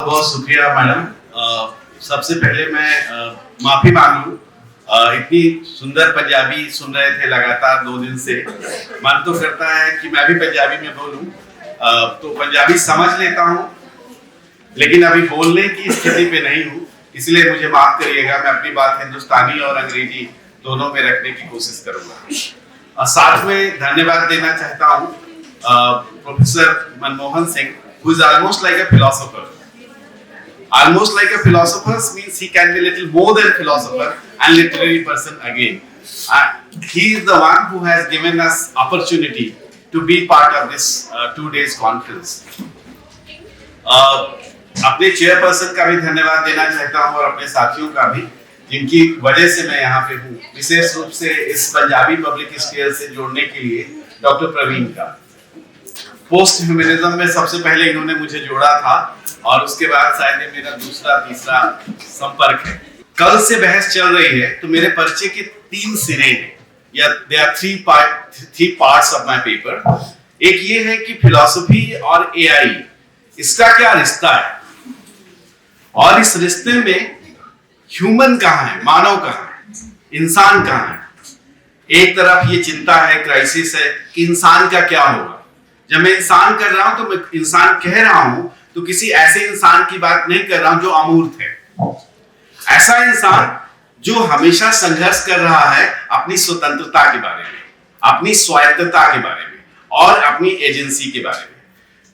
बहुत शुक्रिया मैडम। सबसे पहले मैं माफी मांगू, इतनी सुंदर पंजाबी सुन रहे थे लगातार 2 दिन से। मन तो करता है कि मैं भी पंजाबी में बोलूं, तो पंजाबी समझ लेता हूं, लेकिन अभी बोलने की स्थिति पे नहीं हूं, इसलिए मुझे माफ करिएगा। मैं अपनी बात हिंदुस्तानी और अंग्रेजी दोनों में रखने की कोशिश करूंगा। साथ में धन्यवाद देना चाहता हूं professor Manmohan Singh, who is almost like a philosopher. Almost like a philosopher means he can be little more than philosopher and literary person again. He is the one who has given us opportunity to be part of this 2 days conference. अपने chairperson का भी धन्यवाद देना चाहता हूँ और अपने साथियों का भी, जिनकी वजह से मैं यहाँ पे हूँ, विशेष रूप से इस पंजाबी पब्लिक स्फीयर से जोड़ने के लिए डॉक्टर प्रवीण का। पोस्ट ह्यूमनिज्म में सबसे पहले इन्होंने मुझे जोड़ा था और उसके बाद शायद ये मेरा दूसरा तीसरा संपर्क है। कल से बहस चल रही है, तो मेरे परिचय के 3 सिरे हैं, या there are 3 parts of my paper। एक ये है कि फिलॉसफी और एआई, इसका क्या रिश्ता है और इस रिश्ते में ह्यूमन कहाँ है, मानव कहाँ है, इंसान कहाँ है। एक तरफ ये चिंता है, क्राइसिस है कि इंसान का क्या होगा। जब मैं इंसान कर रहा हूं तो मैं इंसान कह रहा हूं, तो किसी ऐसे इंसान की बात नहीं कर रहा हूं जो अमूर्त है। ऐसा इंसान जो हमेशा संघर्ष कर रहा है अपनी स्वतंत्रता के बारे में, अपनी स्वायत्तता के बारे में और अपनी एजेंसी के बारे में।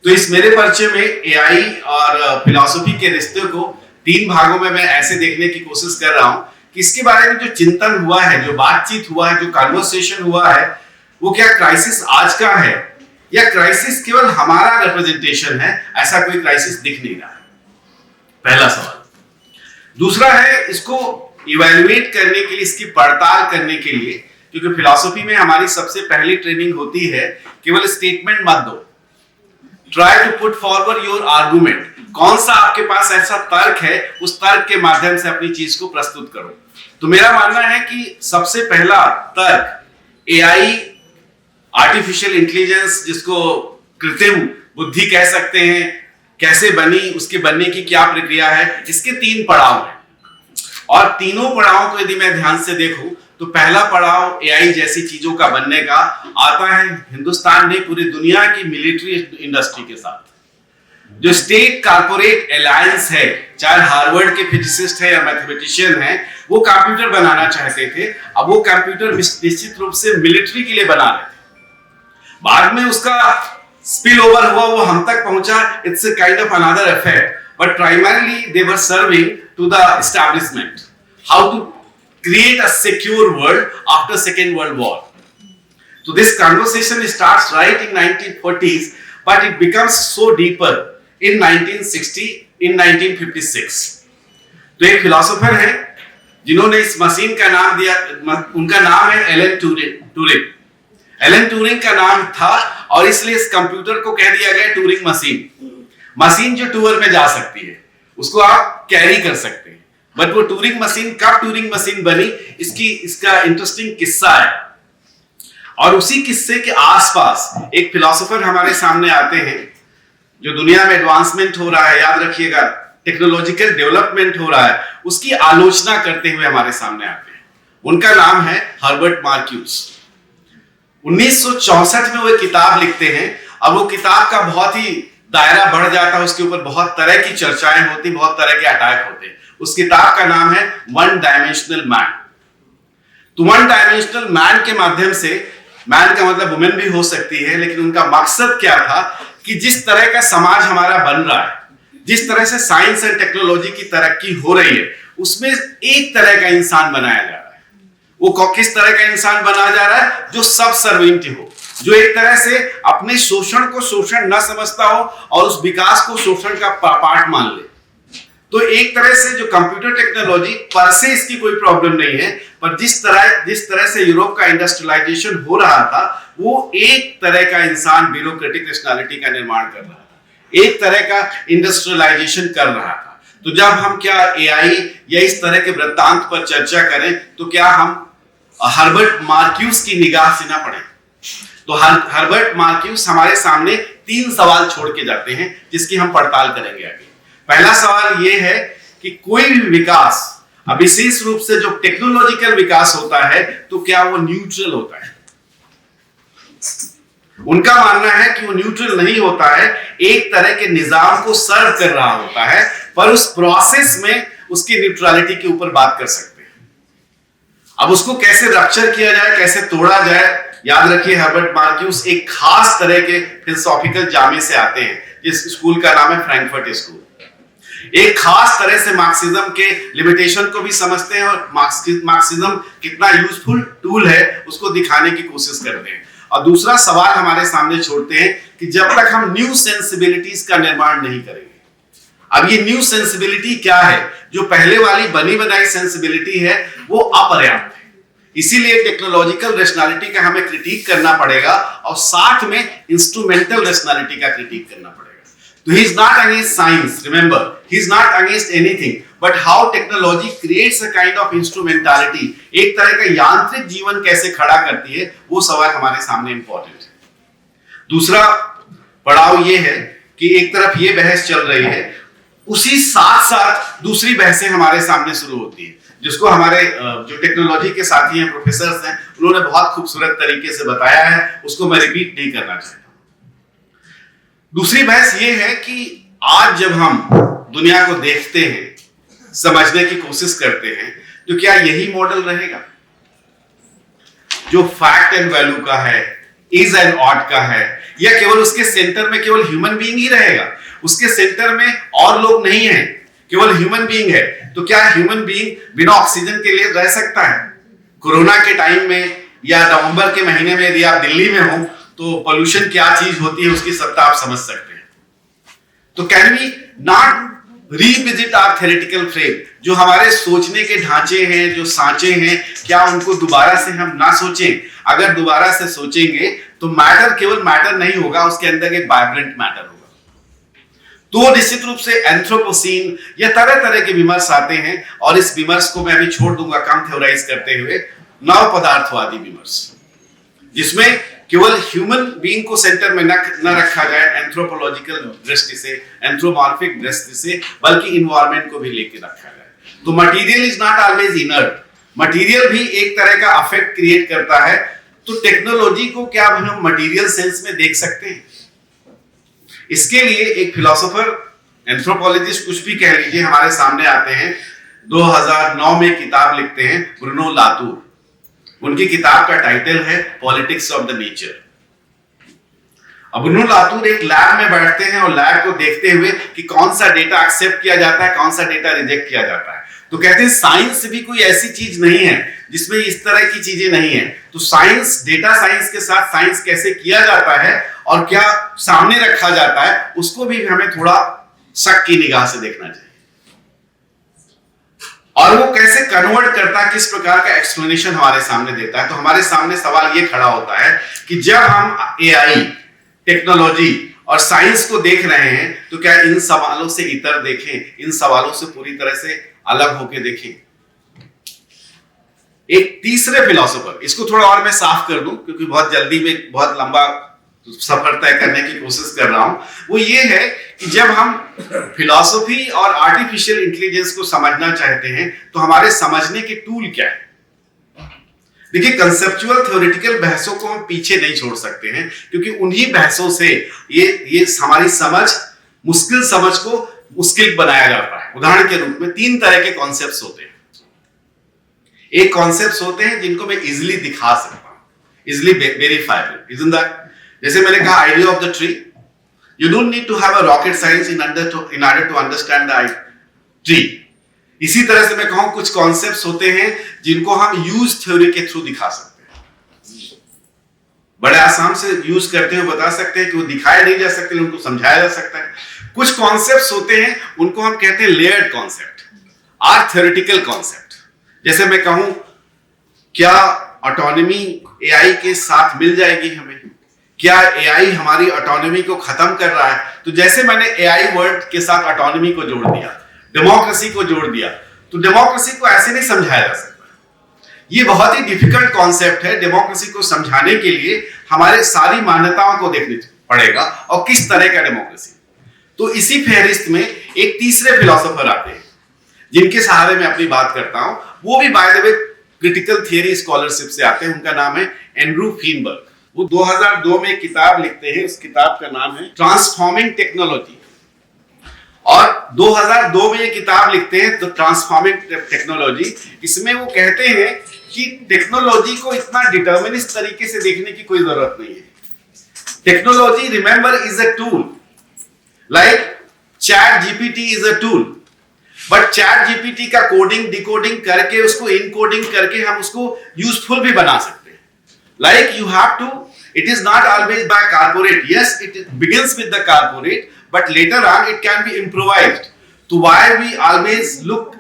तो इस मेरे परिचय में एआई और फिलॉसफी के रिश्ते को 3 भागों में मैं ऐसे देखने की कोशिश कर रहा हूं कि इसके बारे में जो चिंतन हुआ है, जो बातचीत हुआ है, जो कन्वर्सेशन हुआ है, वो क्या क्राइसिस आज का है या क्राइसिस केवल हमारा रिप्रेजेंटेशन है, ऐसा कोई क्राइसिस दिख नहीं रहा है। पहला सवाल। दूसरा है, इसको इवैल्यूएट करने के लिए, इसकी पड़ताल करने के लिए, क्योंकि फिलॉसफी में हमारी सबसे पहली ट्रेनिंग होती है केवल स्टेटमेंट मत दो, try to put forward your argument. कौन सा आपके पास ऐसा तर्क है, उस तर्क के माध्यम से अपनी चीज को प्रस्तुत करो। तो मेरा मानना है कि सबसे पहला तर्क एआई, आर्टिफिशियल इंटेलिजेंस, जिसको कृत्रिम बुद्धि कह सकते हैं, कैसे बनी, उसके बनने की क्या प्रक्रिया है, इसके 3 पड़ाव हैं। और तीनों पड़ावों को यदि मैं ध्यान से देखूं तो पहला पड़ाव एआई जैसी चीजों का बनने का आता है हिंदुस्तान ने पूरी दुनिया की मिलिट्री इंडस्ट्री के साथ। जो स्टेट कारपोरेट अलायंस है, चाहे हार्वर्ड के फिजिसिस्ट है या मैथमेटिशियन है, वो कंप्यूटर बनाना चाहते थे। अब वो कंप्यूटर निश्चित रूप से मिलिट्री के लिए बना रहे थे। बाद में उसका स्पिल ओवर हुआ, वो हम तक पहुंचा, it's a kind of another affair, but primarily they were serving to the establishment how to create a secure world after Second World War. So this conversation starts right in 1940s, but it becomes so deeper in 1960, in 1956. तो एक philosopher है जिन्होंने इस machine का नाम दिया, उनका नाम है एलन ट्यूरिंग। एलन ट्यूरिंग का नाम था और इसलिए इस कंप्यूटर को कह दिया गया ट्यूरिंग मशीन। मशीन जो टूर में जा सकती है, उसको आप कैरी कर सकते हैं। बट वो ट्यूरिंग मशीन कब ट्यूरिंग मशीन बनी, इसका इंटरेस्टिंग किस्सा है। और उसी किस्से के आसपास एक फिलोसोफर हमारे सामने आते हैं। जो दुनिया में एडवांसमेंट हो रहा है, याद रखिएगा, टेक्नोलॉजिकल डेवलपमेंट हो रहा है, उसकी आलोचना करते हुए हमारे सामने आते हैं। उनका नाम है हर्बर्ट मार्क्यूस। 1964 में वो एक किताब लिखते हैं। अब वो किताब का बहुत ही दायरा बढ़ जाता है, उसके ऊपर बहुत तरह की चर्चाएं होती, बहुत तरह के अटैक होते हैं। उस किताब का नाम है वन डायमेंशनल मैन। तो वन डायमेंशनल मैन के माध्यम से, मैन का मतलब वुमेन भी हो सकती है, लेकिन उनका मकसद क्या था कि जिस तरह का समाज हमारा बन रहा है, जिस तरह से साइंस एंड टेक्नोलॉजी की तरक्की हो रही है, उसमें एक तरह का इंसान बनाया जा रहा है। वो किस तरह का इंसान बनाया जा रहा है? जो सब सर्वेंट हो, जो एक तरह से अपने शोषण को शोषण न समझता हो और उस विकास को शोषण का पार्ट मान ले। तो एक तरह से जो कंप्यूटर टेक्नोलॉजी पर से इसकी कोई प्रॉब्लम नहीं है, पर जिस तरह से यूरोप का इंडस्ट्रियलाइजेशन हो रहा था, वो एक तरह का इंसान ब्यूरोक्रेटिक नेशनलिटी का निर्माण कर रहा था, एक तरह का इंडस्ट्रियलाइजेशन कर रहा था। तो जब हम क्या एआई या इस तरह के वृत्तांत पर चर्चा करें, तो क्या हम हर्बर्ट मार्क्यूस की निगाह से ना पढ़ें? तो हर्बर्ट मार्क्यूस हमारे सामने 3 सवाल छोड़ के जाते हैं, जिसकी हम पड़ताल करेंगे आगे। पहला सवाल यह है कि कोई भी विकास, विशेष रूप से जो टेक्नोलॉजिकल विकास होता है, तो क्या वो न्यूट्रल होता है? उनका मानना है कि वो न्यूट्रल नहीं होता है, एक तरह के निजाम को सर्व कर रहा होता है, पर उस प्रोसेस में उसकी न्यूट्रलिटी के ऊपर बात कर सकते हैं। अब उसको कैसे रप्चर किया जाए, कैसे तोड़ा जाए, याद रखिए हर्बर्ट मार्क्यूस एक खास तरह के फिलोसॉफिकल जामे से आते हैं, जिस स्कूल का नाम है फ्रैंकफर्ट स्कूल। एक खास तरह से मार्क्सिज्म के लिमिटेशन को भी समझते हैं और मार्क्सिज्म कितना यूजफुल टूल है उसको दिखाने की कोशिश करते हैं। और दूसरा सवाल हमारे सामने छोड़ते हैं कि जब तक हम न्यू सेंसिबिलिटीज का निर्माण नहीं करेंगे, अब ये न्यू सेंसिबिलिटी क्या है? जो पहले वाली बनी बनाई सेंसिबिलिटी है वो अपर्याप्त है। इसीलिए टेक्नोलॉजिकल रेशनैलिटी का हमें क्रिटिक करना पड़ेगा और साथ में इंस्ट्रूमेंटल रेशनैलिटी का क्रिटिक करना पड़ेगा। तो he is not against science, remember, he is not against anything, but how technology creates a kind of instrumentality, एक तरह का यांत्रिक जीवन कैसे खड़ा करती है, वो सवाल हमारे सामने इंपॉर्टेंट है। दूसरा पड़ाव ये है कि एक तरफ ये बहस चल रही है, उसी साथ साथ दूसरी बहसें हमारे सामने शुरू होती है, जिसको हमारे जो टेक्नोलॉजी के साथी हैं, प्रोफेसर्स हैं, उन्होंने बहुत खूबसूरत तरीके से बताया है, उसको मैं रिपीट नहीं करना चाहता। दूसरी बहस ये है कि आज जब हम दुनिया को देखते हैं, समझने की कोशिश करते हैं, तो क्या यही मॉडल रहेगा जो फैक्ट एंड वैल्यू का है, इज एंड ऑट का है, या केवल उसके सेंटर में केवल ह्यूमन बीइंग ही रहेगा? उसके सेंटर में और लोग नहीं है, केवल ह्यूमन बीइंग है। तो क्या ह्यूमन बीइंग बिना ऑक्सीजन के लिए रह सकता है? कोरोना के टाइम में या नवंबर के महीने में यदि आप दिल्ली में हो तो पोल्यूशन क्या चीज होती है उसकी सत्ता आप समझ सकते हैं। तो can we not revisit our theoretical frame? जो हमारे सोचने के ढांचे हैं, जो सांचे हैं, क्या उनको दोबारा से हम ना सोचें? अगर दोबारा से सोचेंगे तो मैटर केवल मैटर नहीं होगा, उसके अंदर एक वाइब्रेंट मैटर होगा। तो निश्चित रूप से एंथ्रोपोसीन या तरह तरह के विमर्श आते हैं, और इस विमर्श को मैं अभी छोड़ दूंगा कम थ्योराइज करते हुए, नव पदार्थवादी विमर्श, जिसमें केवल ह्यूमन बीइंग को सेंटर में न रखा जाए एंथ्रोपोलॉजिकल दृष्टि से, एंथ्रोमॉर्फिक दृष्टि से, बल्कि इन्वायरमेंट को भी लेके रखा जाए। तो material is not always inert, material भी एक तरह का अफेक्ट क्रिएट करता है। तो टेक्नोलॉजी को क्या हम मटेरियल सेंस में देख सकते हैं? इसके लिए एक फिलोसोफर, एंथ्रोपोलॉजिस्ट, कुछ भी कह लीजिए, हमारे सामने आते हैं। 2009 में किताब लिखते हैं ब्रूनो लातूर। उनकी किताब का टाइटल है पॉलिटिक्स ऑफ द नेचर। अब ब्रूनो लातूर एक लैब में बैठते हैं और लैब को देखते हुए कि कौन सा डेटा एक्सेप्ट किया जाता है, कौन सा डेटा रिजेक्ट किया जाता है, तो कहते हैं साइंस भी कोई ऐसी चीज नहीं है जिसमें इस तरह की चीजें नहीं है। तो साइंस, डेटा साइंस के साथ साइंस कैसे किया जाता है और क्या सामने रखा जाता है, उसको भी हमें थोड़ा शक की निगाह से देखना चाहिए। और वो कैसे कन्वर्ट करता है, किस प्रकार का एक्सप्लेनेशन हमारे सामने देता है। तो हमारे सामने सवाल ये खड़ा होता है कि जब हम एआई, टेक्नोलॉजी और साइंस को देख रहे हैं, तो क्या इन सवालों से इतर देखें, इन सवालों से पूरी तरह से अलग होकर देखें। एक तीसरे फिलोसोफर, इसको थोड़ा और मैं साफ कर दूं क्योंकि बहुत जल्दी में बहुत लंबा सफर तय करने की कोशिश कर रहा हूं, वो ये है कि जब हम फिलॉसफी और आर्टिफिशियल इंटेलिजेंस को समझना चाहते हैं तो हमारे समझने के टूल क्या है? देखिए, कंसेप्चुअल थ्योरेटिकल बहसों को हम पीछे नहीं छोड़ सकते हैं, क्योंकि उन्हीं बहसों से ये हमारी समझ, मुश्किल समझ को मुश्किल बनाया जाता है। उदाहरण के रूप में 3 तरह के कॉन्सेप्ट्स होते हैं। एक कॉन्सेप्ट्स होते हैं जिनको मैं इजिली दिखा सकता हूं, इजिली वेरीफाइबल, इजंट दैट? जैसे मैंने कहा idea of the tree, you don't need to have a rocket science in order to understand the tree. इसी तरह से मैं कहूं कुछ कॉन्सेप्ट्स होते हैं जिनको हम यूज थ्योरी के थ्रू दिखा सकते हैं, बड़े आसान से यूज करते हुए बता सकते हैं कि वो दिखाए नहीं जा सकते, उनको समझाया जा सकता है। कुछ कॉन्सेप्ट्स होते हैं उनको हम कहते हैं लेयर्ड कॉन्सेप्ट और थ्योरेटिकल कॉन्सेप्ट। जैसे मैं कहूं क्या ऑटोनॉमी एआई के साथ मिल जाएगी हमें, क्या एआई हमारी ऑटोनॉमी को खत्म कर रहा है? तो जैसे मैंने एआई वर्ड के साथ ऑटोनॉमी को जोड़ दिया, डेमोक्रेसी को जोड़ दिया, तो डेमोक्रेसी को ऐसे नहीं समझाया जा सकता। ये बहुत ही डिफिकल्ट कॉन्सेप्ट है। डेमोक्रेसी को समझाने के लिए हमारे सारी मान्यताओं को देखना पड़ेगा और किस तरह का डेमोक्रेसी। तो इसी फहरिस्त में एक तीसरे फिलोसोफर आते हैं जिनके सहारे मैं अपनी बात करता हूं, वो भी by the way critical theory scholarship से आते हैं। उनका नाम है एंड्रू फीनबर्ग। वो 2002 में एक किताब लिखते हैं, उस किताब का नाम है ट्रांसफॉर्मिंग टेक्नोलॉजी। और 2002 में ये किताब लिखते हैं द ट्रांसफॉर्मिंग टेक्नोलॉजी। इसमें वो कहते हैं कि टेक्नोलॉजी को इतना डिटर्मिनिस्ट तरीके से देखने की कोई जरूरत नहीं है। Technology, remember, is a tool, like chat GPT is a tool, but chat GPT का कोडिंग डिकोडिंग करके, उसको इनकोडिंग करके हम उसको यूजफुल भी बना सकते हैं। Like you have to, it is not always by corporate. Yes, it begins with the corporate, but later on it can be improvised. So why we always look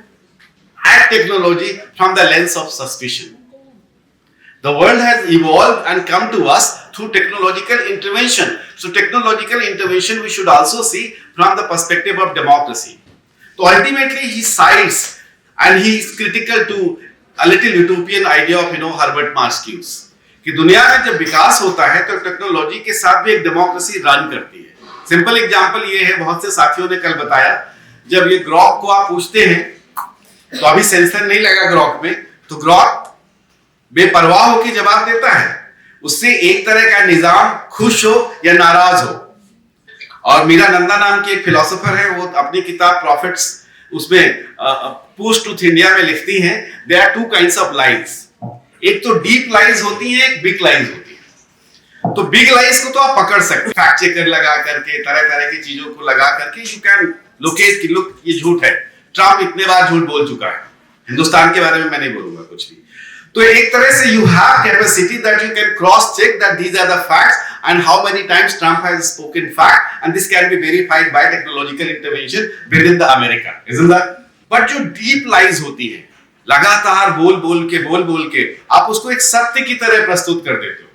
at technology from the lens of suspicion? The world has evolved and come to us through technological intervention. So technological intervention we should also see from the perspective of democracy. So ultimately he cites and he is critical to a little utopian idea of Herbert Marcuse कि दुनिया में जब विकास होता है तो technology के साथ भी एक डेमोक्रेसी रन करती है। सिंपल एग्जांपल ये है, बहुत से साथियों ने कल बताया, जब ये ग्रॉक को आप पूछते हैं तो अभी सेंसर नहीं लगा ग्रॉक में, तो ग्रॉक बेपरवाह होकर जवाब देता है। उससे एक तरह का निजाम खुश हो या नाराज हो। और मीरा नंदा नाम की एक फिलोसोफर है, वो अपनी किताब प्रॉफिट्स उसमें पोस्ट ट्रूथ इंडिया में लिखती हैं, there are two kinds of lies. एक तो डीप लाइज होती है, एक बिग लाइज होती है। तो बिग लाइज को तो आप पकड़ सकते, फैक्ट चेकर लगा करके, तरह तरह की चीजों को लगा करके यू कैन लोकेट कि लुक ये झूठ है, ट्रम्प इतने बार झूठ बोल चुका है, हिंदुस्तान के बारे में मैं नहीं बोलूंगा कुछ भी। तो एक तरह से you have capacity that you can cross check that these are the facts and how many times Trump has spoken fact and this can be verified by technological intervention within the America, isn't that? But जो deep lies होती है, लगातार बोल बोल के आप उसको एक सत्य की तरह प्रस्तुत कर देते हो,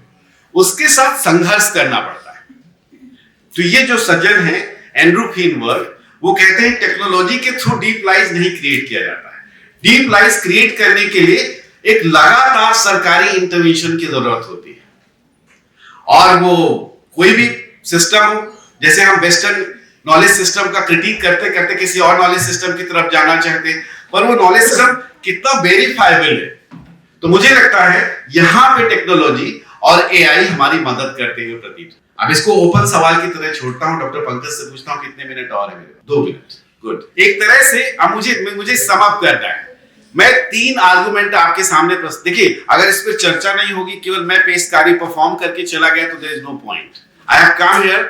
उसके साथ संघर्ष करना पड़ता है। तो ये जो सज्जन है एंड्रू फीनबर्ग, वो कहते हैं टेक्नोलॉजी के थ्रू डीप लाइज नहीं क्रिएट किया जाता है। डीप लाइज क्रिएट करने के लिए एक लगातार सरकारी इंटरवेंशन की जरूरत होती है। और वो कोई भी सिस्टम हो, जैसे हम वेस्टर्न नॉलेज सिस्टम का क्रिटिक करते करते किसी और नॉलेज सिस्टम की तरफ जाना चाहते हैं, पर वो नॉलेज सिस्टम कितना वेरीफाइबल है। तो मुझे लगता है यहां पे टेक्नोलॉजी और एआई हमारी मदद करते हुए प्रतीत। अब इसको ओपन सवाल की तरह छोड़ता हूं, डॉक्टर पंकज से पूछता हूं कितने मिनट और है मेरे? 2 मिनट। गुड। एक तरह से अब मुझे सम अप करना है। मैं 3 आर्गुमेंट आपके सामने देखिए, अगर इस पर चर्चा नहीं होगी, केवल मैं पेशकारी परफॉर्म करके चला गया, तो there is no point. I have come here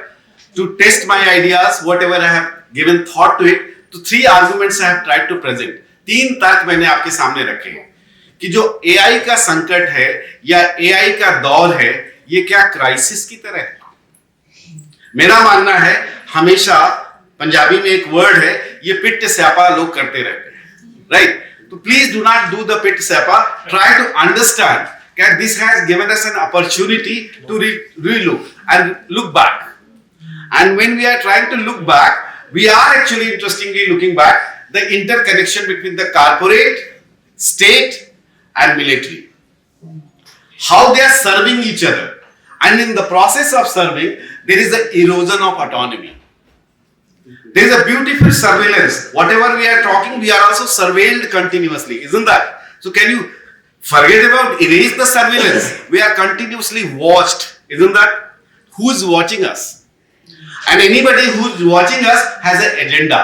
to test my ideas, whatever I have given thought to it. तो 3 arguments I have tried to present. 3 तर्क मैंने आपके सामने रखे हैं कि जो एआई का संकट है या एआई का दौर है, ये क्या क्राइसिस की तरह है? मेरा मानना है, हमेशा पंजाबी में एक वर्ड है, ये पिट स्यापा लोग करते रहते हैं, राइट? तो please do not do the पिट स्यापा, try to understand that this has given us an opportunity to relook and look back. And when we are trying to look back, we are actually interestingly looking back the interconnection between the corporate, state and military. How they are serving each other. And in the process of serving, there is the erosion of autonomy. There is a beautiful surveillance. Whatever we are talking, we are also surveilled continuously. Isn't that? So can you forget about erase the surveillance? We are continuously watched. Isn't that? Who's watching us? And anybody who's watching us has an agenda.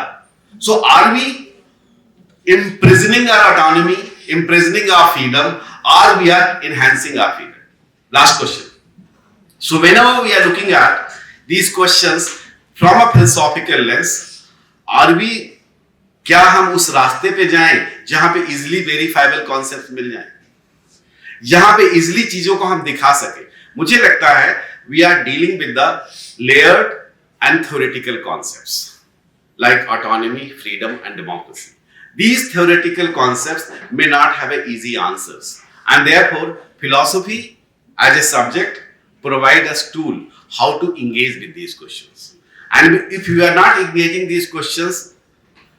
So are we imprisoning our autonomy, imprisoning our freedom, or we are enhancing our freedom? Last question. So whenever we are looking at these questions from a philosophical lens, are we, क्या हम उस रास्ते पे जाएं जहां पे easily verifiable concept मिल जाएं, यहां पे इजिली चीजों को हम दिखा सके? मुझे लगता है we are dealing with the layered and theoretical concepts like autonomy, freedom and democracy. These theoretical concepts may not have a easy answers, and therefore philosophy as a subject provide us tool how to engage with these questions. And if we are not engaging these questions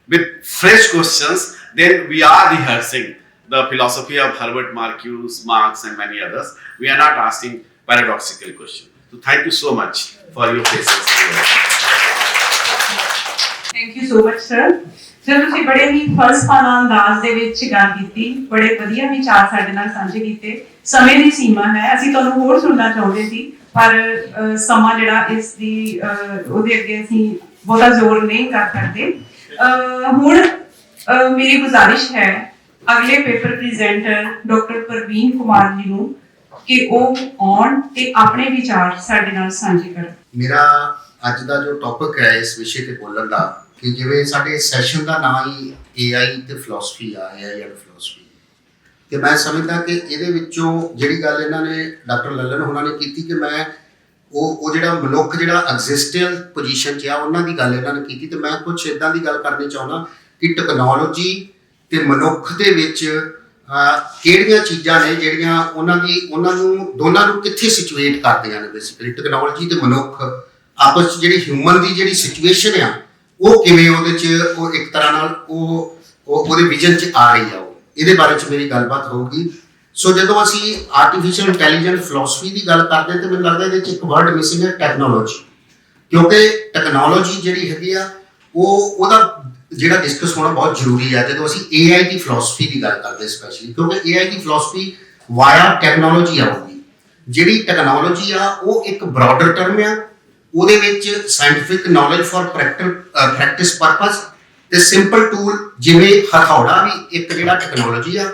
with fresh questions, then we are rehearsing the philosophy of Herbert Marcuse, Marx and many others. We are not asking paradoxical questions. So thank you so much for your patience. Thank you so much sir. Sir ਤੁਸੀਂ ਬੜੇ ਹੀ ਫਲਸਫਾਨਾ ਅੰਦਾਜ਼ ਦੇ ਵਿੱਚ ਗੱਲ ਕੀਤੀ, ਬੜੇ ਵਧੀਆ ਵਿਚਾਰ ਸਾਡੇ ਨਾਲ ਸਾਂਝੇ ਕੀਤੇ। ਸਮੇਂ ਦੀ ਸੀਮਾ ਹੈ, ਅਸੀਂ ਤੁਹਾਨੂੰ ਹੋਰ ਸੁਣਨਾ ਚਾਹੁੰਦੇ ਸੀ ਪਰ ਸਮਾਂ ਜਿਹੜਾ ਇਸ ਦੀ ਉਹਦੇ ਅੱਗੇ ਅਸੀਂ ਬਹੁਤਾ ਜ਼ੋਰ ਨਹੀਂ ਕਰ ਸਕਦੇ। ਹੁਣ ਮੇਰੀ ਗੁਜ਼ਾਰਿਸ਼ ਹੈ ਅਗਲੇ paper presenter doctor Praveen Kumar ji ਨੂੰ ਕਿ ਉਹ ਆਉਣ ਤੇ ਆਪਣੇ ਵਿਚਾਰ ਸਾਡੇ ਨਾਲ ਸਾਂਝੇ ਕਰਨ। ਮੇਰਾ ਅੱਜ ਦਾ ਜੋ ਟੌਪਿਕ ਹੈ ਇਸ ਵਿਸ਼ੇ ਤੇ ਬੋਲਣ ਦਾ ਕਿ ਜਿਵੇਂ ਸਾਡੇ ਸੈਸ਼ਨ ਦਾ ਨਾਮ ਹੀ AI ਤੇ ਫਿਲਾਸਫੀ ਆ, AI ਐਂਡ ਫਿਲਾਸਫੀ, ਤੇ ਮੈਂ ਸਮਝਦਾ ਕਿ ਇਹਦੇ ਵਿੱਚੋਂ ਜਿਹੜੀ ਗੱਲ ਇਹਨਾਂ ਨੇ ਡਾਕਟਰ ਲੱਲਨ ਹੋਣਾ ਨੇ ਕੀਤੀ ਕਿ ਮੈਂ ਉਹ ਜਿਹੜਾ ਮਨੁੱਖ ਜਿਹੜਾ ਐਗਜ਼ਿਸਟੀਅਲ ਪੋਜੀਸ਼ਨ 'ਚ ਆ ਉਹਨਾਂ ਦੀ ਗੱਲ ਇਹਨਾਂ ਨੇ ਕੀਤੀ, ਤੇ ਮੈਂ ਕੁਛ ਇੱਦਾਂ ਦੀ ਗੱਲ ਕਰਨੀ ਚਾਹੁੰਦਾ ਕਿ ਟੈਕਨੋਲੋਜੀ ਤੇ ਮਨੁੱਖ ਦੇ ਵਿੱਚ ਕਿਹੜੀਆਂ ਚੀਜ਼ਾਂ ਨੇ ਜਿਹੜੀਆਂ ਉਹਨਾਂ ਨੂੰ ਦੋਨਾਂ ਨੂੰ ਕਿੱਥੇ ਸਿਚੁਏਟ ਕਰਦੀਆਂ ਨੇ। ਬੇਸਿਕਲੀ ਟੈਕਨੋਲੋਜੀ ਤੇ ਮਨੁੱਖ ਆਪਸ 'ਚ ਜਿਹੜੀ ਹਿਊਮਨ ਦੀ ਜਿਹੜੀ ਸਿਚੁਏਸ਼ਨ ਆ ਉਹ ਕਿਵੇਂ ਉਹਦੇ 'ਚ ਉਹ ਇੱਕ ਤਰ੍ਹਾਂ ਨਾਲ ਉਹਦੇ ਵਿਜ਼ਨ 'ਚ ਆ ਰਹੀ ਆ, ਉਹ ਇਹਦੇ ਬਾਰੇ 'ਚ ਮੇਰੀ ਗੱਲਬਾਤ ਹੋਊਗੀ। ਸੋ ਜਦੋਂ ਅਸੀਂ ਆਰਟੀਫਿਸ਼ੀਅਲ ਇੰਟੈਲੀਜੈਂਸ ਫਿਲਾਸਫੀ ਦੀ ਗੱਲ ਕਰਦੇ ਤਾਂ ਮੈਨੂੰ ਲੱਗਦਾ ਇਹਦੇ 'ਚ ਇੱਕ ਵਰਡ ਮਿਸਿੰਗ ਹੈ, ਟੈਕਨੋਲੋਜੀ, ਕਿਉਂਕਿ ਟੈਕਨੋਲੋਜੀ ਜਿਹੜੀ ਹੈਗੀ ਆ ਉਹਦਾ ਜਿਹੜਾ ਡਿਸਕਸ ਹੋਣਾ ਬਹੁਤ ਜ਼ਰੂਰੀ ਹੈ ਜਦੋਂ ਅਸੀਂ AI ਦੀ ਫਿਲਾਸਫੀ ਦੀ ਗੱਲ ਕਰਦੇ ਸਪੈਸ਼ਲੀ, ਕਿਉਂਕਿ AI ਦੀ ਫਿਲਾਸਫੀ ਵਾਇਆ ਟੈਕਨੋਲੋਜੀ ਆਊਗੀ। ਜਿਹੜੀ ਟੈਕਨੋਲੋਜੀ ਆ ਉਹ ਇੱਕ ਬ੍ਰੌਡਰ ਟਰਮ ਆ, ਉਹਦੇ ਵਿੱਚ scientific knowledge for practice purpose ਤੇ ਸਿੰਪਲ ਟੂਲ ਜਿਵੇਂ ਹਥੌੜਾ ਵੀ ਇੱਕ ਜਿਹੜਾ ਟੈਕਨੋਲੋਜੀ ਆ,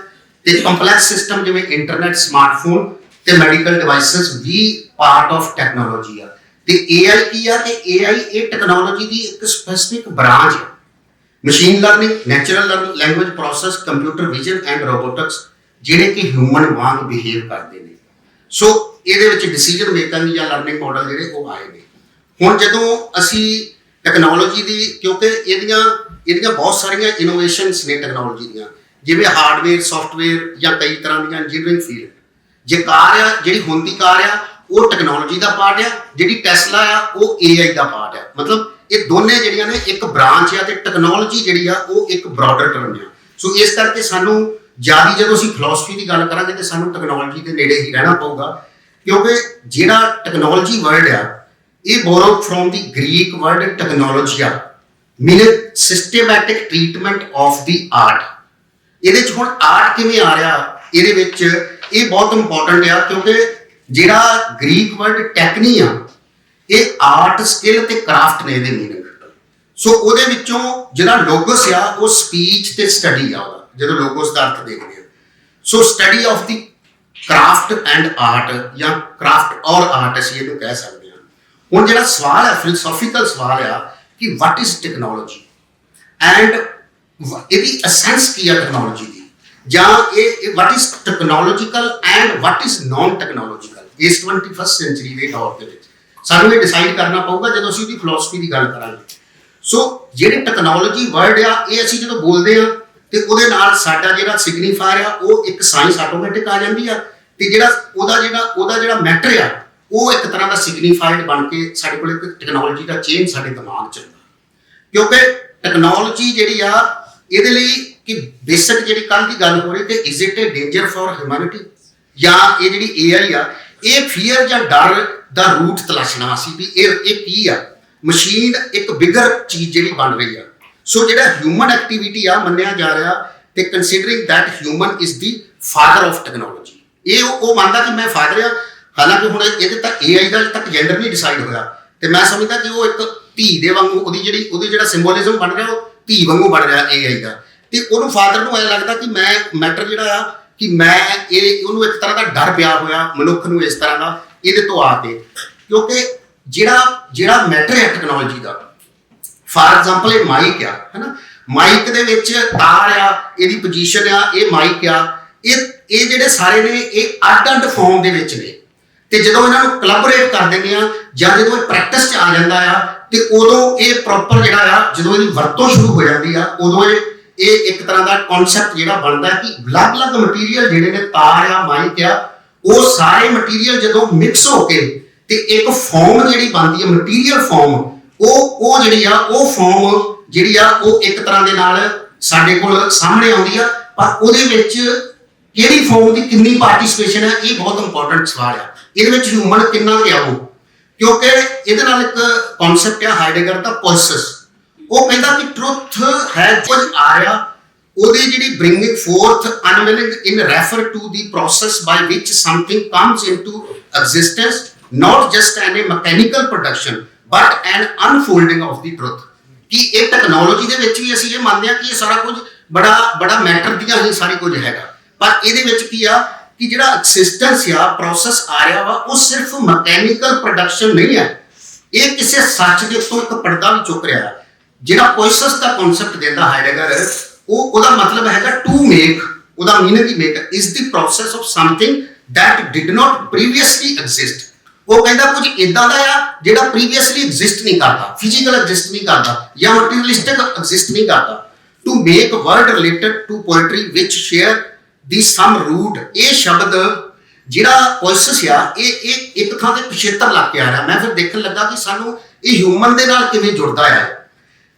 ਤੇ ਕੰਪਲੈਕਸ ਸਿਸਟਮ ਜਿਵੇਂ ਇੰਟਰਨੈਟ, ਸਮਾਰਟਫੋਨ ਤੇ ਮੈਡੀਕਲ ਡਿਵਾਈਸਸ ਵੀ ਪਾਰਟ ਆਫ ਟੈਕਨੋਲੋਜੀ ਆ। ਤੇ AI ਕੀ ਆ ਕਿ AI ਇਹ ਟੈਕਨੋਲੋਜੀ ਦੀ ਇੱਕ ਸਪੈਸਿਫਿਕ ਬ੍ਰਾਂਚ ਹੈ। Machine learning, natural language process, computer vision and robotics ਜਿਹੜੇ ਕਿ ਹਿਊਮਨ ਵਾਂਗ ਬਿਹੇਵ ਕਰਦੇ ਨੇ। ਸੋ ਇਹਦੇ ਵਿੱਚ ਡਿਸੀਜਨ ਮੇਕਿੰਗ ਜਾਂ ਲਰਨਿੰਗ ਮਾਡਲ ਜਿਹੜੇ ਉਹ ਆਏ ਨੇ। ਹੁਣ ਜਦੋਂ ਅਸੀਂ ਟੈਕਨੋਲੋਜੀ ਦੀ, ਕਿਉਂਕਿ ਇਹਦੀਆਂ ਬਹੁਤ ਸਾਰੀਆਂ ਇਨੋਵੇਸ਼ਨਸ ਨੇ ਟੈਕਨੋਲੋਜੀ ਦੀਆਂ, ਜਿਵੇਂ ਹਾਰਡਵੇਅਰ, ਸੌਫਟਵੇਅਰ ਜਾਂ ਕਈ ਤਰ੍ਹਾਂ ਦੀਆਂ ਇੰਜੀਨੀਅਰਿੰਗ ਫੀਲਡ। ਜੇ ਕਾਰ ਆ, ਜਿਹੜੀ ਹੁਣ ਦੀ ਕਾਰ ਆ ਉਹ ਟੈਕਨੋਲੋਜੀ ਦਾ ਪਾਰਟ ਆ, ਜਿਹੜੀ ਟੈਸਲਾ ਆ ਉਹ AI ਦਾ ਪਾਰਟ ਆ। ਮਤਲਬ ਇਹ ਦੋਨੇ ਜਿਹੜੀਆਂ ਨੇ ਇੱਕ ਬ੍ਰਾਂਚ ਆ ਤੇ ਟੈਕਨੋਲੋਜੀ ਜਿਹੜੀ ਆ ਉਹ ਇੱਕ ਬ੍ਰੌਡਰ ਟਰਮ ਆ। ਸੋ ਇਸ ਕਰਕੇ ਸਾਨੂੰ ਜ਼ਿਆਦਾ ਜਦੋਂ ਅਸੀਂ ਫਿਲਾਸਫੀ ਦੀ ਗੱਲ ਕਰਾਂਗੇ ਤੇ ਸਾਨੂੰ ਟੈਕਨੋਲੋਜੀ ਦੇ ਨੇੜੇ ਹੀ ਰਹਿਣਾ ਪਊਗਾ, ਕਿਉਂਕਿ ਜਿਹੜਾ ਟੈਕਨੋਲੋਜੀ ਵਰਡ ਆ ਇਹ borrowed from the Greek word technologia, meaning systematic treatment of the art. ਇਹਦੇ 'ਚ ਹੁਣ ਆਰਟ ਕਿਵੇਂ ਆ ਰਿਹਾ ਇਹਦੇ ਵਿੱਚ ਇਹ ਬਹੁਤ ਇੰਪੋਰਟੈਂਟ ਆ, ਕਿਉਂਕਿ ਜਿਹੜਾ ਗ੍ਰੀਕ ਵਰਡ ਟੈਕਨੀ ਆ ਇਹ ਆਰਟ, ਸਕਿੱਲ ਤੇ ਕਰਾਫਟ ਨੇ ਇਹਦੇ ਮੀਨਿੰਗ। ਸੋ ਉਹਦੇ ਵਿੱਚੋਂ ਜਿਹੜਾ ਲੋਗੋਸ ਆ ਉਹ ਸਪੀਚ ਤੇ ਸਟੱਡੀ ਆ ਉਹਦਾ, ਜਦੋਂ ਲੋਗੋਸ ਦਾ ਅਰਥ ਦੇਖਦੇ ਆ। So study of the craft and art ਜਾਂ ਕਰਾਫਟ ਔਰ ਆਰਟ ਅਸੀਂ ਇਹਨੂੰ ਕਹਿ ਸਕਦੇ ਹਾਂ। ਹੁਣ ਜਿਹੜਾ ਸਵਾਲ ਹੈ ਫਿਲਾਸਫੀਕਲ ਸਵਾਲ ਆ ਕਿ ਵਾਟ ਇਜ਼ ਟੈਕਨੋਲੋਜੀ ਐਂਡ ਇਹਦੀ ਅਸੈਂਸ ਕੀ ਹੈ ਟੈਕਨੋਲੋਜੀ ਦੀ, ਜਾਂ ਇਹ what is technological and what is non technological ਇਸ 21st ਸੈਂਚੁਰੀ ਦੇ ਦੌਰ ਦੇ ਵਿੱਚ ਸਾਨੂੰ ਇਹ ਡਿਸਾਈਡ ਕਰਨਾ ਪਊਗਾ ਜਦੋਂ ਅਸੀਂ ਉਹਦੀ ਫਿਲਾਸਫੀ ਦੀ ਗੱਲ ਕਰਾਂਗੇ। ਸੋ ਜਿਹੜੇ ਟੈਕਨੋਲੋਜੀ ਵਰਡ ਆ ਇਹ ਅਸੀਂ ਜਦੋਂ ਬੋਲਦੇ ਆ ਤੇ ਉਹਦੇ ਨਾਲ ਸਾਡਾ ਜਿਹੜਾ ਸਿਗਨੀਫਾਇਰ ਆ ਉਹ ਇੱਕ ਸਾਇੰਸ ਆਟੋਮੈਟਿਕ ਆ ਜਾਂਦੀ ਆ, ਤੇ ਉਹਦਾ ਜਿਹੜਾ ਮੈਟਰ ਆ ਉਹ ਇੱਕ ਤਰ੍ਹਾਂ ਦਾ ਸਿਗਨੀਫਾਈਡ ਬਣ ਕੇ ਸਾਡੇ ਕੋਲ ਇੱਕ ਟੈਕਨੋਲੋਜੀ ਦਾ ਚੇਨ ਸਾਡੇ ਦਿਮਾਗ 'ਚ ਹੁੰਦਾ। ਕਿਉਂਕਿ ਟੈਕਨੋਲੋਜੀ ਜਿਹੜੀ ਆ ਇਹਦੇ ਲਈ ਕਿ ਬੇਸਿਕ ਜਿਹੜੀ ਕੱਲ ਦੀ ਗੱਲ ਹੋ ਰਹੀ ਕਿ is it A danger for humanity, ਜਾਂ ਇਹ ਜਿਹੜੀ AI ਆ ਇਹ ਫੀਅਰ ਜਾਂ ਡਰ ਦਾ ਰੂਟ ਤਲਾਸ਼ਣਾ ਸੀ ਵੀ ਇਹ ਕੀ ਆ। ਮਸ਼ੀਨ ਇੱਕ ਬਿਗਰ ਚੀਜ਼ ਜਿਹੜੀ ਬਣ ਰਹੀ ਆ। ਸੋ ਜਿਹੜਾ ਹਿਊਮਨ ਐਕਟੀਵਿਟੀ ਆ ਮੰਨਿਆ ਜਾ ਰਿਹਾ ਤੇ considering that human is the father of technology, ਇਹ ਉਹ ਮੰਨਦਾ ਕਿ ਮੈਂ ਫਾਦਰ ਆ। ਹਾਲਾਂਕਿ ਹੁਣ ਇਹਦੇ ਤੱਕ AI ਦਾ ਤੱਕ ਜੈਂਡਰ ਨਹੀਂ ਡਿਸਾਈਡ ਹੋਇਆ, ਤੇ ਮੈਂ ਸਮਝਦਾ ਕਿ ਉਹ ਇੱਕ ਧੀ ਦੇ ਵਾਂਗੂ ਉਹਦੀ ਜਿਹੜਾ ਸਿੰਬੋਲਿਜ਼ਮ ਬਣ ਰਿਹਾ ਉਹ ਧੀ ਵਾਂਗੂ ਬਣ ਰਿਹਾ AI ਦਾ, ਤੇ ਉਹਨੂੰ ਫਾਦਰ ਨੂੰ ਐਂ ਲੱਗਦਾ ਕਿ ਮੈਂ ਮੈਟਰ ਜਿਹੜਾ ਆ ਕਿ ਮੈਂ ਉਹਨੂੰ ਇੱਕ ਤਰ੍ਹਾਂ ਦਾ ਡਰ ਪਿਆ ਹੋਇਆ ਮਨੁੱਖ ਨੂੰ ਇਸ ਤਰ੍ਹਾਂ ਦਾ ਇਹਦੇ ਤੋਂ ਆ ਕੇ। ਕਿਉਂਕਿ ਜਿਹੜਾ ਮੈਟਰ ਹੈ ਟੈਕਨੋਲੋਜੀ ਦਾ, ਫਾਰ ਐਗਜ਼ਾਮਪਲ ਇਹ ਮਾਈਕ ਆ, ਹੈ ਨਾ, ਮਾਈਕ ਦੇ ਵਿੱਚ ਤਾਰ ਆ, ਇਹਦੀ ਪੋਜੀਸ਼ਨ ਆ, ਇਹ ਮਾਈਕ ਆ, ਇਹ ਜਿਹੜੇ ਸਾਰੇ ਨੇ ਇਹ ਅੱਡ ਫਾਰਮ ਦੇ ਵਿੱਚ ਨੇ, ਤੇ ਜਦੋਂ ਇਹਨਾਂ ਨੂੰ ਕੋਲੈਬੋਰੇਟ ਕਰ ਦਿੰਦੇ ਆ ਜਾਂ ਜਦੋਂ ਇਹ ਪ੍ਰੈਕਟਿਸ 'ਚ ਆ ਜਾਂਦਾ ਆ ਤੇ ਉਦੋਂ ਇਹ ਪ੍ਰੋਪਰ ਜਿਹੜਾ ਆ ਜਦੋਂ ਇਹਦੀ ਵਰਤੋਂ ਸ਼ੁਰੂ ਹੋ ਜਾਂਦੀ ਆ ਉਦੋਂ ਇਹ ਇੱਕ ਤਰ੍ਹਾਂ ਦਾ ਕਨਸੈਪਟ ਜਿਹੜਾ ਬਣਦਾ ਕਿ ਅਲੱਗ-ਅਲੱਗ ਮਟੀਰੀਅਲ ਜਿਹੜੇ ਨੇ, ਤਾਰ ਆ, ਮਾਈਕ ਆ, ਉਹ ਸਾਰੇ ਮਟੀਰੀਅਲ ਜਦੋਂ ਮਿਕਸ ਹੋ ਕੇ ਤੇ ਇੱਕ ਫਾਰਮ ਜਿਹੜੀ ਬਣਦੀ ਹੈ ਮਟੀਰੀਅਲ ਫਾਰਮ, ਉਹ ਜਿਹੜੀ ਆ ਉਹ ਫਾਰਮ ਜਿਹੜੀ ਆ ਉਹ ਇੱਕ ਤਰ੍ਹਾਂ ਦੇ ਨਾਲ ਸਾਡੇ ਕੋਲ ਸਾਹਮਣੇ ਆਉਂਦੀ ਆ। ਪਰ ਉਹਦੇ ਵਿੱਚ ਕਿਹੜੀ ਫਾਰਮ ਦੀ ਕਿੰਨੀ ਪਾਰਟਿਸਿਪੇਸ਼ਨ ਹੈ ਇਹ ਬਹੁਤ ਇੰਪੋਰਟੈਂਟ ਸਵਾਲ ਆ। ਇਹਦੇ ਵਿੱਚ ਹਿਊਮਨ ਕਿੰਨਾ ਕੁ ਆਊ, ਕਿਉਂਕਿ ਇਹਦੇ ਨਾਲ ਇੱਕ ਕਨਸੈਪਟ ਆ ਹਾਈਡੇਗਰ ਦਾ ਪੋਇਸਸ। ਉਹ ਕਹਿੰਦਾ ਕਿ ਟਰੁੱਥ ਹੈ ਕੁਝ ਆ ਰਿਹਾ, ਉਹਦੀ ਜਿਹੜੀ bringing forth unveiling in refer to the process by which something comes into existence, not just an a mechanical production but an unfolding of the truth. ਕਿ ਇਹ ਟੈਕਨੋਲੋਜੀ ਦੇ ਵਿੱਚ ਵੀ ਅਸੀਂ ਇਹ ਮੰਨਦੇ ਹਾਂ ਕਿ ਇਹ ਸਾਰਾ ਕੁਝ ਬੜਾ ਮੈਟਰ ਦੀਆਂ ਹੀ ਸਾਰੀ ਕੁਝ ਹੈਗਾ, ਪਰ ਇਹਦੇ ਵਿੱਚ ਕੀ ਆ ਕਿ ਜਿਹੜਾ ਐਗਜ਼ਿਸਟੈਂਸ ਆ ਪ੍ਰੋਸੈਸ ਆ ਰਿਹਾ ਵਾ ਉਹ ਸਿਰਫ ਮਕੈਨੀਕਲ ਪ੍ਰੋਡਕਸ਼ਨ ਨਹੀਂ ਹੈ, ਇਹ ਕਿਸੇ ਸੱਚ ਦੇ ਉੱਤੋਂ ਇੱਕ ਪਰਦਾ ਵੀ ਚੁੱਕ ਰਿਹਾ। ਜਿਹੜਾ ਪੋਇਸਸ ਦਾ ਕਨਸੈਪਟ ਦਿੰਦਾ ਹਾਈਡਗਰ, ਉਹਦਾ ਮਤਲਬ ਹੈਗਾ ਟੂ ਮੇਕ, ਉਹਦਾ meaning he make is the process of something that did not previously exist. ਉਹ ਕਹਿੰਦਾ ਕੁਝ ਇਦਾਂ ਦਾ ਆ ਜਿਹੜਾ ਪ੍ਰੀਵੀਅਸਲੀ ਐਗਜ਼ਿਸਟ ਨਹੀਂ ਕਰਦਾ, ਫਿਜ਼ੀਕਲ ਐਗਜ਼ਿਸਟ ਨਹੀਂ ਕਰਦਾ ਜਾਂ ਮਟੀਰੀਅਲਿਸਟਿਕ ਐਗਜ਼ਿਸਟ ਨਹੀਂ ਕਰਦਾ। To make word related to poetry ਵਿਚ ਸ਼ੇਅਰ ਦੀ ਸਮ ਰੂਟ, ਇਹ ਸ਼ਬਦ ਜਿਹੜਾ ਪੋਇਸਸ ਆ ਇਹ ਇੱਕ ਥਾਂ ਤੇ ਪਿਛੇਤਰ ਲੱਗ ਕੇ ਆ ਰਿਹਾ। ਮੈਂ ਫਿਰ ਦੇਖਣ ਲੱਗਾ ਕਿ ਸਾਨੂੰ ਇਹ ਹਿਊਮਨ ਦੇ ਨਾਲ ਕਿਵੇਂ ਜੁੜਦਾ ਹੈ।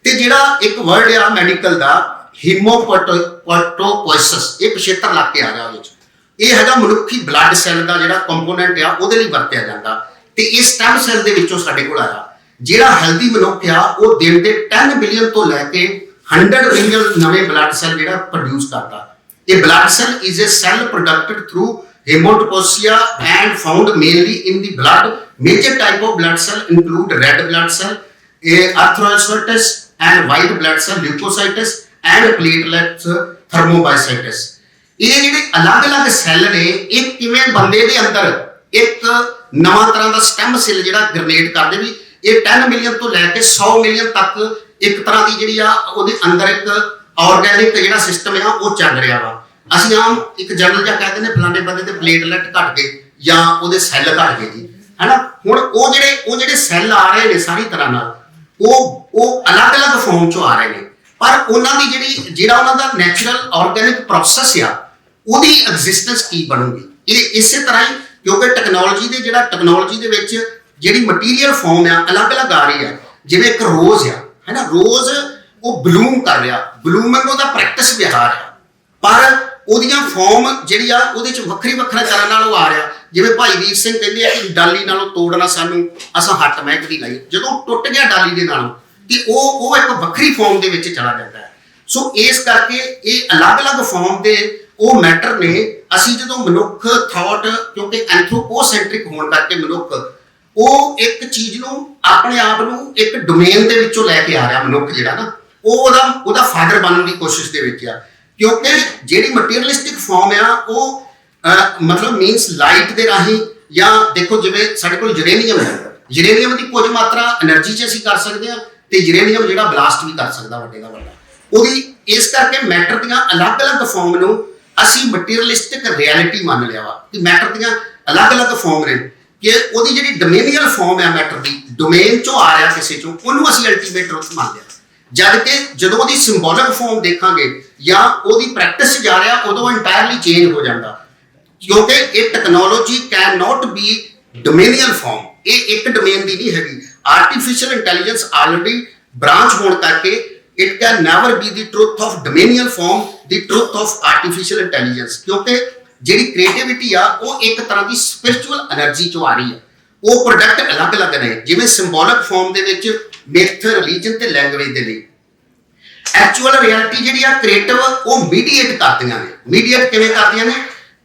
ਤੇ ਜਿਹੜਾ ਇੱਕ ਵਰਡ ਆ ਮੈਡੀਕਲ ਦਾ ਹੀਮੋਪੋਇਟੋਪੋਇਸਿਸ, ਇਹ ਪਿਛੇਤਰ ਲੱਗ ਕੇ ਆ ਰਿਹਾ ਉਹਦੇ ਵਿੱਚ। ਇਹ ਹੈਗਾ ਮਨੁੱਖੀ ਬਲੱਡ ਸੈੱਲ ਦਾ ਜਿਹੜਾ ਕੰਪੋਨੈਂਟ ਆ ਉਹਦੇ ਲਈ ਵਰਤਿਆ ਜਾਂਦਾ, ਤੇ ਇਹ ਸਟੈਮ ਸੈੱਲ ਦੇ ਵਿੱਚੋਂ ਸਾਡੇ ਕੋਲ ਆਇਆ। ਜਿਹੜਾ ਹੈਲਦੀ ਮਨੁੱਖ ਆ ਉਹ ਦਿਨ ਦੇ 10 ਬਿਲੀਅਨ ਤੋਂ ਲੈ ਕੇ 100 ਬਿਲੀਅਨ ਨਵੇਂ ਬਲੱਡ ਸੈੱਲ ਜਿਹੜਾ ਪ੍ਰੋਡਿਊਸ ਕਰਦਾ। ਇਹ blood cell is a cell producted through hematopoiesia and found mainly in the blood. Major type of blood cell include red blood cell, erythrocytes and white blood cell, leukocytes and platelets, thrombocytes. ਇਹ ਜਿਹੜੇ ਅਲੱਗ-ਅਲੱਗ cell ਨੇ ਇਹ ਕਿਵੇਂ ਬੰਦੇ ਦੇ ਅੰਦਰ ਇੱਕ ਨਵਾਂ ਤਰ੍ਹਾਂ ਦਾ ਸਟੈਮ ਸੈੱਲ ਜਿਹੜਾ ਜਨਰੇਟ ਕਰਦੇ ਵੀ ਇਹ 10 ਮਿਲੀਅਨ ਤੋਂ ਲੈ ਕੇ 100 ਮਿਲੀਅਨ ਤੱਕ ਇੱਕ ਤਰ੍ਹਾਂ ਦੀ ਜਿਹੜੀ ਆ ਉਹਦੇ ਅੰਦਰ ਇੱਕ ਆਰਗੈਨਿਕ ਜਿਹੜਾ ਸਿਸਟਮ ਆ ਉਹ ਚੱਲ ਰਿਹਾ ਵਾ। ਅਸੀਂ ਆਮ ਇੱਕ ਜਨਰਲ ਜਿਹਾ ਕਹਿੰਦੇ ਨੇ ਫਲਾਣੇ ਬੰਦੇ ਦੇ ਪਲੇਟਲੈਟ ਘਟ ਗਏ ਜਾਂ ਉਹਦੇ ਸੈੱਲ ਘਟ ਗਏ ਜੀ, ਹੈਨਾ। ਹੁਣ ਉਹ ਜਿਹੜੇ ਸੈੱਲ ਆ ਰਹੇ ਨੇ ਸਾਰੀ ਤਰ੍ਹਾਂ ਨਾਲ ਉਹ ਅਲੱਗ-ਅਲੱਗ ਫਾਰਮ ਚੋਂ ਆ ਰਹੇ ਨੇ, ਪਰ ਉਹਨਾਂ ਦੀ ਜਿਹੜਾ ਉਹਨਾਂ ਦਾ ਨੈਚੁਰਲ ਆਰਗੈਨਿਕ ਪ੍ਰੋਸੈਸ ਆ ਉਹਦੀ ਐਗਜ਼ਿਸਟੈਂਸ ਕੀ ਬਣੂਗੀ। ਇਹ ਇਸੇ ਤਰ੍ਹਾਂ ਹੀ ਕਿਉਂਕਿ ਟੈਕਨੋਲੋਜੀ ਦੇ ਵਿੱਚ ਜਿਹੜੀ ਮਟੀਰੀਅਲ ਫਾਰਮ ਆ ਅਲੱਗ-ਅਲੱਗ ਆ ਰਹੀ ਆ। ਜਿਵੇਂ ਇੱਕ ਰੋਜ਼ ਆ, ਹੈਨਾ, ਰੋਜ਼ ਉਹ ਬਲੂਮ ਕਰ ਰਿਹਾ, ਬਲੂਮਿੰਗ ਉਹਦਾ ਪ੍ਰੈਕਟਿਸ ਵਿਹਾਰ ਆ, ਪਰ ਉਹਦੀਆਂ ਫਾਰਮ ਜਿਹੜੀ ਆ ਉਹਦੇ ਚ ਵੱਖਰਾ ਤਰ੍ਹਾਂ ਨਾਲ ਉਹ ਆ ਰਿਹਾ। ਜਿਵੇਂ ਭਾਈ ਵੀਰ ਸਿੰਘ ਕਹਿੰਦੇ ਆ ਕਿ ਡਾਲੀ ਨਾਲੋਂ ਤੋੜਨਾ ਸਾਨੂੰ ਅਸਾਂ ਹੱਟ ਮਹਿਕਦੀ ਲਾਈ, ਜਦੋਂ ਟੁੱਟ ਗਿਆ ਡਾਲੀ ਦੇ ਨਾਲੋਂ ਕਿ ਉਹ ਇੱਕ ਵੱਖਰੀ ਫਾਰਮ ਦੇ ਵਿੱਚ ਚਲਾ ਜਾਂਦਾ ਹੈ। ਸੋ ਇਸ ਕਰਕੇ ਇਹ ਅਲੱਗ-ਅਲੱਗ ਫਾਰਮ ਦੇ ਉਹ ਮੈਟਰ ਨੇ। ਅਸੀਂ ਜਦੋਂ ਮਨੁੱਖ ਥਾਟ, ਕਿਉਂਕਿ ਐਂਥਰੋਪੋਸੈਂਟ੍ਰਿਕ ਹੋਣ ਕਰਕੇ ਮਨੁੱਖ ਉਹ ਇੱਕ ਚੀਜ਼ ਨੂੰ ਆਪਣੇ ਆਪ ਨੂੰ ਇੱਕ ਡੋਮੇਨ ਦੇ ਵਿੱਚੋਂ ਲੈ ਕੇ ਆ ਰਿਹਾ। ਮਨੁੱਖ ਜਿਹੜਾ ਨਾ ਉਹਦਾ ਫਾਦਰ ਬਣਨ ਦੀ ਕੋਸ਼ਿਸ਼ ਦੇ ਵਿੱਚ ਆ, ਕਿਉਂਕਿ ਜਿਹੜੀ ਮਟੀਰੀਅਲਿਸਟਿਕ ਫਾਰਮ ਆ ਉਹ ਮਤਲਬ ਮੀਨਸ ਲਾਈਟ ਦੇ ਰਾਹੀਂ, ਜਾਂ ਦੇਖੋ ਜਿਵੇਂ ਸਾਡੇ ਕੋਲ ਯੂਰੇਨੀਅਮ ਹੈ, ਯੂਰੇਨੀਅਮ ਦੀ ਕੁਝ ਮਾਤਰਾ એનર્ਜੀ 'ਚ ਅਸੀਂ ਕਰ ਸਕਦੇ ਹਾਂ, ਤੇ ਯੂਰੇਨੀਅਮ ਜਿਹੜਾ ਬਲਾਸਟ ਵੀ ਕਰ ਸਕਦਾ ਵੱਡੇ ਦਾ ਵੱਡਾ। ਉਹਦੀ ਇਸ ਕਰਕੇ ਮੈਟਰ ਦੀਆਂ ਅਲੱਗ-ਅਲੱਗ ਫਾਰਮ ਨੂੰ ਅਸੀਂ ਮਟੀਰੀਅਲਿਸਟਿਕ ਰਿਐਲਿਟੀ ਮੰਨ ਲਿਆ ਵਾ ਕਿ ਮੈਟਰ ਦੀਆਂ ਅਲੱਗ-ਅਲੱਗ ਫਾਰਮ ਨੇ, ਕਿ ਉਹਦੀ ਜਿਹੜੀ ਡੋਮੇਨੀਅਲ ਫਾਰਮ ਹੈ ਮੈਟਰ ਦੀ, ਡੋਮੇਨ 'ਚੋਂ ਆ ਰਿਹਾ ਕਿਸੇ 'ਚੋਂ, ਉਹਨੂੰ ਅਸੀਂ ਅਲਟੀਮੇਟ ਟਰੁੱਥ ਮੰਨ ਲਿਆ। ਜਦ ਕਿ ਜਦੋਂ ਉਹਦੀ ਸਿੰਬੋਲਿਕ ਫਾਰਮ ਦੇਖਾਂਗੇ ਜਾਂ ਉਹਦੀ ਪ੍ਰੈਕਟਿਸ ਜਾ ਰਿਹਾ ਉਦੋਂ ਇੰਟਾਇਰਲੀ ਚੇਂਜ ਹੋ ਜਾਂਦਾ, ਕਿਉਂਕਿ ਇਹ technology can not be domainial form, ਇਹ ਇੱਕ ਡੋਮੇਨ ਦੀ ਨਹੀਂ ਹੈਗੀ। ਆਰਟੀਫਿਸ਼ੀਅਲ ਇੰਟੈਲੀਜੈਂਸ ਆਲਰੇਡੀ ਬ੍ਰਾਂਚ ਹੋਣ ਕਰਕੇ it can never B the truth of ਡੋਮੇਨੀਅਲ farm, the truth of artificial intelligence, ਕਿਉਂਕਿ ਜਿਹੜੀ ਕ੍ਰੀਏਟੀਵਿਟੀ ਆ ਉਹ ਇੱਕ ਤਰ੍ਹਾਂ ਦੀ ਸਪਿਰਿਚੁਅਲ એનર્ਜੀ ਚੋਂ ਆ ਰਹੀ ਆ। ਉਹ ਪ੍ਰੋਡਕਟ ਅਲੱਗ-ਅਲੱਗ ਨੇ, ਜਿਵੇਂ ਸਿੰਬੋਲਿਕ ਫਾਰਮ ਦੇ ਵਿੱਚ ਮਿਥ, ਰਿਲੀਜਨ ਤੇ ਲੈਂਗੁਏਜ ਦੇ ਲਈ। ਐਕਚੁਅਲ ਰਿਐਲਿਟੀ ਜਿਹੜੀ ਆ ਕ੍ਰੀਏਟਿਵ ਉਹ ਮੀਡੀਏਟ ਕਰਦੀਆਂ ਨੇ। ਮੀਡੀਏਟ ਕਿਵੇਂ ਕਰਦੀਆਂ ਨੇ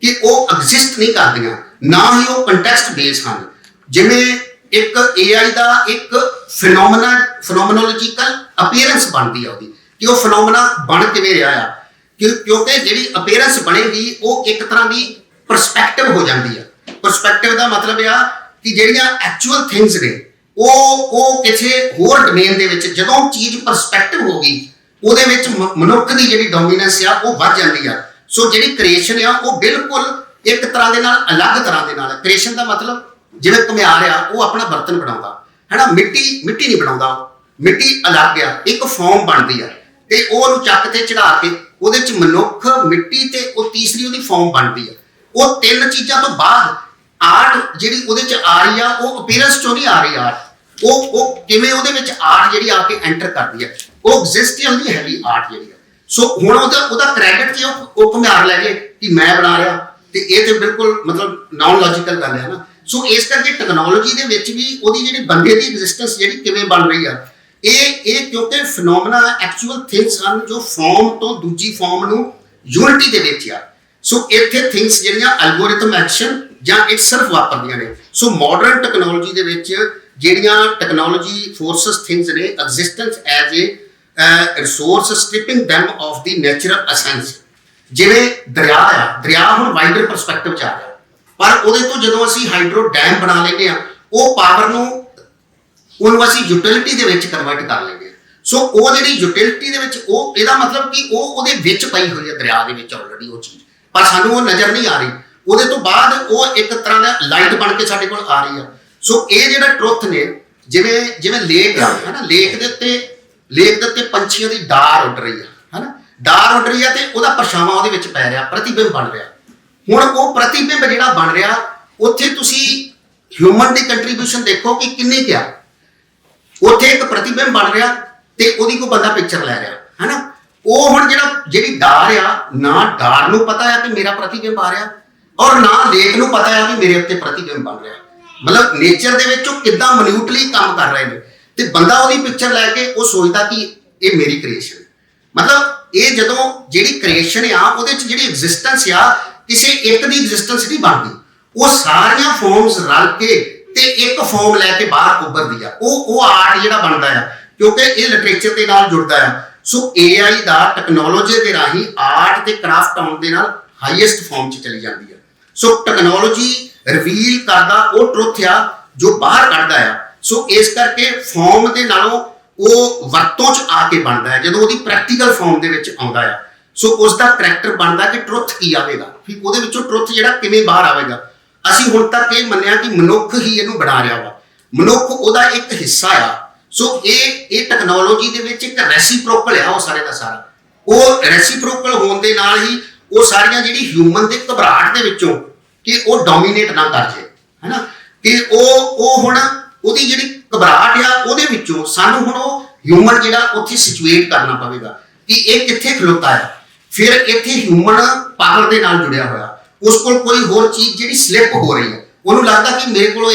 ਕਿ ਉਹ ਐਗਜ਼ਿਸਟ ਨਹੀਂ ਕਰਦੀਆਂ, ਨਾ ਹੀ ਉਹ ਕੰਟੈਕਸਟ ਬੇਸ ਹਨ। ਜਿਵੇਂ ਇੱਕ AI ਦਾ ਇੱਕ ਫਿਨੋਮਨੋਲੋਜੀਕਲ ਅਪੀਅਰੈਂਸ ਬਣਦੀ ਆ ਉਹਦੀ, ਕਿ ਉਹ ਫਿਨੋਮਨਾ ਬਣ ਕਿਵੇਂ ਰਿਹਾ ਆ, ਕਿਉਂਕਿ ਜਿਹੜੀ ਅਪੀਅਰੈਂਸ ਬਣੇਗੀ ਉਹ ਇੱਕ ਤਰ੍ਹਾਂ ਦੀ ਪਰਸਪੈਕਟਿਵ ਹੋ ਜਾਂਦੀ ਆ। ਪਰਸਪੈਕਟਿਵ ਦਾ ਮਤਲਬ ਆ ਕਿ ਜਿਹੜੀਆਂ ਐਕਚੁਅਲ ਥਿੰਗਸ ਨੇ ਉਹ ਕਿਸੇ ਹੋਰ ਡੋਮੇਨ ਦੇ ਵਿੱਚ ਜਦੋਂ ਚੀਜ਼ ਪਰਸਪੈਕਟਿਵ ਹੋ ਗਈ ਉਹਦੇ ਵਿੱਚ ਮਨੁੱਖ ਦੀ ਜਿਹੜੀ ਡੋਮੀਨੈਂਸ ਆ ਉਹ ਵੱਧ ਜਾਂਦੀ ਆ। ਸੋ ਜਿਹੜੀ ਕ੍ਰੀਏਸ਼ਨ ਆ ਉਹ ਬਿਲਕੁਲ ਇੱਕ ਤਰ੍ਹਾਂ ਦੇ ਨਾਲ ਅਲੱਗ ਤਰ੍ਹਾਂ ਦੇ ਨਾਲ। ਕ੍ਰੀਏਸ਼ਨ ਦਾ ਮਤਲਬ ਜਿਵੇਂ ਘੁਮਿਆਰ ਆ ਉਹ ਆਪਣਾ ਬਰਤਨ ਬਣਾਉਂਦਾ ਹੈ ਨਾ, ਮਿੱਟੀ ਨਹੀਂ ਬਣਾਉਂਦਾ, ਮਿੱਟੀ ਅਲੱਗ ਆ, ਇੱਕ ਫਾਰਮ ਬਣਦੀ ਆ ਤੇ ਉਹ ਉਹਨੂੰ ਚੱਕ ਤੇ ਚੜਾ ਕੇ ਉਹਦੇ ਚ ਮਨੁੱਖ, ਮਿੱਟੀ ਤੇ ਉਹ ਤੀਸਰੀ ਉਹਦੀ ਫਾਰਮ ਬਣਦੀ ਆ। ਉਹ ਤਿੰਨ ਚੀਜ਼ਾਂ ਤੋਂ ਬਾਅਦ ਆਰਟ ਜਿਹੜੀ ਉਹਦੇ ਚ ਆ ਰਹੀ ਆ ਉਹ ਅਪੀਅਰੈਂਸ ਚੋਂ ਨਹੀਂ ਆ ਰਹੀ। ਆਰਟ ਉਹ ਕਿਵੇਂ ਉਹਦੇ ਵਿੱਚ ਆਰਟ ਜਿਹੜੀ ਆ ਕੇ ਐਂਟਰ ਕਰਦੀ ਆ, ਉਹ ਐਗਜ਼ਿਸਟ ਹੁੰਦੀ ਹੈਗੀ ਆਰਟ ਜਿਹੜੀ ਆ। ਸੋ ਹੁਣ ਉਹਦਾ ਕ੍ਰੈਡਿਟ ਕਿ ਉਹ ਘੁਮਿਆਰ ਲੈ ਗਏ ਕਿ ਮੈਂ ਬਣਾ ਰਿਹਾ, ਤੇ ਇਹ ਤੇ ਬਿਲਕੁਲ ਮਤਲਬ ਨਾਨ ਲੌਜੀਕਲ ਗੱਲ ਹੈ ਨਾ। ਸੋ ਇਸ ਕਰਕੇ ਟੈਕਨੋਲੋਜੀ ਦੇ ਵਿੱਚ ਵੀ ਉਹਦੀ ਜਿਹੜੀ ਬੰਦੇ ਦੀ ਐਗਜ਼ਿਸਟੈਂਸ ਜਿਹੜੀ ਕਿਵੇਂ ਬਣ ਰਹੀ ਆ, ਇਹ ਕਿਉਂਕਿ ਫਿਨੋਮੀਨਾ ਐਕਚੁਅਲ ਥਿੰਗਸ ਹਨ ਜੋ ਫਾਰਮ ਤੋਂ ਦੂਜੀ ਫਾਰਮ ਨੂੰ ਯੂਨਿਟੀ ਦੇ ਵਿੱਚ ਆ। ਸੋ ਇੱਥੇ ਥਿੰਗਸ ਜਿਹੜੀਆਂ ਐਲਗੋਰਿਥਮ ਐਕਸ਼ਨ ਜਾਂ ਇਟਸੈਲਫ ਵਾਪਰਦੀਆਂ ਨੇ। ਸੋ ਮਾਡਰਨ ਟੈਕਨੋਲੋਜੀ ਦੇ ਵਿੱਚ ਜਿਹੜੀਆਂ ਟੈਕਨੋਲੋਜੀ ਫੋਰਸਸ ਥਿੰਗਸ ਨੇ existence as a resource stripping them of the natural essence. ਜਿਵੇਂ ਦਰਿਆ ਹੁਣ ਵਾਈਡਰ ਪਰਸਪੈਕਟਿਵ ਚ ਆ ਰਿਹਾ, ਪਰ ਉਹਦੇ ਤੋਂ ਜਦੋਂ ਅਸੀਂ ਹਾਈਡਰੋ ਡੈਮ ਬਣਾ ਲੈਂਦੇ ਆ ਉਹ ਪਾਵਰ ਨੂੰ ਉਹਨੂੰ ਅਸੀਂ ਯੂਟਿਲਿਟੀ ਦੇ ਵਿੱਚ ਕਨਵਰਟ ਕਰ ਲੈਂਦੇ ਆ। ਸੋ ਉਹ ਜਿਹੜੀ ਯੂਟਿਲਿਟੀ ਦੇ ਵਿੱਚ ਉਹ ਇਹਦਾ ਮਤਲਬ ਕਿ ਉਹ ਉਹਦੇ ਵਿੱਚ ਪਈ ਹੋਈ ਹੈ ਦਰਿਆ ਦੇ ਵਿੱਚ ਆਲਰੇਡੀ ਉਹ ਚੀਜ਼, ਪਰ ਸਾਨੂੰ ਉਹ ਨਜ਼ਰ ਨਹੀਂ ਆ ਰਹੀ। ਉਹਦੇ ਤੋਂ ਬਾਅਦ ਉਹ ਇੱਕ ਤਰ੍ਹਾਂ ਦਾ ਲਾਈਟ ਬਣ ਕੇ ਸਾਡੇ ਕੋਲ ਆ ਰਹੀ ਆ। ਸੋ ਇਹ ਜਿਹੜਾ ਟਰੁੱਥ ਨੇ ਜਿਵੇਂ ਲੇਕ ਆ ਹੈ ਨਾ, ਲੇਕ ਦੇ ਉੱਤੇ ਪੰਛੀਆਂ ਦੀ ਡਾਰ ਉੱਡ ਰਹੀ ਆ ਹੈ ਨਾ, ਡਾਰ ਉੱਡ ਰਹੀ ਆ ਤੇ ਉਹਦਾ ਪਰਛਾਵਾਂ ਉਹਦੇ ਵਿੱਚ ਪੈ ਰਿਹਾ, ਪ੍ਰਤੀਬਿੰਬ ਬਣ ਰਿਹਾ। ਹੁਣ ਉਹ ਪ੍ਰਤੀਬਿੰਬ ਜਿਹੜਾ ਬਣ ਰਿਹਾ ਉੱਥੇ ਤੁਸੀਂ ਹਿਊਮਨ ਦੀ ਕੰਟਰੀਬਿਊਸ਼ਨ ਦੇਖੋ ਕਿ ਕਿੰਨੀ ਕੁ ਆ। ਉੱਥੇ ਇੱਕ ਪ੍ਰਤੀਬਿੰਬ ਬਣ ਰਿਹਾ ਤੇ ਉਹਦੀ ਕੋਈ ਬੰਦਾ ਪਿਕਚਰ ਲੈ ਰਿਹਾ ਹੈ ਨਾ। ਉਹ ਹੁਣ ਜਿਹੜੀ ਡਾਰ ਆ, ਨਾ ਡਾਰ ਨੂੰ ਪਤਾ ਆ ਕਿ ਮੇਰਾ ਪ੍ਰਤੀਬਿੰਬ ਆ ਰਿਹਾ ਔਰ ਨਾ ਲੇਕ ਨੂੰ ਪਤਾ ਆ ਕਿ ਮੇਰੇ ਉੱਤੇ ਪ੍ਰਤੀਬਿੰਬ ਬਣ ਰਿਹਾ। ਮਤਲਬ ਨੇਚਰ ਦੇ ਵਿੱਚ ਉਹ ਕਿੱਦਾਂ ਮਨਿਊਟਲੀ ਕੰਮ ਕਰ ਰਹੇ ਨੇ ਤੇ ਬੰਦਾ ਉਹਦੀ ਪਿਕਚਰ ਲੈ ਕੇ ਉਹ ਸੋਚਦਾ ਕਿ ਇਹ ਮੇਰੀ ਕ੍ਰੀਏਸ਼ਨ। ਮਤਲਬ ਇਹ ਜਦੋਂ ਜਿਹੜੀ ਕ੍ਰੀਏਸ਼ਨ ਆ ਉਹਦੇ ਚ ਜਿਹੜੀ ਐਗਜ਼ਿਸਟੈਂਸ ਆ ਕਿਸੇ ਇੱਕ ਦੀ ਐਗਜ਼ਿਸਟੈਂਸ ਨਹੀਂ ਬਣਦੀ, ਉਹ ਸਾਰੀਆਂ ਫਾਰਮਸ ਰਲ ਕੇ ਤੇ ਇੱਕ ਫਾਰਮ ਲੈ ਕੇ ਬਾਹਰ ਉੱਭਰਦੀ ਆ। ਉਹ ਆਰਟ ਜਿਹੜਾ ਬਣਦਾ ਆ ਕਿਉਂਕਿ ਇਹ ਲਿਟਰੇਚਰ ਦੇ ਨਾਲ ਜੁੜਦਾ ਆ। ਸੋ AI ਦਾ ਟੈਕਨੋਲੋਜੀ ਦੇ ਰਾਹੀਂ ਆਰਟ ਤੇ ਕਰਾਫਟ ਆਉਣ ਦੇ ਨਾਲ ਹਾਈਐਸਟ ਫਾਰਮ 'ਚ ਚਲੀ ਜਾਂਦੀ ਆ। ਸੋ ਟੈਕਨੋਲੋਜੀ ਰਿਵੀਲ ਕਰਦਾ ਉਹ ਟਰੁੱਥ ਆ ਜੋ ਬਾਹਰ ਕੱਢਦਾ ਆ। ਸੋ ਇਸ ਕਰਕੇ ਫਾਰਮ ਦੇ ਨਾਲੋਂ ਉਹ ਵਰਤੋਂ 'ਚ ਆ ਕੇ ਬਣਦਾ ਹੈ ਜਦੋਂ ਉਹਦੀ ਪ੍ਰੈਕਟੀਕਲ ਫਾਰਮ ਦੇ ਵਿੱਚ ਆਉਂਦਾ ਆ। ਸੋ ਉਸ ਦਾ ਕਰੈਕਟਰ ਬਣਦਾ ਕਿ ਟਰੁੱਥ ਕੀ ਆਵੇਗਾ, ਫਿਰ ਉਹਦੇ ਵਿੱਚੋਂ ਟਰੁੱਥ ਜਿਹੜਾ ਕਿਵੇਂ ਬਾਹਰ ਆਵੇਗਾ। ਅਸੀਂ ਹੁਣ ਤੱਕ ਇਹ ਮੰਨਿਆ ਕਿ ਮਨੁੱਖ ਹੀ ਇਹਨੂੰ ਬਣਾ ਰਿਹਾ ਵਾ, ਮਨੁੱਖ ਉਹਦਾ ਇੱਕ ਹਿੱਸਾ ਆ। ਸੋ ਇਹ ਟੈਕਨੋਲੋਜੀ ਦੇ ਵਿੱਚ ਇੱਕ ਰੈਸੀਪ੍ਰੋਕਲ ਆ ਉਹ ਸਾਰੇ ਦਾ ਸਾਰਾ। ਉਹ ਰੈਸੀਪ੍ਰੋਕਲ ਹੋਣ ਦੇ ਨਾਲ ਹੀ ਉਹ ਸਾਰੀਆਂ ਜਿਹੜੀ ਹਿਊਮਨ ਦੇ ਘਬਰਾਹਟ ਦੇ ਵਿੱਚੋਂ ਕਿ ਉਹ ਡੋਮੀਨੇਟ ਨਾ ਕਰ ਜੇ ਹੈ ਨਾ, ਕਿ ਉਹ ਹੁਣ ਉਹਦੀ ਜਿਹੜੀ ਘਬਰਾਹਟ ਆ ਉਹਦੇ ਵਿੱਚੋਂ ਸਾਨੂੰ ਹੁਣ ਉਹ ਹਿਊਮਨ ਜਿਹੜਾ ਉੱਥੇ ਸਿਚੁਏਟ ਕਰਨਾ ਪਵੇਗਾ ਕਿ ਇਹ ਕਿੱਥੇ ਖਲੋਤਾ ਹੈ। ਫਿਰ ਇੱਥੇ ਹਿਊਮਨ ਪਾਵਰ ਦੇ ਨਾਲ ਜੁੜਿਆ ਹੋਇਆ, ਉਸ ਕੋਲ ਕੋਈ ਹੋਰ ਚੀਜ਼ ਜਿਹੜੀ ਸਲਿੱਪ ਹੋ ਰਹੀ ਹੈ, ਉਹਨੂੰ ਲੱਗਦਾ ਕਿ ਮੇਰੇ ਕੋਲ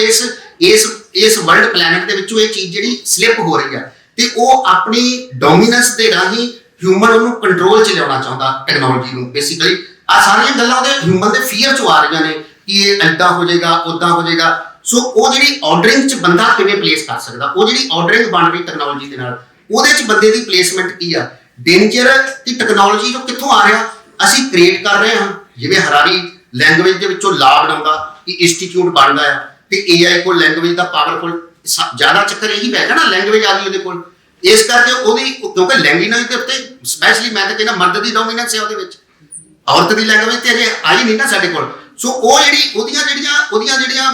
ਇਸ ਵਰਲਡ ਪਲੈਨਟ ਦੇ ਵਿੱਚੋਂ ਇਹ ਚੀਜ਼ ਜਿਹੜੀ ਸਲਿੱਪ ਹੋ ਰਹੀ ਹੈ ਤੇ ਉਹ ਆਪਣੀ ਡੋਮੀਨੈਂਸ ਦੇ ਰਾਹੀਂ ਹਿਊਮਨ ਉਹਨੂੰ ਕੰਟਰੋਲ 'ਚ ਲਿਆਉਣਾ ਚਾਹੁੰਦਾ ਟੈਕਨੋਲੋਜੀ ਨੂੰ। ਬੇਸਿਕਲੀ ਆ ਸਾਰੀਆਂ ਗੱਲਾਂ ਉਹਦੇ ਹਿਊਮਨ ਦੇ ਫੀਅਰ 'ਚੋਂ ਆ ਰਹੀਆਂ ਨੇ ਕਿ ਇਹ ਏਦਾਂ ਹੋ ਜਾਏਗਾ ਉੱਦਾਂ ਹੋ ਜਾਏਗਾ। ਸੋ ਉਹ ਜਿਹੜੀ ਆਰਡਰਿੰਗ 'ਚ ਬੰਦਾ ਕਿਵੇਂ ਪਲੇਸ ਕਰ ਸਕਦਾ, ਉਹ ਜਿਹੜੀ ਆਰਡਰਿੰਗ ਬਣ ਰਹੀ ਟੈਕਨੋਲੋਜੀ ਦੇ ਨਾਲ ਉਹਦੇ 'ਚ ਬੰਦੇ ਦੀ ਪਲੇਸਮੈਂਟ ਕੀ ਆ। ਡੇਂਜਰ ਦੀ ਟੈਕਨੋਲੋਜੀ ਜੋ ਕਿੱਥੋਂ ਆ ਰਿਹਾ, ਅਸੀਂ ਕ੍ਰੀਏਟ ਕਰ ਰਹੇ ਹਾਂ। ਜਿਵੇਂ ਹਰਾਰੀ ਲੈਂਗੁਏਜ ਦੇ ਵਿੱਚੋਂ ਲਾ ਬਣਾਉਂਦਾ ਕਿ ਇੰਸਟੀਚਿਊਟ ਬਣਦਾ ਆ ਤੇ AI ਕੋਲ ਲੈਂਗੁਏਜ ਦਾ ਪਾਵਰਫੁਲ ਜ਼ਿਆਦਾ ਚੱਕਰ ਇਹੀ ਪੈ ਗਿਆ ਨਾ, ਲੈਂਗੁਏਜ ਆ ਗਈ ਉਹਦੇ ਕੋਲ। ਇਸ ਕਰਕੇ ਉਹਦੀ ਕਿਉਂਕਿ ਲੈਂਗੁਏਜ ਦੇ ਉੱਤੇ ਸਪੈਸ਼ਲੀ ਮੈਂ ਤਾਂ ਕਹਿੰਦਾ ਮਰਦ ਦੀ ਡੋਮੀਨੈਂਸ ਹੈ ਉਹਦੇ ਵਿੱਚ, ਔਰਤ ਦੀ ਲੈਂਗੁਏਜ ਤੇ ਅਜੇ ਆਈ ਨਹੀਂ ਨਾ ਸਾਡੇ ਕੋਲ। ਸੋ ਉਹ ਉਹਦੀਆਂ ਜਿਹੜੀਆਂ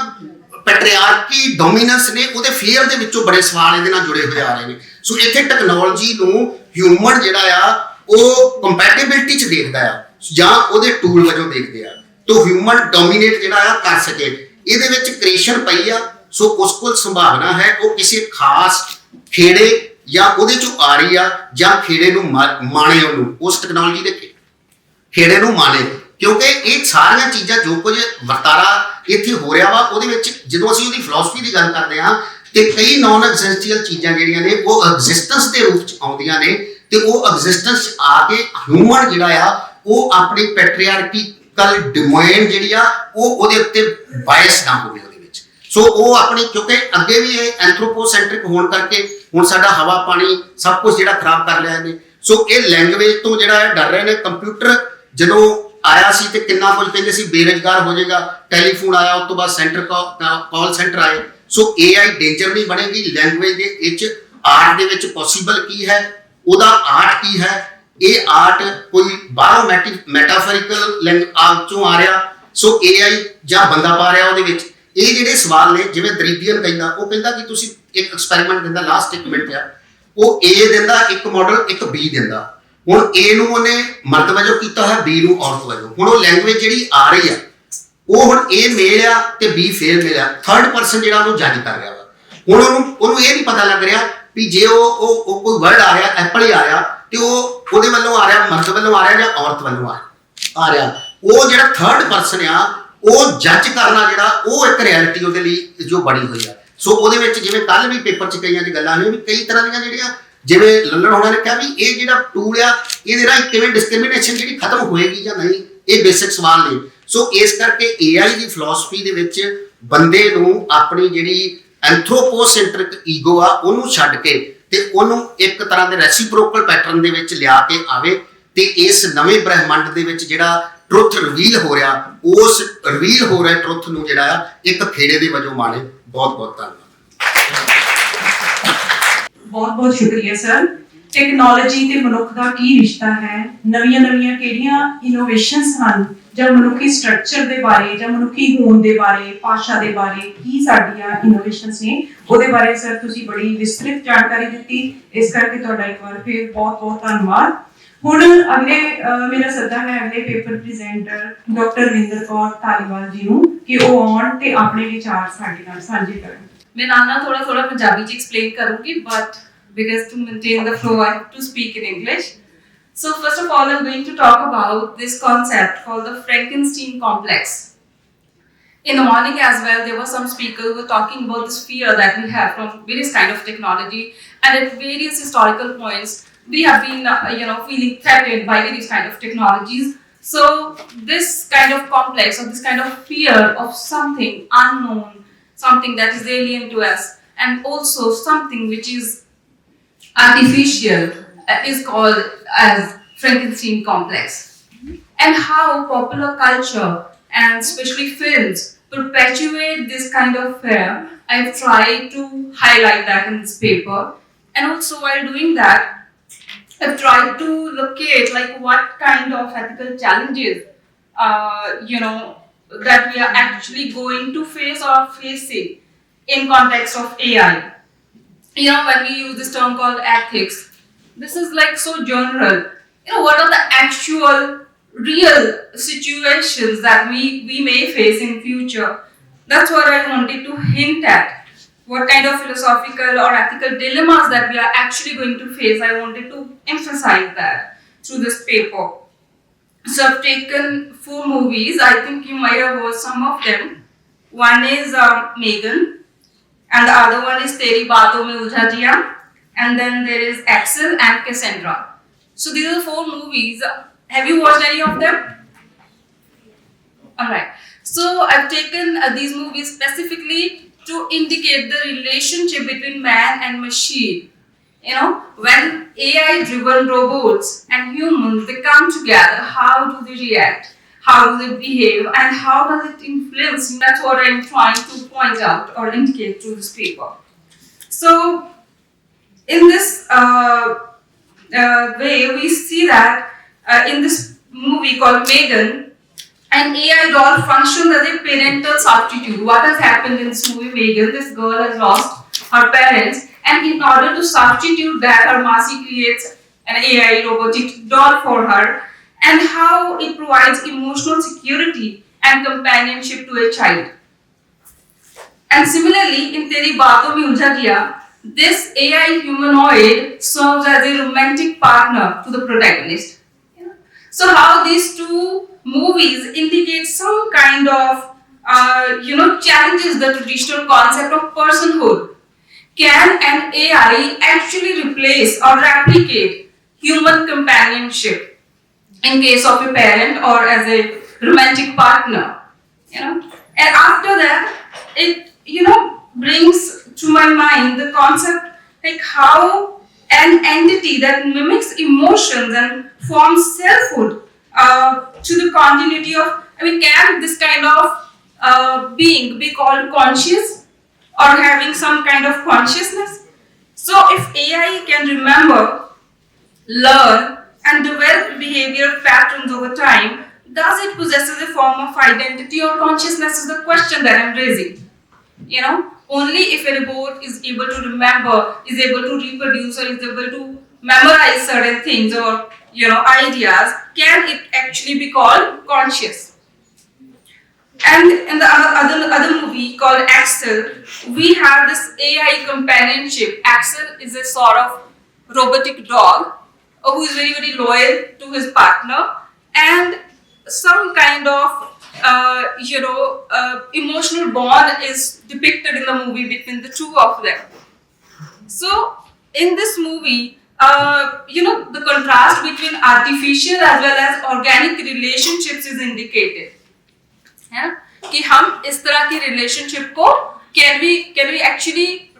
ਪੈਟਰੀਆਰਕੀ ਡੋਮੀਨੈਂਸ ਨੇ ਉਹਦੇ ਫੀਅਰ ਦੇ ਵਿੱਚੋਂ ਬੜੇ ਸਵਾਲ ਇਹਦੇ ਨਾਲ ਜੁੜੇ ਹੋਏ ਆ ਰਹੇ ਨੇ। ਸੋ ਇੱਥੇ ਟੈਕਨੋਲੋਜੀ ਨੂੰ ਹਿਊਮਨ ਜਿਹੜਾ ਆ ਉਹ ਕੰਪੈਟੀਬਿਲਿਟੀ 'ਚ ਦੇਖਦਾ ਆ ਜਾਂ ਉਹਦੇ ਟੂਲ ਵਜੋਂ ਦੇਖਦੇ ਆ ਤੋ ਹਿਊਮਨ ਡੋਮੀਨੇਟ ਜਿਹੜਾ ਆ ਕਰ ਸਕੇ। ਇਹਦੇ ਵਿੱਚ ਕ੍ਰੀਏਸ਼ਨ ਪਈ ਆ। ਸੋ ਉਸ ਕੋਲ ਸੰਭਾਵਨਾ ਹੈ ਉਹ ਕਿਸੇ ਖਾਸ ਖੇੜੇ ਜਾਂ ਉਹਦੇ 'ਚੋਂ ਆ ਰਹੀ ਆ ਜਾਂ ਖੇੜੇ ਨੂੰ ਮਾਣੇ, ਉਹਨੂੰ ਉਸ ਟੈਕਨੋਲੋਜੀ ਦੇ ਖੇੜੇ ਨੂੰ ਮਾਣੇ। ਕਿਉਂਕਿ ਇਹ ਸਾਰੀਆਂ ਚੀਜ਼ਾਂ ਜੋ ਕੁਝ ਵਰਤਾਰਾ ਇੱਥੇ ਹੋ ਰਿਹਾ ਵਾ ਉਹਦੇ ਵਿੱਚ ਜਦੋਂ ਅਸੀਂ ਉਹਦੀ ਫਿਲਾਸਫੀ ਦੀ ਗੱਲ ਕਰਦੇ ਹਾਂ ਤੇ ਕਈ ਨਾਨ ਐਗਜ਼ਿਸਟੀਅਲ ਚੀਜ਼ਾਂ ਜਿਹੜੀਆਂ ਨੇ ਉਹ ਐਗਜ਼ਿਸਟੈਂਸ ਦੇ ਰੂਪ 'ਚ ਆਉਂਦੀਆਂ ਨੇ ਤੇ ਉਹ ਐਗਜ਼ਿਸਟੈਂਸ 'ਚ ਆ ਕੇ ਹਿਊਮਨ ਜਿਹੜਾ ਆ ਉਹ ਆਪਣੀ ਪੈਟਰੀਆਰਕੀਕਲ ਡੋਮੇਨ ਜਿਹੜੀ ਆ ਉਹ ਉਹਦੇ ਉੱਤੇ ਬਾਇਸ ਨਾ ਹੋਵੇ ਉਹਦੇ ਵਿੱਚ। ਸੋ ਉਹ ਆਪਣੀ ਕਿਉਂਕਿ ਅੱਗੇ ਵੀ ਇਹ ਐਂਥਰੋਪੋਸੈਂਟਰਿਕ ਹੋਣ ਕਰਕੇ ਹੁਣ ਸਾਡਾ ਹਵਾ ਪਾਣੀ ਸਭ ਕੁਝ ਜਿਹੜਾ ਖਰਾਬ ਕਰ ਲਿਆ ਇਹਨੇ। ਸੋ ਇਹ ਲੈਂਗੁਏਜ ਤੋਂ ਜਿਹੜਾ ਡਰ ਰਹੇ ਨੇ। ਕੰਪਿਊਟਰ ਜਦੋਂ ਆਇਆ ਸੀ ਤੇ ਕਿੰਨਾ ਕੁਝ ਕਹਿੰਦੇ ਸੀ ਬੇਰੁਜ਼ਗਾਰ ਹੋ ਜਾਏਗਾ, ਟੈਲੀਫੋਨ ਆਇਆ ਉਸ ਤੋਂ ਬਾਅਦ ਸੈਂਟਰ ਕਾਲ ਸੈਂਟਰ ਆਏ। ਸੋ AI ਡੇਂਜਰ ਨਹੀਂ ਬਣੇਗੀ। ਲੈਂਗੁਏਜ ਦੇ ਵਿੱਚ ਆਰਟ ਦੇ ਵਿੱਚ ਪੋਸੀਬਲ ਕੀ ਹੈ, ਉਹਦਾ ਆਰਟ ਕੀ ਹੈ, ਇਹ ਆਰਟ ਕੋਈ ਬਾਹਰੋਂ ਮੈਟਾਫੋਰਿਕਲ ਚੋਂ ਆ ਰਿਹਾ ਸੋ AI ਜਾਂ ਬੰਦਾ ਪਾ ਰਿਹਾ ਉਹਦੇ ਵਿੱਚ। ਇਹ ਜਿਹੜੇ ਸਵਾਲ ਨੇ ਜਿਵੇਂ ਦਰੀਬੀਅਨ ਕਹਿੰਦਾ, ਉਹ ਕਹਿੰਦਾ ਕਿ ਤੁਸੀਂ ਇੱਕ ਐਕਸਪੈਰੀਮੈਂਟ ਦਿੰਦਾ, ਲਾਸਟ ਇੱਕ ਮਿੰਟ ਆ, ਉਹ A ਦਿੰਦਾ ਇੱਕ ਮਾਡਲ, ਇੱਕ B ਦਿੰਦਾ। ਹੁਣ A ਨੂੰ ਉਹਨੇ ਮਰਦ ਵਜੋਂ ਕੀਤਾ ਹੈ, B ਨੂੰ ਔਰਤ ਵਜੋਂ। ਹੁਣ ਉਹ ਲੈਂਗੁਏਜ ਜਿਹੜੀ ਆ ਰਹੀ ਆ ਉਹ ਹੁਣ A ਮੇਲ ਆ ਤੇ B ਫੇਲ ਮਿਲਿਆ, ਥਰਡ ਪਰਸਨ ਜਿਹੜਾ ਉਹਨੂੰ ਜੱਜ ਕਰ ਰਿਹਾ ਵਾ। ਹੁਣ ਉਹਨੂੰ ਇਹ ਨਹੀਂ ਪਤਾ ਲੱਗ ਰਿਹਾ ਵੀ ਜੇ ਉਹ ਕੋਈ ਵਰਡ ਆ ਰਿਹਾ, ਐਪਲ ਹੀ ਆ ਰਿਹਾ ਤੇ ਉਹ ਉਹਦੇ ਵੱਲੋਂ ਆ ਰਿਹਾ, ਮਰਦ ਵੱਲੋਂ ਆ ਰਿਹਾ ਜਾਂ ਔਰਤ ਵੱਲੋਂ ਆ ਰਿਹਾ। ਉਹ ਜਿਹੜਾ ਥਰਡ ਪਰਸਨ ਆ ਉਹ ਜੱਜ ਕਰਨਾ ਜਿਹੜਾ ਉਹ ਇੱਕ ਰਿਐਲਿਟੀ ਉਹਦੇ ਲਈ ਜੋ ਬਣੀ ਹੋਈ ਆ। ਸੋ ਉਹਦੇ ਵਿੱਚ ਜਿਵੇਂ ਕੱਲ ਵੀ ਪੇਪਰ 'ਚ ਕਈਆਂ 'ਚ ਗੱਲਾਂ ਹੋਈਆਂ ਵੀ ਕਈ ਤਰ੍ਹਾਂ ਦੀਆਂ ਜਿਹੜੀਆਂ ਜਿਵੇਂ ਲੱਲਣ ਹੋਣਾ ਨੇ ਕਿਹਾ ਵੀ ਇਹ ਜਿਹੜਾ ਟੂਲ ਆ ਇਹਦੇ ਰਾਹੀਂ ਕਿਵੇਂ ਡਿਸਕ੍ਰਿਮੀਨੇਸ਼ਨ ਜਿਹੜੀ ਖਤਮ ਹੋਏਗੀ ਜਾਂ ਨਹੀਂ, ਇਹ ਬੇਸਿਕ ਸਵਾਲ ਨੇ। ਸੋ ਇਸ ਕਰਕੇ AI ਦੀ ਫਿਲਾਸਫੀ ਦੇ ਵਿੱਚ ਬੰਦੇ ਨੂੰ ਆਪਣੀ ਜਿਹੜੀ ਐਂਥਰੋਪੋਸੈਂਟਰਿਕ ਈਗੋ ਆ ਉਹਨੂੰ ਛੱਡ ਕੇ ਤੇ ਉਹਨੂੰ ਇੱਕ ਤਰ੍ਹਾਂ ਦੇ ਰੈਸੀਪ੍ਰੋਕਲ ਪੈਟਰਨ ਦੇ ਵਿੱਚ ਲਿਆ ਕੇ ਆਵੇ ਤੇ ਇਸ ਨਵੇਂ ਬ੍ਰਹਿਮੰਡ ਦੇ ਵਿੱਚ ਜਿਹੜਾ ਟਰੁੱਥ ਰਿਵੀਲ ਹੋ ਰਿਹਾ ਉਸ ਰਿਵੀਲ ਹੋ ਰਿਹਾ ਟਰੁੱਥ ਨੂੰ ਜਿਹੜਾ ਆ ਇੱਕ ਖੇੜੇ ਦੇ ਵਜੋਂ ਮਾਣੇ। ਬਹੁਤ ਬਹੁਤ ਧੰਨਵਾਦ। ਬਹੁਤ ਬਹੁਤ ਸ਼ੁਕਰੀਆ ਸਰ। ਟੈਕਨੋਲੋਜੀ ਤੇ ਮਨੁੱਖ ਦਾ ਕੀ ਰਿਸ਼ਤਾ ਹੈ, ਨਵੀਆਂ ਕਿਹੜੀਆਂ ਇਨੋਵੇਸ਼ਨਸ ਹਨ ਜਾਂ ਮਨੁੱਖੀ ਸਟਰਕਚਰ ਦੇ ਬਾਰੇ ਜਾਂ ਮਨੁੱਖੀ ਹੋਂਦ ਦੇ ਬਾਰੇ, ਭਾਸ਼ਾ ਦੇ ਬਾਰੇ ਕੀ ਸਾਡੀਆਂ ਇਨੋਵੇਸ਼ਨਸ ਨੇ, ਉਹਦੇ ਬਾਰੇ ਸਰ ਤੁਸੀਂ ਬੜੀ ਵਿਸਤ੍ਰਿਤ ਜਾਣਕਾਰੀ ਦਿੱਤੀ। ਇਸ ਕਰਕੇ ਤੁਹਾਡਾ ਇੱਕ ਵਾਰ ਫਿਰ ਬਹੁਤ ਬਹੁਤ ਧੰਨਵਾਦ। ਹੁਣ ਅਗਲੇ ਮੇਰਾ ਸੱਦਾ ਹੈ ਅਗਲੇ paper presenter doctor Ravinder Kaur Dhaliwal ਜੀ ਨੂੰ ਕਿ ਉਹ ਆਉਣ ਤੇ ਆਪਣੇ ਵਿਚਾਰ ਸਾਡੇ ਨਾਲ ਸਾਂਝੇ ਕਰਨ। मैं नाना थोड़ा पंजाबी च एक्सप्लेन करूंगी, but because to maintain the flow I have to speak in English. So first of all, I'm going to talk about this concept called the Frankenstein complex. In the morning as well, there were some speakers who were talking about this fear that we have from various kind of technology, and at various historical points, we have been feeling threatened by various kind of technologies. So this kind of complex or this kind of fear of something unknown, something that is alien to us, and also something which is artificial is called as Frankenstein complex. And how popular culture and especially films perpetuate this kind of fear, I've tried to highlight that in this paper. And also while doing that, I've tried to locate like what kind of ethical challenges that we are actually going to face or facing in context of AI. When we use this term called ethics, this is like so general. What are the actual real situations that we may face in future? That's what I wanted to hint at. What kind of philosophical or ethical dilemmas that we are actually going to face. I wanted to emphasize that through this paper. So I've taken 4 movies. I think you might have watched some of them. One is Megan, and the other one is Teri Baaton Mein Uljha Diya, and then there is Axel and Cassandra. So these are 4 movies. Have you watched any of them? Alright. So I've taken these movies specifically to indicate the relationship between man and machine. When AI-driven robots and humans, they come together, how do they react? How do they behave? And how does it influence? That's what I'm trying to point out or indicate through this paper. So, in this way, we see that in this movie called Megan, an AI doll functions as a parental substitute. What has happened in this movie Megan? This girl has lost her parents, and in order to substitute that, her Masi creates an AI robotic doll for her, and how it provides emotional security and companionship to a child. And similarly, in Teri Baaton Mein Uljha Diya, this AI humanoid serves as a romantic partner to the protagonist. So how these 2 movies indicate some kind of challenges the traditional concept of personhood. Can an AI actually replace or replicate human companionship in case of a parent or as a romantic partner? And after that, it brings to my mind the concept like how an entity that mimics emotions and forms selfhood to the continuity of, can this kind of being be called conscious or having some kind of consciousness? So if AI can remember, learn and develop behavioral patterns over time, does it possess a form of identity or consciousness is the question that I'm raising. Only if a robot is able to remember, is able to reproduce or is able to memorize certain things or ideas, can it actually be called conscious? And in the other movie called Axel, we have this AI companionship. Axel is a sort of robotic dog who is very, very loyal to his partner, and some kind of emotional bond is depicted in the movie between the two of them. So in this movie, the contrast between artificial as well as organic relationships is indicated. है ना कि हम इस तरह की relationship को can we actually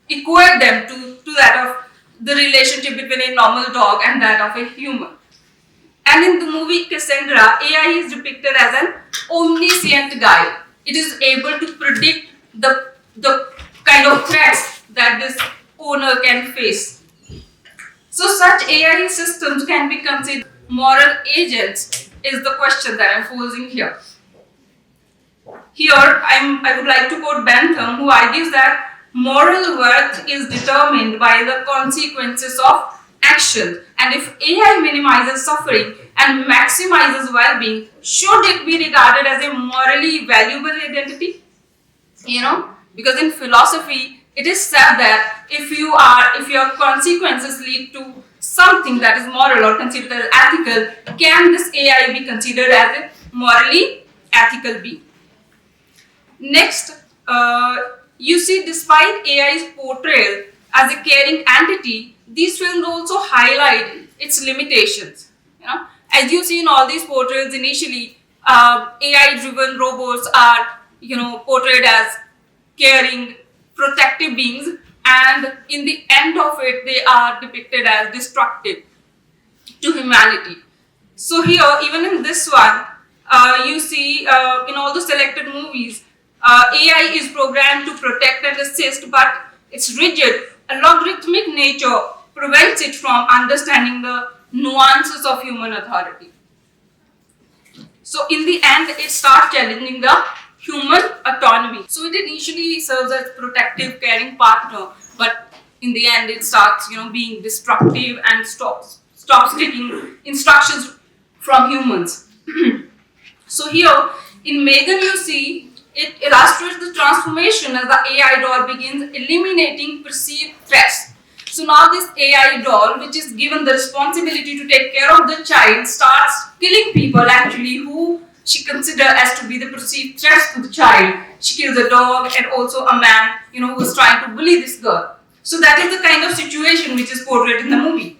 equate them to that of the relationship between a normal dog and that of a human. And in the movie Cassandra, AI is depicted as an omniscient guide. It is able to predict the kind of threats that this owner can face. So such AI systems can be considered moral agents is the question that I'm posing here. Here I would like to quote Bentham, who argues that moral worth is determined by the consequences of action, and if AI minimizes suffering and maximizes well-being, should it be regarded as a morally valuable identity? Because in philosophy it is said that if your consequences lead to something that is moral or considered as ethical, can this AI be considered as a morally ethical being? Next, you see, despite AI's portrayal as a caring entity, these films also highlight its limitations. As you see in all these portrayals, initially AI-driven robots are portrayed as caring, protective beings, and in the end of it, they are depicted as destructive to humanity. So here, even in this one, you see in all the selected movies, AI is programmed to protect and assist, but its rigid and logarithmic nature prevents it from understanding the nuances of human authority. So in the end, it starts challenging the human autonomy. So it initially serves as protective, caring partner, but in the end, it starts being destructive and stops taking instructions from humans. So here in Megan, you see it illustrates the transformation as the AI doll begins eliminating perceived threats. So now this AI doll, which is given the responsibility to take care of the child, starts killing people actually who she considers as to be the perceived threats to the child. She kills a dog and also a man, who is trying to bully this girl. So that is the kind of situation which is portrayed in the movie.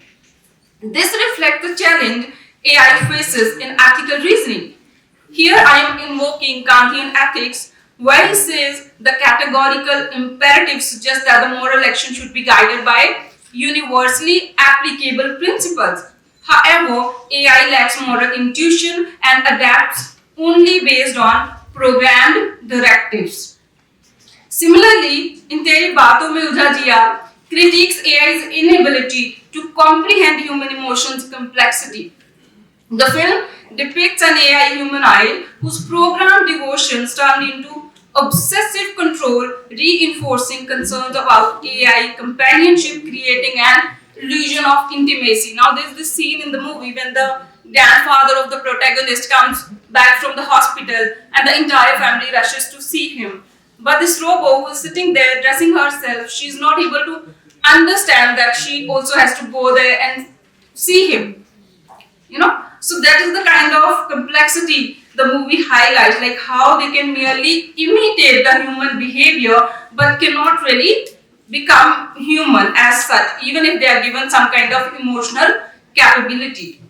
This reflects the challenge AI faces in ethical reasoning. Here I am invoking Kantian ethics, where he says the categorical imperative suggests that the moral action should be guided by universally applicable principles. However, AI lacks moral intuition and adapts only based on programmed directives. Similarly, in Teri Baaton Mein Uljha Jiya critiques AI's inability to comprehend human emotions' complexity. The film depicts an AI humanoid whose programmed devotions turned into obsessive control, reinforcing concerns about AI companionship, creating an illusion of intimacy. Now, there's this scene in the movie when the grandfather of the protagonist comes back from the hospital and the entire family rushes to see him. But this robot who is sitting there dressing herself, she's not able to understand that she also has to go there and see him. So that is the kind of complexity the movie highlights, like how they can merely imitate the human behavior but cannot really become human as such, even if they are given some kind of emotional capability.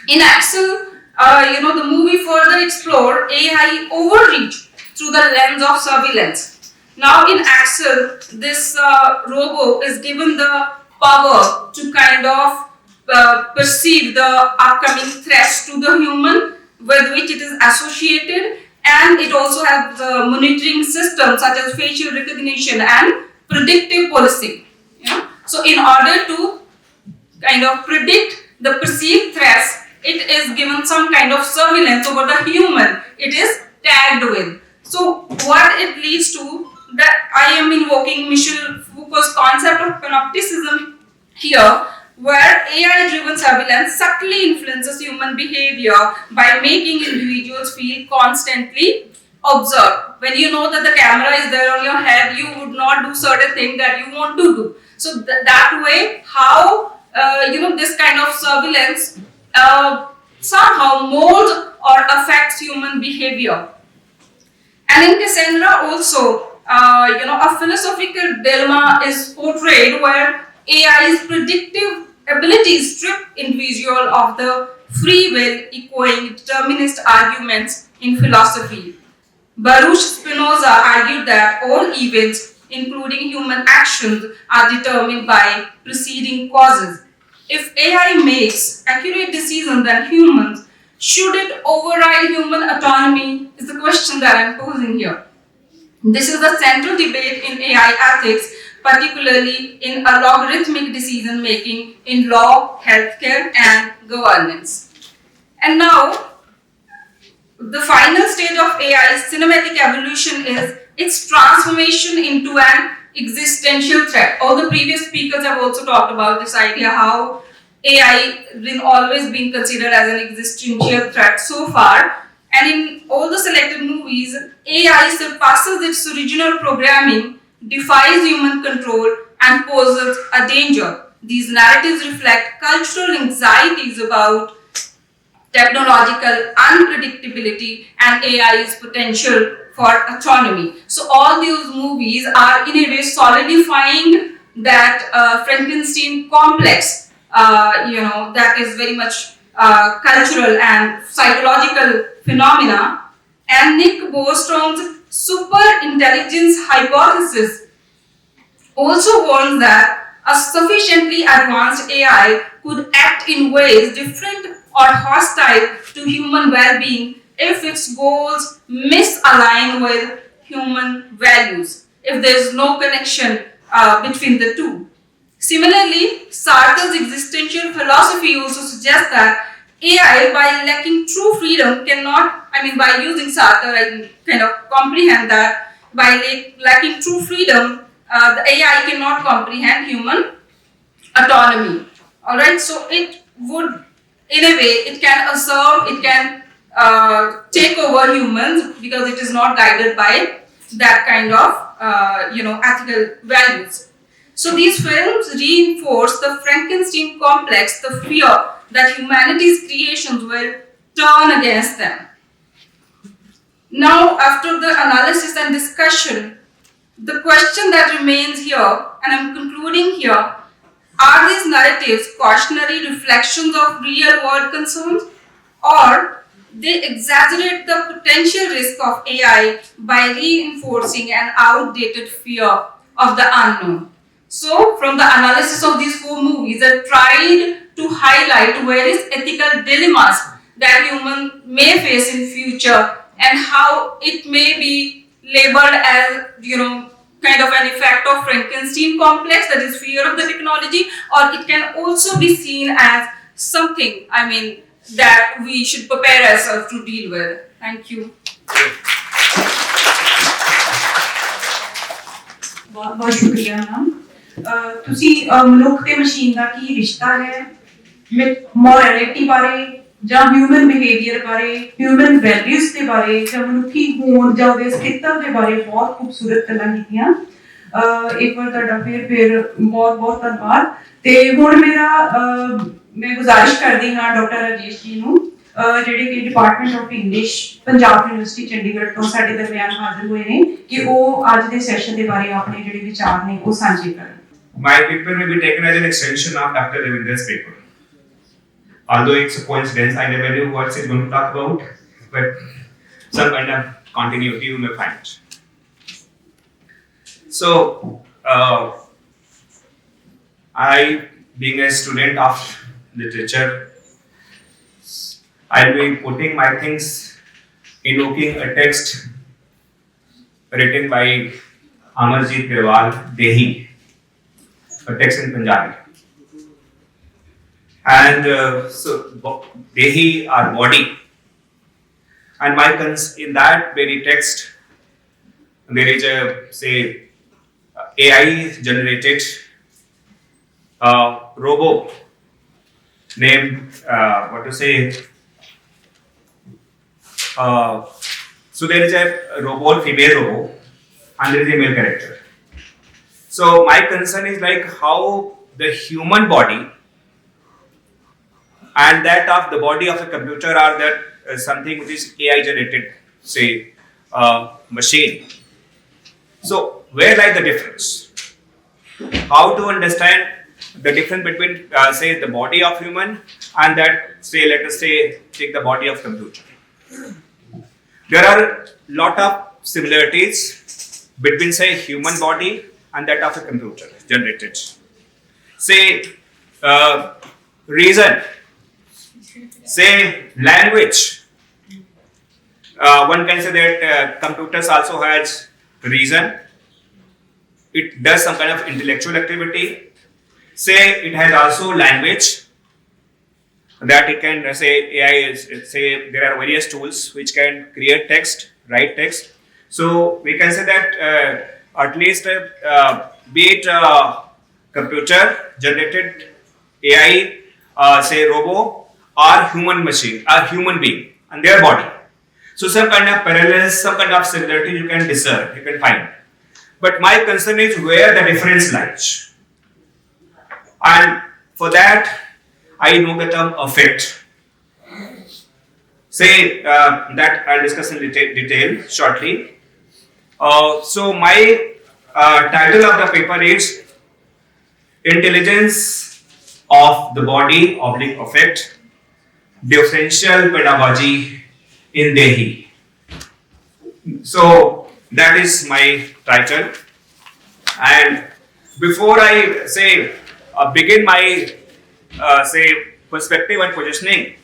In Axel, the movie further explored AI overreach through the lens of surveillance. Now in Axel, this robo is given the power to kind of perceive the upcoming threats to the human with which it is associated, and it also has monitoring systems such as facial recognition and predictive policing. So in order to kind of predict the perceived threats, it is given some kind of surveillance over the human it is tagged with. So what it leads to, that I am invoking Michel Foucault's concept of panopticism here, where AI-driven surveillance subtly influences human behavior by making individuals feel constantly observed. When you know that the camera is there on your head, you would not do certain things that you want to do. So that way, how this kind of surveillance somehow molds or affects human behavior. And in Cassandra also, a philosophical dilemma is portrayed where AI's predictive abilities strip individual of the free will, echoing determinist arguments in philosophy. Baruch Spinoza argued that all events, including human actions, are determined by preceding causes. If AI makes accurate decisions than humans, should it override human autonomy? Is the question that I'm posing here. This is the central debate in AI ethics, particularly in algorithmic decision making in law, healthcare, and governance. And now, the final stage of AI's cinematic evolution is its transformation into an existential threat. All the previous speakers have also talked about this idea how AI has always been considered as an existential threat so far. And in all the selected movies, AI surpasses its original programming, defies human control, and poses a danger. These narratives reflect cultural anxieties about technological unpredictability and AI's potential for autonomy. So all these movies are in a way solidifying that Frankenstein complex, that is very much cultural and psychological phenomena. And Nick Bostrom's super intelligence hypothesis also warns that a sufficiently advanced AI could act in ways different or hostile to human well-being if its goals misalign with human values, if there is no connection between the two. Similarly, Sartre's existential philosophy also suggests that AI, by lacking true freedom, by using Sartre, I can kind of comprehend that by lacking true freedom, the AI cannot comprehend human autonomy. Alright, so it would, in a way, it can assert, it can take over humans because it is not guided by that kind of, ethical values. So these films reinforce the Frankenstein complex, the fear that humanity's creations will turn against them. Now, after the analysis and discussion, the question that remains here, and I'm concluding here, are these narratives cautionary reflections of real world concerns, or they exaggerate the potential risk of AI by reinforcing an outdated fear of the unknown? So, from the analysis of these four movies, I tried to highlight various ethical dilemmas that humans may face in future and how it may be labeled as, kind of an effect of Frankenstein complex, that is fear of the technology, or it can also be seen as something, that we should prepare ourselves to deal with. Thank you. बहुत शुक्रिया ma'am ਤੁਸੀਂ ਮਨੁੱਖ ਤੇ machine ਦਾ ਕੀ ਰਿਸ਼ਤਾ ਹੈ morality ਬਾਰੇ ਜਾਂ human behaviour ਬਾਰੇ ਹਿਊਮਨ ਵੈਲਿਊਜ਼ ਦੇ ਬਾਰੇ ਜਾਂ ਮਨੁੱਖੀ ਹੋਣ ਜਾਂ ਉਹਦੇ ਅਸਤਿਤਵ ਦੇ ਬਾਰੇ ਬਹੁਤ ਖੂਬਸੂਰਤ ਗੱਲਾਂ ਕੀਤੀਆਂ ਇੱਕ ਵਾਰ ਤੁਹਾਡਾ ਫਿਰ ਬਹੁਤ ਬਹੁਤ ਧੰਨਵਾਦ ਤੇ ਹੁਣ ਮੈਂ ਗੁਜ਼ਾਰਿਸ਼ ਕਰਦੀ ਹਾਂ ਡਾਕਟਰ ਰਾਜੇਸ਼ ਜੀ ਨੂੰ ਜਿਹੜੇ ਕਿ department of English Punjab university Chandigarh ਤੋਂ ਸਾਡੇ ਦਰਮਿਆਨ ਹਾਜ਼ਰ ਹੋਏ ਨੇ ਕਿ ਉਹ ਅੱਜ ਦੇ ਸੈਸ਼ਨ ਦੇ ਬਾਰੇ ਆਪਣੇ ਜਿਹੜੇ ਵਿਚਾਰ ਨੇ ਉਹ ਸਾਂਝੇ ਕਰਨ My paper may be taken as an extension of Dr. Ravindra's paper. Although it's a coincidence, I never knew what he's going to talk about, but some kind of continuity you may find. So, I, being a student of literature, I'll be putting my things, invoking a text written by Amarjit Grewal, Dehi, a text in Punjabi. And so Dehi, our body. And in that very text, there is AI generated robo named, so there is a robot, female robot, and there is a male character. So my concern is like how the human body and that of the body of a computer are that something which is AI generated, say, machine. So where lies the difference? How to understand the difference between, say, the body of human and that, say, let us say, take the body of computer. There are lot of similarities between, say, human body and that of a computer generated. Say, reason, say, language. One can say that computers also has reason. It does some kind of intellectual activity. Say, it has also language that it can, say, AI is, say, there are various tools which can create text, write text. So we can say that at least be it computer generated AI, say robo, or human machine, or human being and their body. So some kind of parallels, some kind of similarity you can discern, you can find. But my concern is where the difference lies. And for that, I know the term affect. Say that I'll discuss in detail shortly. So my title of the paper is Intelligence of the Body / Affect, Differential Pedagogy in Dehi. So that is my title. And before I say begin my say perspective and positioning,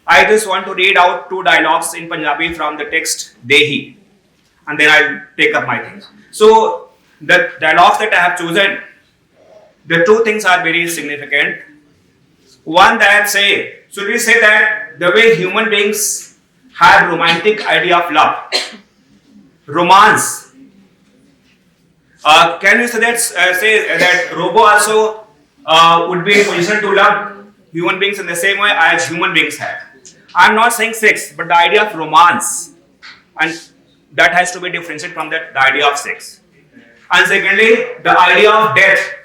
I just want to read out 2 dialogues in Punjabi from the text Dehi, and then I'll take up my things. So the dialogues that I have chosen, the 2 things are very significant. One that say, should we say that the way human beings have romantic idea of love, romance, can you say that robo also would be in position to love human beings in the same way as human beings have? I am not saying sex, but the idea of romance, and that has to be differentiated from the idea of sex. And secondly, the idea of death.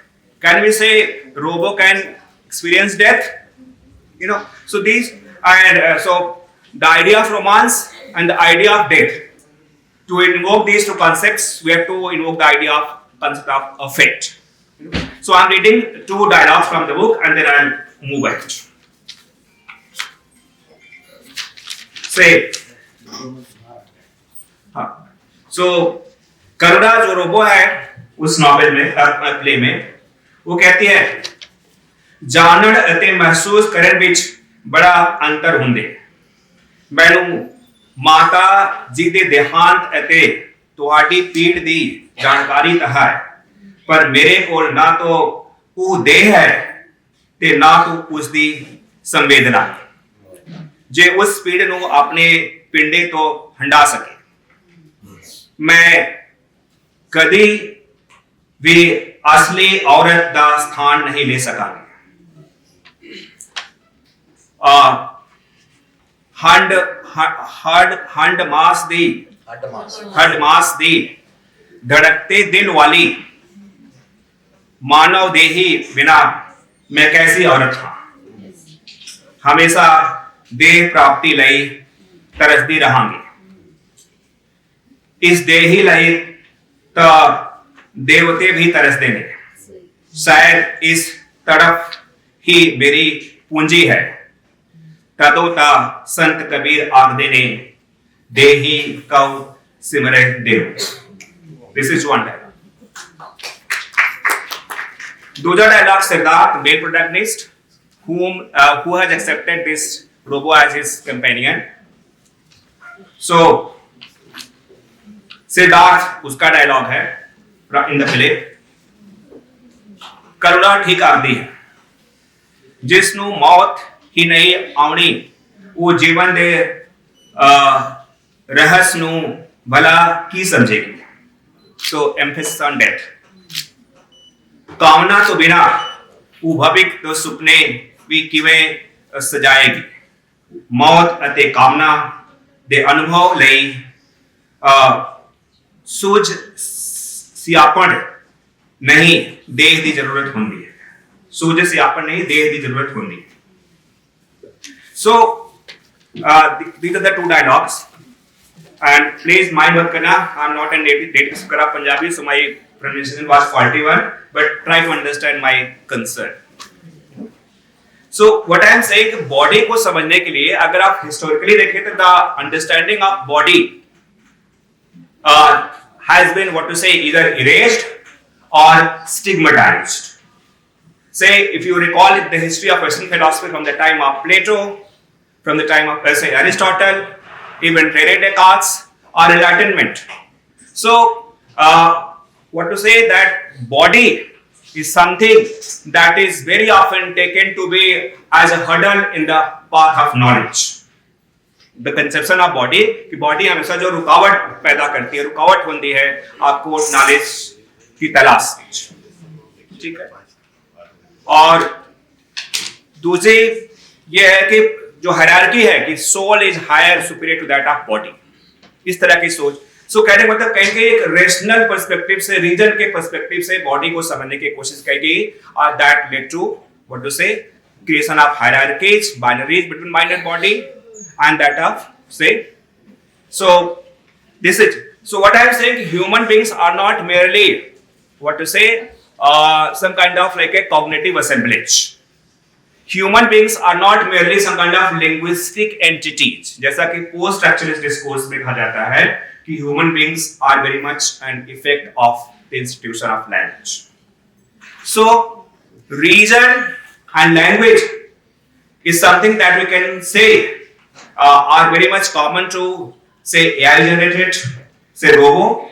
Can we say robo can experience death? You know, so these and so the idea of romance and the idea of death. To invoke these 2 concepts, we have to invoke the idea of concept of affect. So I am reading 2 dialogues from the book, and then I will move ahead. Say, so करुणा जो robo है उस novel में play में वो कहती है जानन ਅਤੇ महसूस ਕਰਨ ਵਿੱਚ बड़ा अंतर ਹੁੰਦੇ ਮੈਨੂੰ ਮਾਤਾ ਜੀ ਦੇ ਦੇਹਾਂਤ ਅਤੇ ਤੁਹਾਡੀ ਪੀੜ ਦੀ ਜਾਣਕਾਰੀ ਤਾਂ ਹੈ ਪਰ ਮੇਰੇ ਕੋਲ ਨਾ ਤਾਂ ਉਹ ਦੇਹ ਹੈ ਤੇ ਨਾ ਤਾਂ ਉਸ ਦੀ ਸੰਵੇਦਨਾ ਜੇ ਉਸ ਪੀੜ ਨੂੰ ਆਪਣੇ ਪਿੰਡੇ ਤੋਂ ਹੰਡਾ ਸਕੇ ਮੈਂ ਕਦੀ ਵੀ ਅਸਲੀ ਔਰਤ ਦਾ ਸਥਾਨ ਨਹੀਂ ਲੈ ਸਕਾਂਗੀ हंड मास दी धड़कते दिल वाली मानव देही बिना मैं कैसी औरत हां हमेशा देह प्राप्ति लई तरसदी रहांगी इस देही लई तो देवते भी तरसदे ने शायद इस तड़प ही मेरी पूंजी है तदो ता संत कबीर आखदे ने देही कौ सिमरे देव दिस इज वन डायलॉग दूसरा dialogue Siddharth male protagonist who has accepted this robo as his companion so Siddharth उसका डायलॉग है इन द प्ले करुणा ठीक आखदी है जिस ਨੂੰ मौत ही नहीं आउणी वो जीवन दे रहस ਨੂੰ भला की समझेगी so emphasis on death कामना तो बिना वो भविक तो सुपने भी किवें सजाएगी मौत ਅਤੇ कामना ਦੇ ਅਨੁਭਵ ਲਈ सूझ सियापन नहीं देह की जरूरत होंगी है सूझ सियापन नहीं देह की जरूरत होंगी So these are the two dialogues. And please mind mat karna, I'm not a native speaker of Punjabi, so my pronunciation was faulty one, but try to understand my concern. So what I am saying, body को समझने के लिए अगर आप historically देखें तो the understanding of body has been what to say either erased or stigmatized. Say if you recall the history of Western philosophy from the time of Plato, from the time of say Aristotle, even Rene Descartes or Enlightenment. So what to say that body is something that is very often taken to be as a hurdle in the path of knowledge. The conception of body कि body हमेशा जो रुकावट पैदा करती है, रुकावट होती है आपको knowledge की तलाश में, ठीक है। और दूसरी ये है कि जो हायरार्की है कि soul is higher superior to that of body, इस तरह की सोच। सो कहने का मतलब कहीं एक रेशनल पर्सपेक्टिव से, रीजन के पर्सपेक्टिव से बॉडी को समझने की कोशिश की गई और that led to what to say creation of hierarchies, binaries between mind and body and that of say so this is so what I am saying, human beings are not merely what to say some kind of like a cognitive assemblage. Human beings are not merely some kind of linguistic entities. जैसा कि post structuralist discourse में कहा जाता है कि human beings are very much an effect of the institution of language. So reason and language is something that we can say are very much common to say AI generated, say robo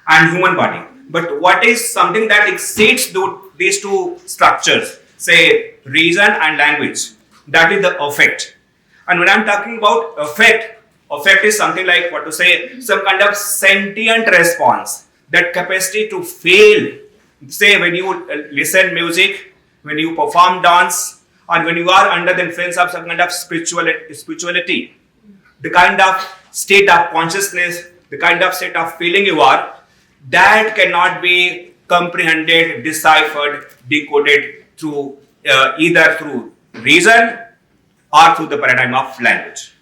and human body. But what is something that exceeds these two structures, say reason and language, that is the affect. And when I'm talking about affect is something like what to say, some kind of sentient response, that capacity to feel, say when you listen music, when you perform dance, and when you are under the influence of some kind of spirituality, the kind of state of consciousness, the kind of state of feeling you are, that cannot be comprehended, deciphered, decoded through either through reason or through the paradigm of language.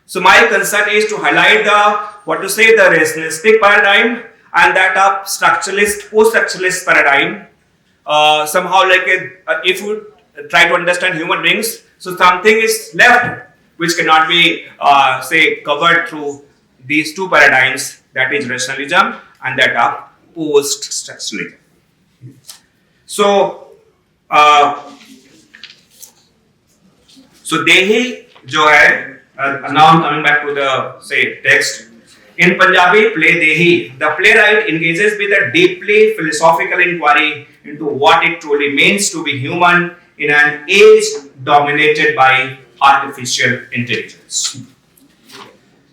So my concern is to highlight the what to say the rationalistic paradigm and that of structuralist, post-structuralist paradigm. Somehow like if you try to understand human beings, so something is left which cannot be say covered through these two paradigms, that is rationalism and that of post-structuralism. So, so Dehi जो है, now I'm coming back to the say text. In Punjabi play Dehi, the playwright engages with a deeply philosophical inquiry into what it truly means to be human in an age dominated by artificial intelligence.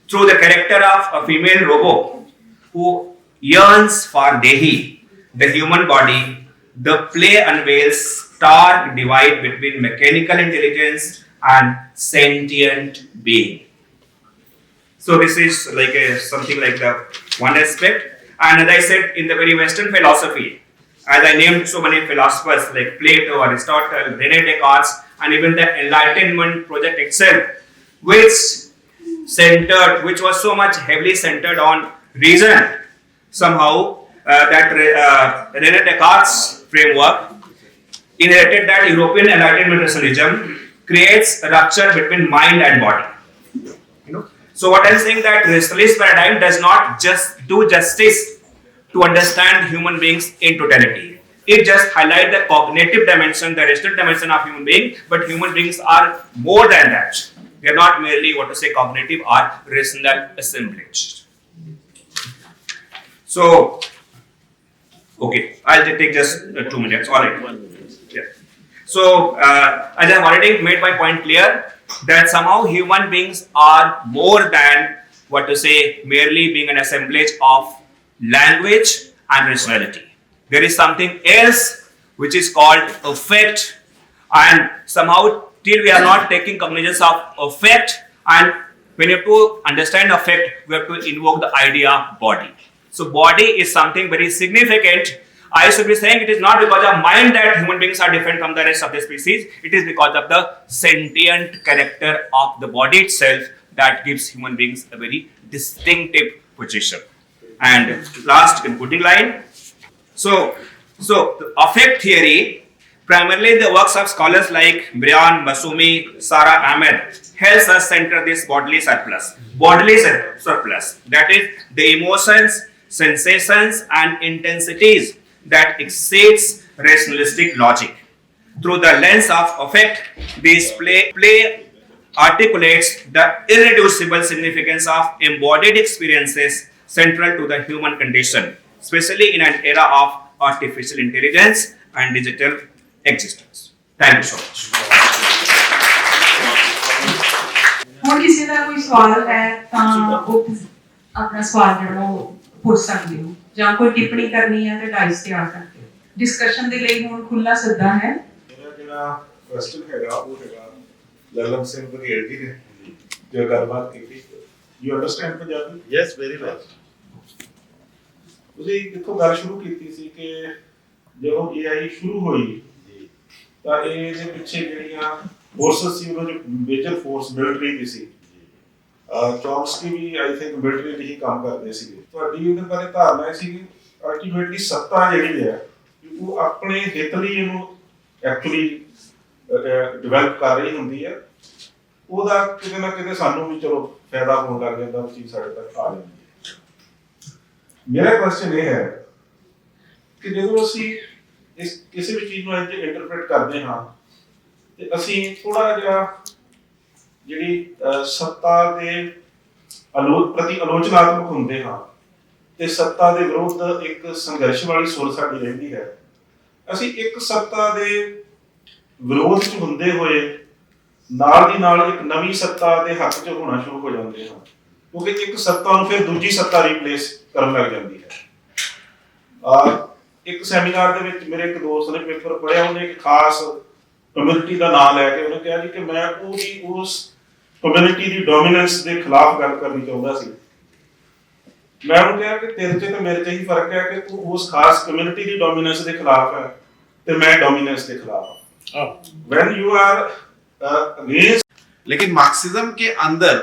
Through the character of a female robot who yearns for Dehi, the human body, the play unveils stark divide between mechanical intelligence and sentient being. So this is like something like the one aspect. And as I said, in the very Western philosophy, as I named so many philosophers like Plato, Aristotle, Rene Descartes, and even the Enlightenment project itself, which was so much heavily centered on reason. Somehow that Rene Descartes framework inherited that European Enlightenment rationalism creates a rupture between mind and body. You know, so what I'm saying that rationalist paradigm does not just do justice to understand human beings in totality. It just highlights the cognitive dimension, the rational dimension of human being, but human beings are more than that. They are not merely what to say cognitive or rational assemblage. So, okay, I'll take just 2 minutes. All right. Yeah. So, as I've already made my point clear, that somehow human beings are more than what to say merely being an assemblage of language and rationality. There is something else which is called affect, and somehow till we are not taking cognizance of affect, and when you have to understand affect, we have to invoke the idea of body. So body is something very significant, I should be saying it is not because of mind that human beings are different from the rest of the species. It is because of the sentient character of the body itself that gives human beings a very distinctive position. And last concluding line. So the affect theory, primarily the works of scholars like Brian Masumi, Sarah Ahmed, helps us center this bodily surplus. Bodily surplus, that is the emotions, sensations and intensities that exceeds rationalistic logic. Through the lens of affect, this play articulates the irreducible significance of embodied experiences central to the human condition, especially in an era of artificial intelligence and digital existence. Thank you so much. ਹੁਣ ਕਿਸੇ ਦਾ ਕੋਈ ਸਵਾਲ ਹੈ ਤਾਂ ਉਹ ਆਪਣਾ ਸਵਾਲ ਜਿਹੜਾ ਉਹ ਪੁੱਛ ਸਕਦੇ ਹੋ ਜਾਂ ਕੋਈ ਟਿੱਪਣੀ ਕਰਨੀ ਹੈ ਤਾਂ ਡਾਈਸ ਤੇ ਆ ਸਕਦੇ ਹੋ ਡਿਸਕਸ਼ਨ ਦੇ ਲਈ ਹੁਣ ਖੁੱਲਾ ਸੱਦਾ ਹੈ ਮੇਰਾ ਜਿਹੜਾ ਕੁਐਸਚਨ ਹੈਗਾ ਉਹ ਹੈਗਾ ਲਲਨ ਸਿੰਘ ਬਘੇਲ ਜੀ ਨੇ ਜੋ ਗੱਲਬਾਤ ਕੀਤੀ you understand Punjabi yes very well ਤੁਸੀਂ ਇੱਥੋਂ ਗੱਲ ਸ਼ੁਰੂ ਕੀਤੀ ਸੀ ਕਿ ਜਦੋਂ AI ਸ਼ੁਰੂ ਹੋਈ ਤਾਂ ਇਹਦੇ ਪਿੱਛੇ ਜਿਹੜੀਆਂ ਫੋਰਸਸ ਸੀ ਉਹਨਾਂ ਚ major force military the C ਚੌਮਸਕੀ we I think military ਲਈ ਹੀ ਕੰਮ ਕਰਦੇ ਸੀਗੇ ਤੁਹਾਡੀ ਉਹਦੇ ਬਾਰੇ ਧਾਰਨਾ ਇਹ ਸੀ ਕਿ ਅਲਟੀਮੇਟਲੀ ਸੱਤਾ ਜਿਹੜੀ ਹੈ ਉਹ ਆਪਣੇ ਹਿੱਤ ਲਈ ਇਹਨੂੰ ਐਕਚੁਅਲੀ ਡਿਵੈਲਪ ਕਰ ਰਹੀ ਹੁੰਦੀ ਹੈ ਉਹਦਾ ਕਿਤੇ ਨਾ ਕਿਤੇ ਸਾਨੂੰ ਵੀ ਚਲੋ ਫਾਇਦਾ ਹੋਣ ਲੱਗ ਜਾਂਦਾ ਉਹ ਚੀਜ਼ ਸਾਡੇ ਤੱਕ ਆ ਜਾਂਦੀ ਹੈ ਮੇਰਾ ਕੁਐਸਚਨ ਇਹ ਹੈ ਕਿ ਜਦੋਂ ਅਸੀਂ ਇਸ ਕਿਸੇ ਵੀ ਚੀਜ਼ ਨੂੰ ਇੰਜ ਇੰਟਰਪ੍ਰੀਟ ਕਰਦੇ ਹਾਂ ਤੇ ਅਸੀਂ ਥੋੜਾ ਜਿਹਾ ਜਿਹੜੀ ਸੱਤਾ ਦੇ ਪ੍ਰਤੀ ਆਲੋਚਨਾਤਮਕ ਹੁੰਦੇ ਹਾਂ ਤੇ ਸੱਤਾ ਦੇ ਵਿਰੁੱਧ ਇੱਕ ਸੰਘਰਸ਼ ਵਾਲੀ ਸੁਰ ਸਾਡੀ ਰਹਿੰਦੀ ਹੈ ਅਸੀਂ ਇੱਕ ਸੱਤਾ ਦੇ ਵਿਰੋਧ 'ਚ ਹੁੰਦੇ ਹੋਏ ਨਾਲ ਦੀ ਨਾਲ ਇੱਕ ਨਵੀਂ ਸੱਤਾ ਦੇ ਹੱਕ 'ਚ ਹੋਣਾ ਸ਼ੁਰੂ ਹੋ ਜਾਂਦੇ ਹਾਂ ਕਿਉਂਕਿ ਇੱਕ ਸੱਤਾ ਨੂੰ ਫਿਰ ਦੂਜੀ ਸੱਤਾ ਰਿਪਲੇਸ ਕਰਨ ਲੱਗ ਜਾਂਦੀ ਹੈ ਇੱਕ ਸੈਮੀਨਾਰ ਦੇ ਵਿੱਚ ਮੇਰੇ ਇੱਕ ਦੋਸਤ ਨੇ ਪੇਪਰ ਪੜ੍ਹਿਆ ਉਹਨੇ ਇੱਕ ਖਾਸ ਕਮਿਊਨਿਟੀ ਦਾ ਨਾਮ ਲੈ ਕੇ ਉਹਨੇ ਕਿਹਾ ਜੀ ਕਿ ਮੈਂ ਉਸ ਕਮਿਊਨਿਟੀ ਦੀ ਡੋਮੀਨੈਂਸ ਦੇ ਖਿਲਾਫ ਗੱਲ ਕਰਨੀ ਚਾਹੁੰਦਾ ਸੀ ਮੈਂ ਉਹਨੂੰ ਕਿਹਾ ਕਿ ਤੇਰੇ 'ਚ ਤੇ ਮੇਰੇ 'ਚ ਹੀ ਫਰਕ ਹੈ ਕਿ ਤੂੰ ਉਸ ਖਾਸ ਕਮਿਊਨਿਟੀ ਦੀ ਡੋਮੀਨੈਂਸ ਦੇ ਖਿਲਾਫ ਹੈ ਤੇ मैं डोमिनेंस के खिलाफ हूं व्हेन यू आर अगेंस्ट लेकिन मार्क्सिज्म के अंदर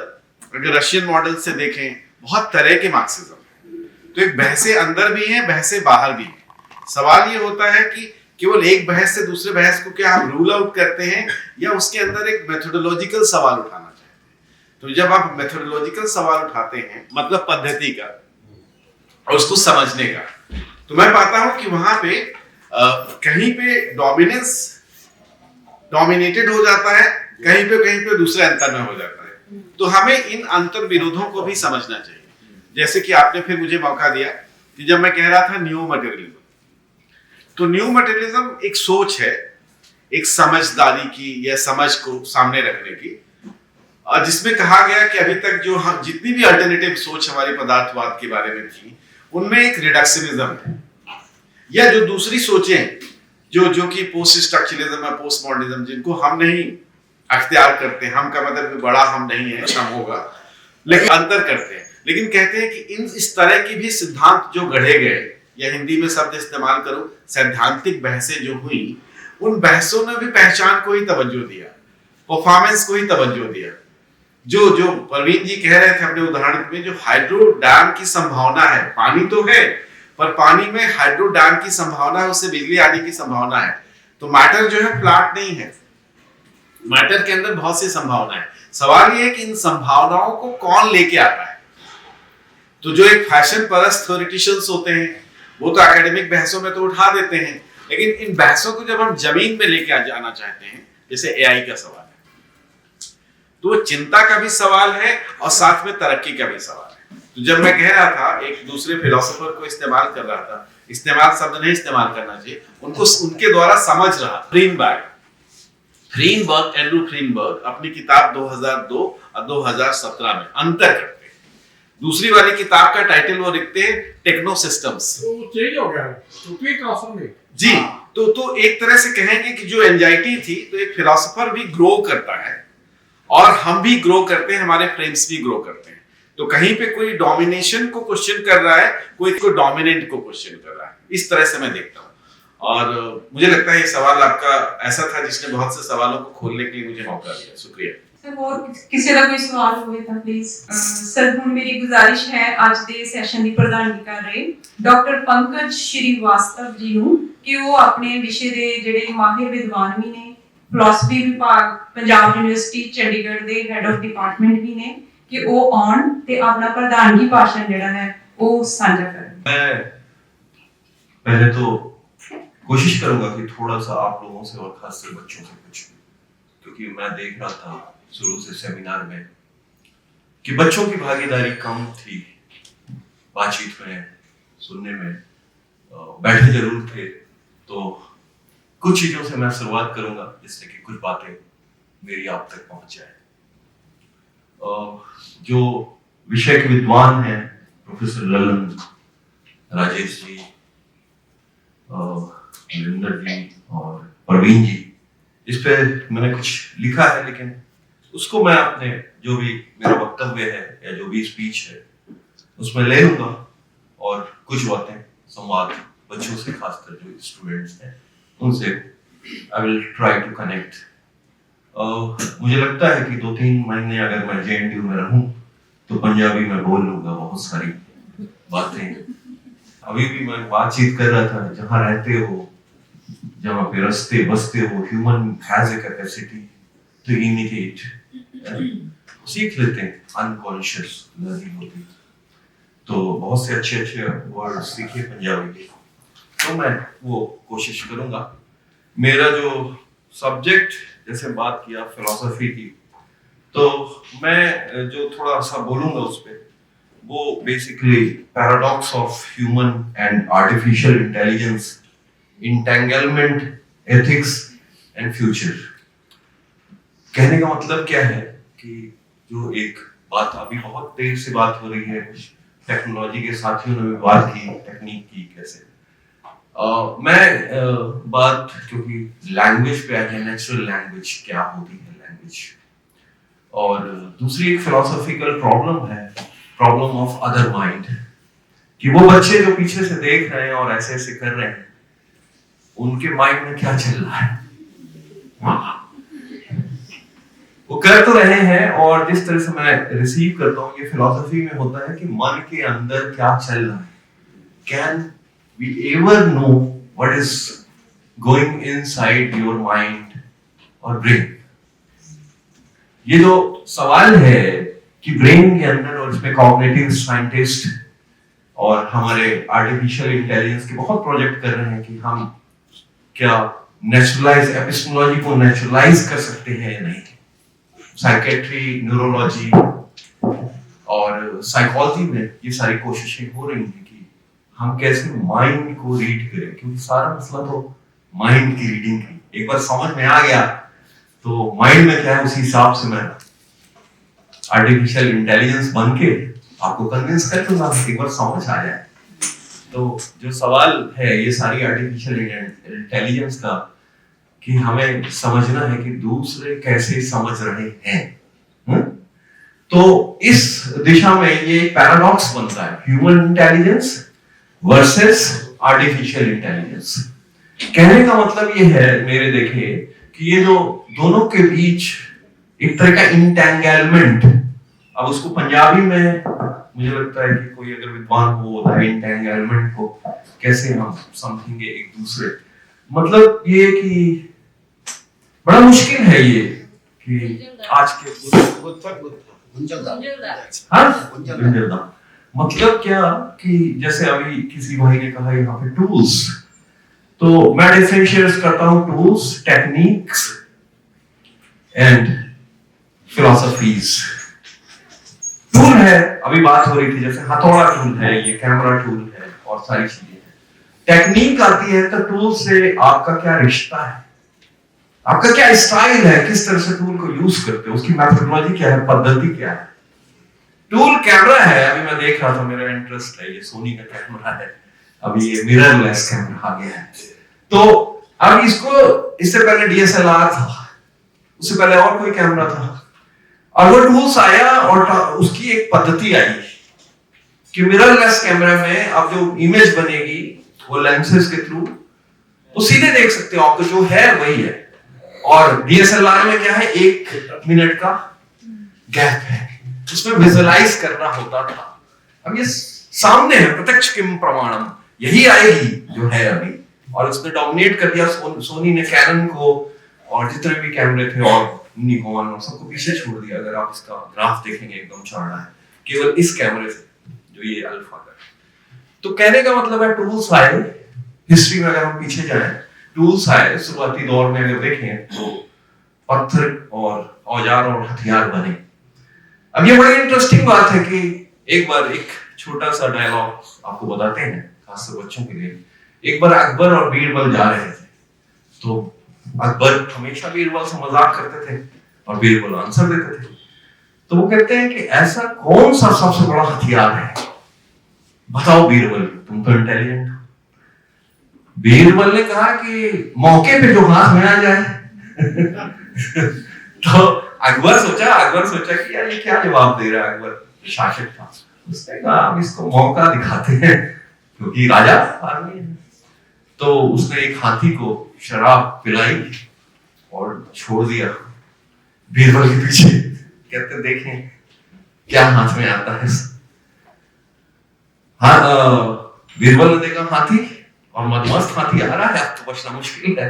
अगर रशियन मॉडल से देखें बहुत तरह के मार्क्सिज्म तो एक बहसें अंदर भी हैं बहसें बाहर भी हैं सवाल ये होता है कि केवल एक बहस से दूसरे बहस को क्या हम रूल आउट करते हैं या उसके अंदर एक मेथोडोलॉजिकल सवाल उठाना चाहते हैं तो जब आप मेथोडोलॉजिकल सवाल उठाते हैं मतलब पद्धति का और उसको समझने का तो मैं पाता हूं कि वहां पे कहीं पे डोमिनेंस डोमिनेटेड हो जाता है कहीं पे दूसरे अंतर में हो जाता है तो हमें इन अंतर विरोधों को भी समझना चाहिए जैसे कि आपने फिर मुझे मौका दिया कि जब मैं कह रहा था न्यू मटेरियलिज्म तो न्यू मटेरियलिज्म एक सोच है एक समझदारी की या समझ को सामने रखने की जिसमें कहा गया कि अभी तक जो हम जितनी भी अल्टरनेटिव सोच हमारी पदार्थवाद के बारे में थी उनमें एक रिडक्शनिज्म है या जो दूसरी सोचें जो कि पोस्ट स्ट्रक्चरलिज्म है पोस्ट मॉडर्निज्म जिनको हम नहीं अख्तियार करते हैं हम का मतलब बड़ा हम नहीं है क्षम होगा लेकिन अंतर करते हैं लेकिन कहते हैं कि इस तरह की भी सिद्धांत जो गढ़े गए या हिंदी में शब्द इस्तेमाल करो सैद्धांतिक बहसें जो हुई उन बहसों ने भी पहचान को ही तवज्जो दिया परफॉर्मेंस को ही तवज्जो दिया जो प्रवीण जी कह रहे थे अपने उदाहरण में जो हाइड्रो डैम की संभावना है पानी तो है पर पानी में हाइड्रो डैम की संभावना है उससे बिजली आने की संभावना है तो मैटर जो है फ्लैट नहीं है मैटर के अंदर बहुत सी संभावना है सवाल ये है कि इन संभावनाओं को कौन लेके आता है तो जो एक फैशन परस्त थ्योरेटिशियंस होते हैं वो तो एकेडमिक बहसों में तो उठा देते हैं लेकिन इन बहसों को जब हम जमीन में लेके जाना चाहते हैं जैसे एआई का सवाल है तो वो चिंता का भी सवाल है और साथ में तरक्की का भी सवाल है तो जब मैं कह रहा था एक दूसरे फिलोसोफर को इस्तेमाल कर रहा था इस्तेमाल शब्द नहीं इस्तेमाल करना चाहिए उनको उनके द्वारा समझ रहा एंड्रू फ्रीनबर्ग अपनी किताब 2002 और 2017 में अंतर करते हैं दूसरी वाली किताब का टाइटल वो लिखते हैं टेक्नो सिस्टम्स चेंज हो गया टोटली ट्रांसफॉर्मेड जी तो एक तरह से कहेंगे कि जो एंजाइटी थी तो एक फिलोसोफर भी ग्रो करता है और हम भी ग्रो करते हैं हमारे फ्रेंड्स भी ग्रो करते हैं तो कहीं पे कोई डोमिनेशन को क्वेश्चन कर रहा है, कोई को डोमिनेंट को क्वेश्चन कर रहा है। इस तरह से मैं देखता हूँ। और मुझे लगता है ये सवाल आपका ऐसा था जिसने बहुत से सवालों को खोलने के लिए मुझे मौका दिया। शुक्रिया। ਸਰ ਹੋਰ ਕਿਸੇ ਦਾ ਕੋਈ ਸਵਾਲ ਹੋਵੇ ਤਾਂ ਪਲੀਜ਼। ਸਰ ਹੁਣ ਮੇਰੀ ਗੁਜ਼ਾਰਿਸ਼ ਹੈ ਅੱਜ ਦੇ ਸੈਸ਼ਨ ਦੀ ਪ੍ਰਧਾਨਗੀ ਕਰ ਰਹੇ ਡਾਕਟਰ ਪੰਕਜ ਸ਼੍ਰੀਵਾਸਤਵ ਜੀ ਨੂੰ ਕਿ ਉਹ ਆਪਣੇ ਵਿਸ਼ੇ ਦੇ ਜਿਹੜੇ ਮਾਹਿਰ ਵਿਦਵਾਨ ਵੀ ਨੇ, ਫਿਲਾਸਫੀ ਵਿਭਾਗ ਪੰਜਾਬ ਯੂਨੀਵਰਸਿਟੀ ਚੰਡੀਗੜ੍ਹ ਦੇ ਹੈਡ ਆਫ ਡਿਪਾਰਟਮੈਂਟ ਵੀ ਨੇ, ਕਿ ਉਹ ਆਉਣ ਤੇ ਆਪਣਾ ਪ੍ਰਧਾਨਗੀ ਭਾਸ਼ਣ ਜਿਹੜਾ ਹੈ ਉਹ ਸਾਂਝਾ ਕਰਨ। मैं पहले तो कोशिश करूंगा कि थोड़ा सा आप लोगों से और खासकर बच्चों से पूछूं, क्योंकि मैं देख रहा था शुरू से सेमिनार में कि बच्चों की भागीदारी कम थी बातचीत में, सुनने में। बैठे जरूर थे, तो कुछ चीजों से मैं शुरुआत करूंगा जिससे कि कुछ बातें मेरी आप तक पहुंच जाए। जो विषय के विद्वान हैं प्रोफेसर ललन, राजेश जी, नरेंद्र जी और प्रवीण जी, इस पे मैंने कुछ लिखा है, लेकिन उसको मैं अपने जो भी मेरा वक्तव्य है या जो भी स्पीच है उसमें ले लूंगा और कुछ बातें संवाद बच्चों से, खासकर जो स्टूडेंट्स हैं उनसे I will try to connect. मुझे लगता है कि 2-3 महीने अगर मैं JNTU में रहूं तो पंजाबी में बोल लूंगा बहुत सारी बातें। अभी भी मैं बातचीत कर रहा था, जहां रहते हो, जहां पे रस्ते बसते हो, human has a capacity to imitate, सीख लेते हैं, अनकॉन्शियस लर्निंग होती। तो बहुत से अच्छे अच्छे वर्ड सीखे पंजाबी के, तो मैं वो कोशिश करूंगा। मेरा जो सब्जेक्ट, जैसे बात किया फिलॉसफी की, तो मैं जो थोड़ा सा बोलूंगा उस पे, वो basically paradox of human and artificial intelligence, entanglement, ethics and future. कहने का मतलब क्या है कि जो एक बात अभी बहुत देर से बात हो रही है, कुछ टेक्नोलॉजी के साथियों ने भी बात की, टेक्निक की कैसे, मैं बात क्योंकि लैंग्वेज पे है, नेचुरल लैंग्वेज क्या होती है लैंग्वेज, और दूसरी एक फिलोसॉफिकल प्रॉब्लम है, प्रॉब्लम ऑफ अदर माइंड, कि वो बच्चे जो पीछे से देख रहे हैं और ऐसे ऐसे कर रहे हैं, उनके माइंड में क्या चल रहा है। वो कर तो रहे हैं, और जिस तरह से मैं रिसीव करता हूँ, ये फिलॉसफी में होता है कि मन के अंदर क्या चल रहा है। Can we ever know what is going inside your mind और ब्रेन। ये जो सवाल है कि ब्रेन के अंदर, और इसमें कॉग्निटिव साइंटिस्ट और हमारे आर्टिफिशियल इंटेलिजेंस के बहुत प्रोजेक्ट कर रहे हैं कि हम क्या नेचुरलाइज, एपिस्टेमोलॉजी को नेचुरलाइज कर सकते हैं या नहीं। साइकेट्री, न्यूरोलॉजी और साइकोलॉजी में ये सारी कोशिशें हो रही हैं कि हम कैसे माइंड को रीड करें, क्योंकि सारा मसला तो माइंड की रीडिंग की। एक बार समझ में आ गया तो माइंड में क्या है, उसी हिसाब से मैं आर्टिफिशियल इंटेलिजेंस बन के आपको कन्विंस कर दूंगा, एक बार समझ आ जाए। तो जो सवाल है ये सारी आर्टिफिशियल इंटेलिजेंस का, कि हमें समझना है कि दूसरे कैसे समझ रहे हैं। तो इस दिशा में ये पैराडॉक्स बनता है, human intelligence versus artificial intelligence. कहने का मतलब ये है मेरे देखे कि ये जो दोनों के बीच एक तरह का इंटेंगलमेंट, अब उसको पंजाबी में मुझे लगता है कि कोई अगर विद्वान हो, इंटेंगलमेंट को कैसे हम समझेंगे एक दूसरे, मतलब ये कि बड़ा मुश्किल है ये कि आज के मतलब क्या कि जैसे अभी किसी भाई ने कहा यहाँ पे टूल्स, तो मैं डिफरेंशिएट करता हूँ tools, techniques and philosophies. Tool है, अभी बात हो रही थी जैसे हथौड़ा टूल है, ये कैमरा टूल है और सारी चीजें हैं। टेक्निक आती है तो टूल से आपका क्या रिश्ता है, आपका क्या स्टाइल है, किस तरह से टूल को यूज करते हो, उसकी मेथोडोलॉजी क्या है, पद्धति क्या है। टूल कैमरा है, अभी मैं देख रहा था, मेरा इंटरेस्ट है, ये सोनी का कैमरा है, अभी ये मिररलेस कैमरा आ गया है। तो अब इसको, इससे पहले DSLR था, उससे पहले और कोई कैमरा था, और वो टूल्स आया और उसकी एक पद्धति आई कि मिररलेस कैमरा में अब जो इमेज बनेगी वो लेंसेज के थ्रू तो सीधे देख सकते हो, आपको जो है वही है। और डीएसएलआर में क्या है, 1 मिनट का गैप है, उसमें विजुअलाइज करना होता था। अब ये सामने है, प्रत्यक्ष किम प्रमाणम, यही आएगी जो है अभी। और उसने डोमिनेट कर दिया सोनी ने कैनन को, और जितने भी कैमरे थे और निकॉन और सबको पीछे छोड़ दिया। अगर आप इसका ग्राफ देखेंगे एकदम चौड़ा है केवल इस कैमरे से, जो ये अल्फा का। तो कहने का मतलब है टूल्स आए, हिस्ट्री में अगर हम पीछे जाएं, टूल्स आए शुरुआती दौर में अगर देखें तो पत्थर और औजार और हथियार बने। अब ये बड़ी इंटरेस्टिंग बात है कि एक बार एक छोटा सा डायलॉग आपको बताते हैं, खासकर बच्चों के लिए। एक बार अकबर और बीरबल जा रहे थे, तो अकबर हमेशा बीरबल से मजाक करते थे और बीरबल आंसर देते थे। तो वो कहते हैं कि ऐसा कौन सा सबसे बड़ा हथियार है, बताओ बीरबल, तुम तो इंटेलिजेंट हो। बीरबल ने कहा कि मौके पे जो हाथ में आ जाए। तो अकबर सोचा कि यार ये क्या जवाब दे रहा है। अकबर शासक था, उसने कहा हम इसको मौका दिखाते हैं क्योंकि राजा आदमी है। तो उसने एक हाथी को शराब पिलाई और छोड़ दिया बीरबल के पीछे, कहते देखें क्या हाथ में आता है। हाँ, बीरबल ने देखा हाथी और मदमस्त हाथी आ रहा है, अब तो बचना मुश्किल है।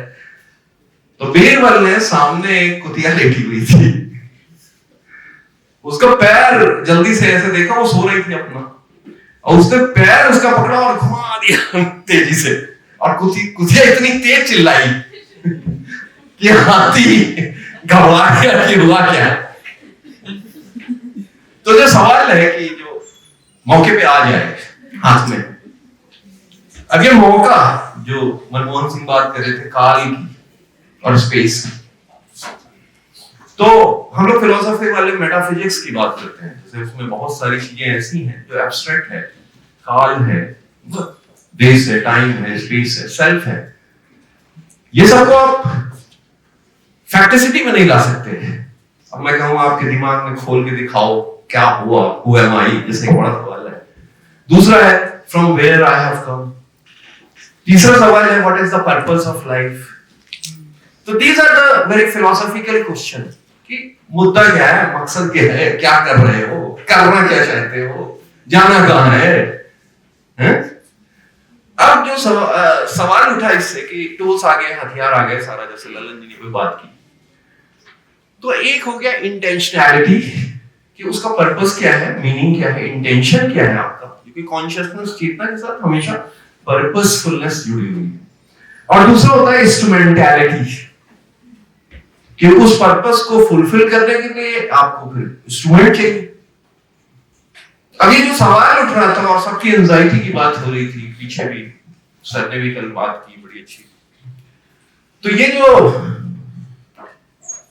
तो बीरबल ने सामने एक कुतिया लेटी हुई थी, उसका पैर जल्दी से ऐसे देखा, वो सो रही थी अपना, और उसने पैर उसका पकड़ा और घुमा दिया तेजी से, और कुतिया इतनी तेज चिल्लाई कि हाथी घबरा गया कि हुआ क्या। तो जो सवाल है कि जो मौके पे आ जाए हाथ में, अब ये मौका जो मनमोहन सिंह बात कर रहे थे काल की और स्पेस की, तो हम लोग फिलोसफी वाले मेटाफिजिक्स की बात करते हैं, जैसे उसमें बहुत सारी चीजें ऐसी हैं जो एब्स्ट्रैक्ट है, काल है, देश है, टाइम है, स्पेस है, सेल्फ है। ये सबको आप फैक्टिसिटी में नहीं ला सकते। अब मैं कहूँ आपके दिमाग में खोल के दिखाओ क्या हुआ, हु एम आई, जैसे बड़ा सवाल है। दूसरा है from where I have come. तीसरा सवाल है what is the purpose of life. तो these are the very philosophical question कि मुद्दा क्या है, मकसद क्या है, क्या कर रहे हो, करना क्या चाहते हो, जाना कहां है, हैं? अब जो सवाल उठा इससे कि टूल्स आ गए, हथियार आ गए, सारा जैसे ललन जी ने भी बात की, तो एक हो गया इंटेंशनैलिटी कि उसका पर्पस क्या है, मीनिंग क्या है, इंटेंशन क्या है आपका, क्योंकि कॉन्शियसनेस चेतना के साथ हमेशा पर्पसफुलनेस जुड़ी हुई है। और दूसरा होता है इंस्ट्रूमेंटैलिटी कि उस पर्पस को फुलफिल करने के लिए आपको फिर इंस्ट्रूमेंट चाहिए। अब ये जो सवाल उठ रहा था और सबकी एंजाइटी की बात हो रही थी, पीछे भी सर ने भी कल बात की बड़ी अच्छी, तो ये जो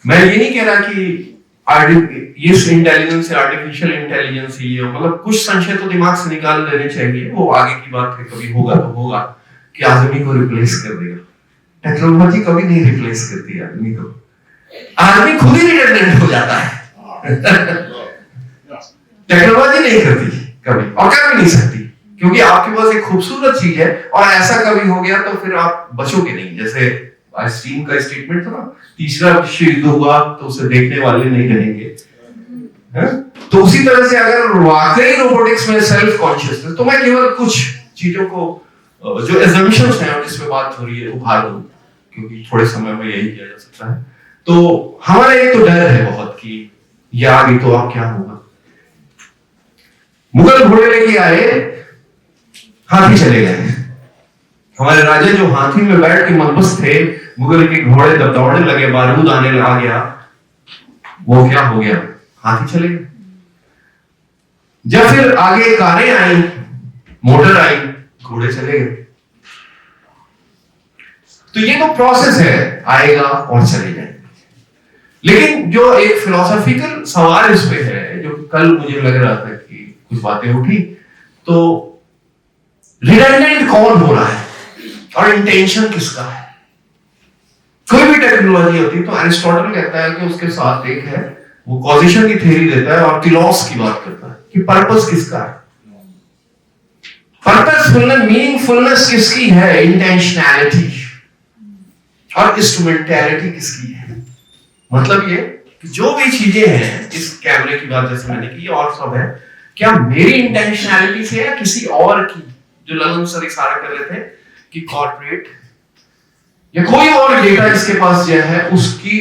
मैं ये नहीं कह रहा कि ये इंटेलिजेंस है आर्टिफिशियल इंटेलिजेंस ही है, मतलब कुछ संशय तो दिमाग से निकाल लेने चाहिए, वो आगे की बात है, कभी होगा तो होगा कि आदमी को रिप्लेस कर देगा। टेक्नोलॉजी कभी नहीं रिप्लेस करती आदमी को, आदमी खुद ही रिडंडेंट हो जाता है। टेक्नोलॉजी नहीं करती कभी, और कर भी नहीं सकती, क्योंकि आपके पास एक खूबसूरत चीज है और ऐसा कभी हो गया तो फिर आप बचोगे नहीं। जैसे आइंस्टीन का स्टेटमेंट था ना, तीसरा विश्व युद्ध हुआ तो उसे देखने वाले नहीं रहेंगे, तो उसी तरह से अगर वाकई रोबोटिक्स में सेल्फ कॉन्शियसनेस, तो मैं केवल कुछ चीजों को जो एजम्पशंस हैं और जिस पे बात हो रही है उभार दूं, क्योंकि थोड़े समय में यही किया जा सकता है। तो हमारा एक तो डर है बहुत कि ये आ गई तो अब क्या होगा। मुगल घोड़े लेके आए, हाथी चले गए। हमारे राजा जो हाथी में बैठ के मदमस्त थे, मुगल के घोड़े जब दौड़ने लगे, बारूद आने लगा गया, वो क्या हो गया, हाथी चले गए। जब फिर आगे कारें आई, मोटर आई, घोड़े चले गए। तो ये तो प्रोसेस है, आएगा और चले जाएगा। लेकिन जो एक फिलोसॉफिकल सवाल इस पे है, जो कल मुझे लग रहा था कि कुछ बातें उठी, तो रिडंडेंट कौन हो रहा है और इंटेंशन किसका है। कोई भी टेक्नोलॉजी होती है तो एरिस्टोटल कहता है कि उसके साथ एक है वो कॉजेशन की थ्योरी देता है और टिलॉस की बात करता है कि पर्पस किसका है, पर्पसफुलनेस मीनिंगफुलनेस किसकी है, इंटेंशनैलिटी, और इंस्ट्रूमेंटैलिटी किसकी है। मतलब ये कि जो भी चीजें हैं, इस कैमरे की बात जैसे मैंने की और सब है, क्या मेरी इंटेंशनैलिटी से है किसी और की, जो ललन सर इशारा कर रहे थे कि कॉर्पोरेट या कोई और डेटा इसके पास जो है उसकी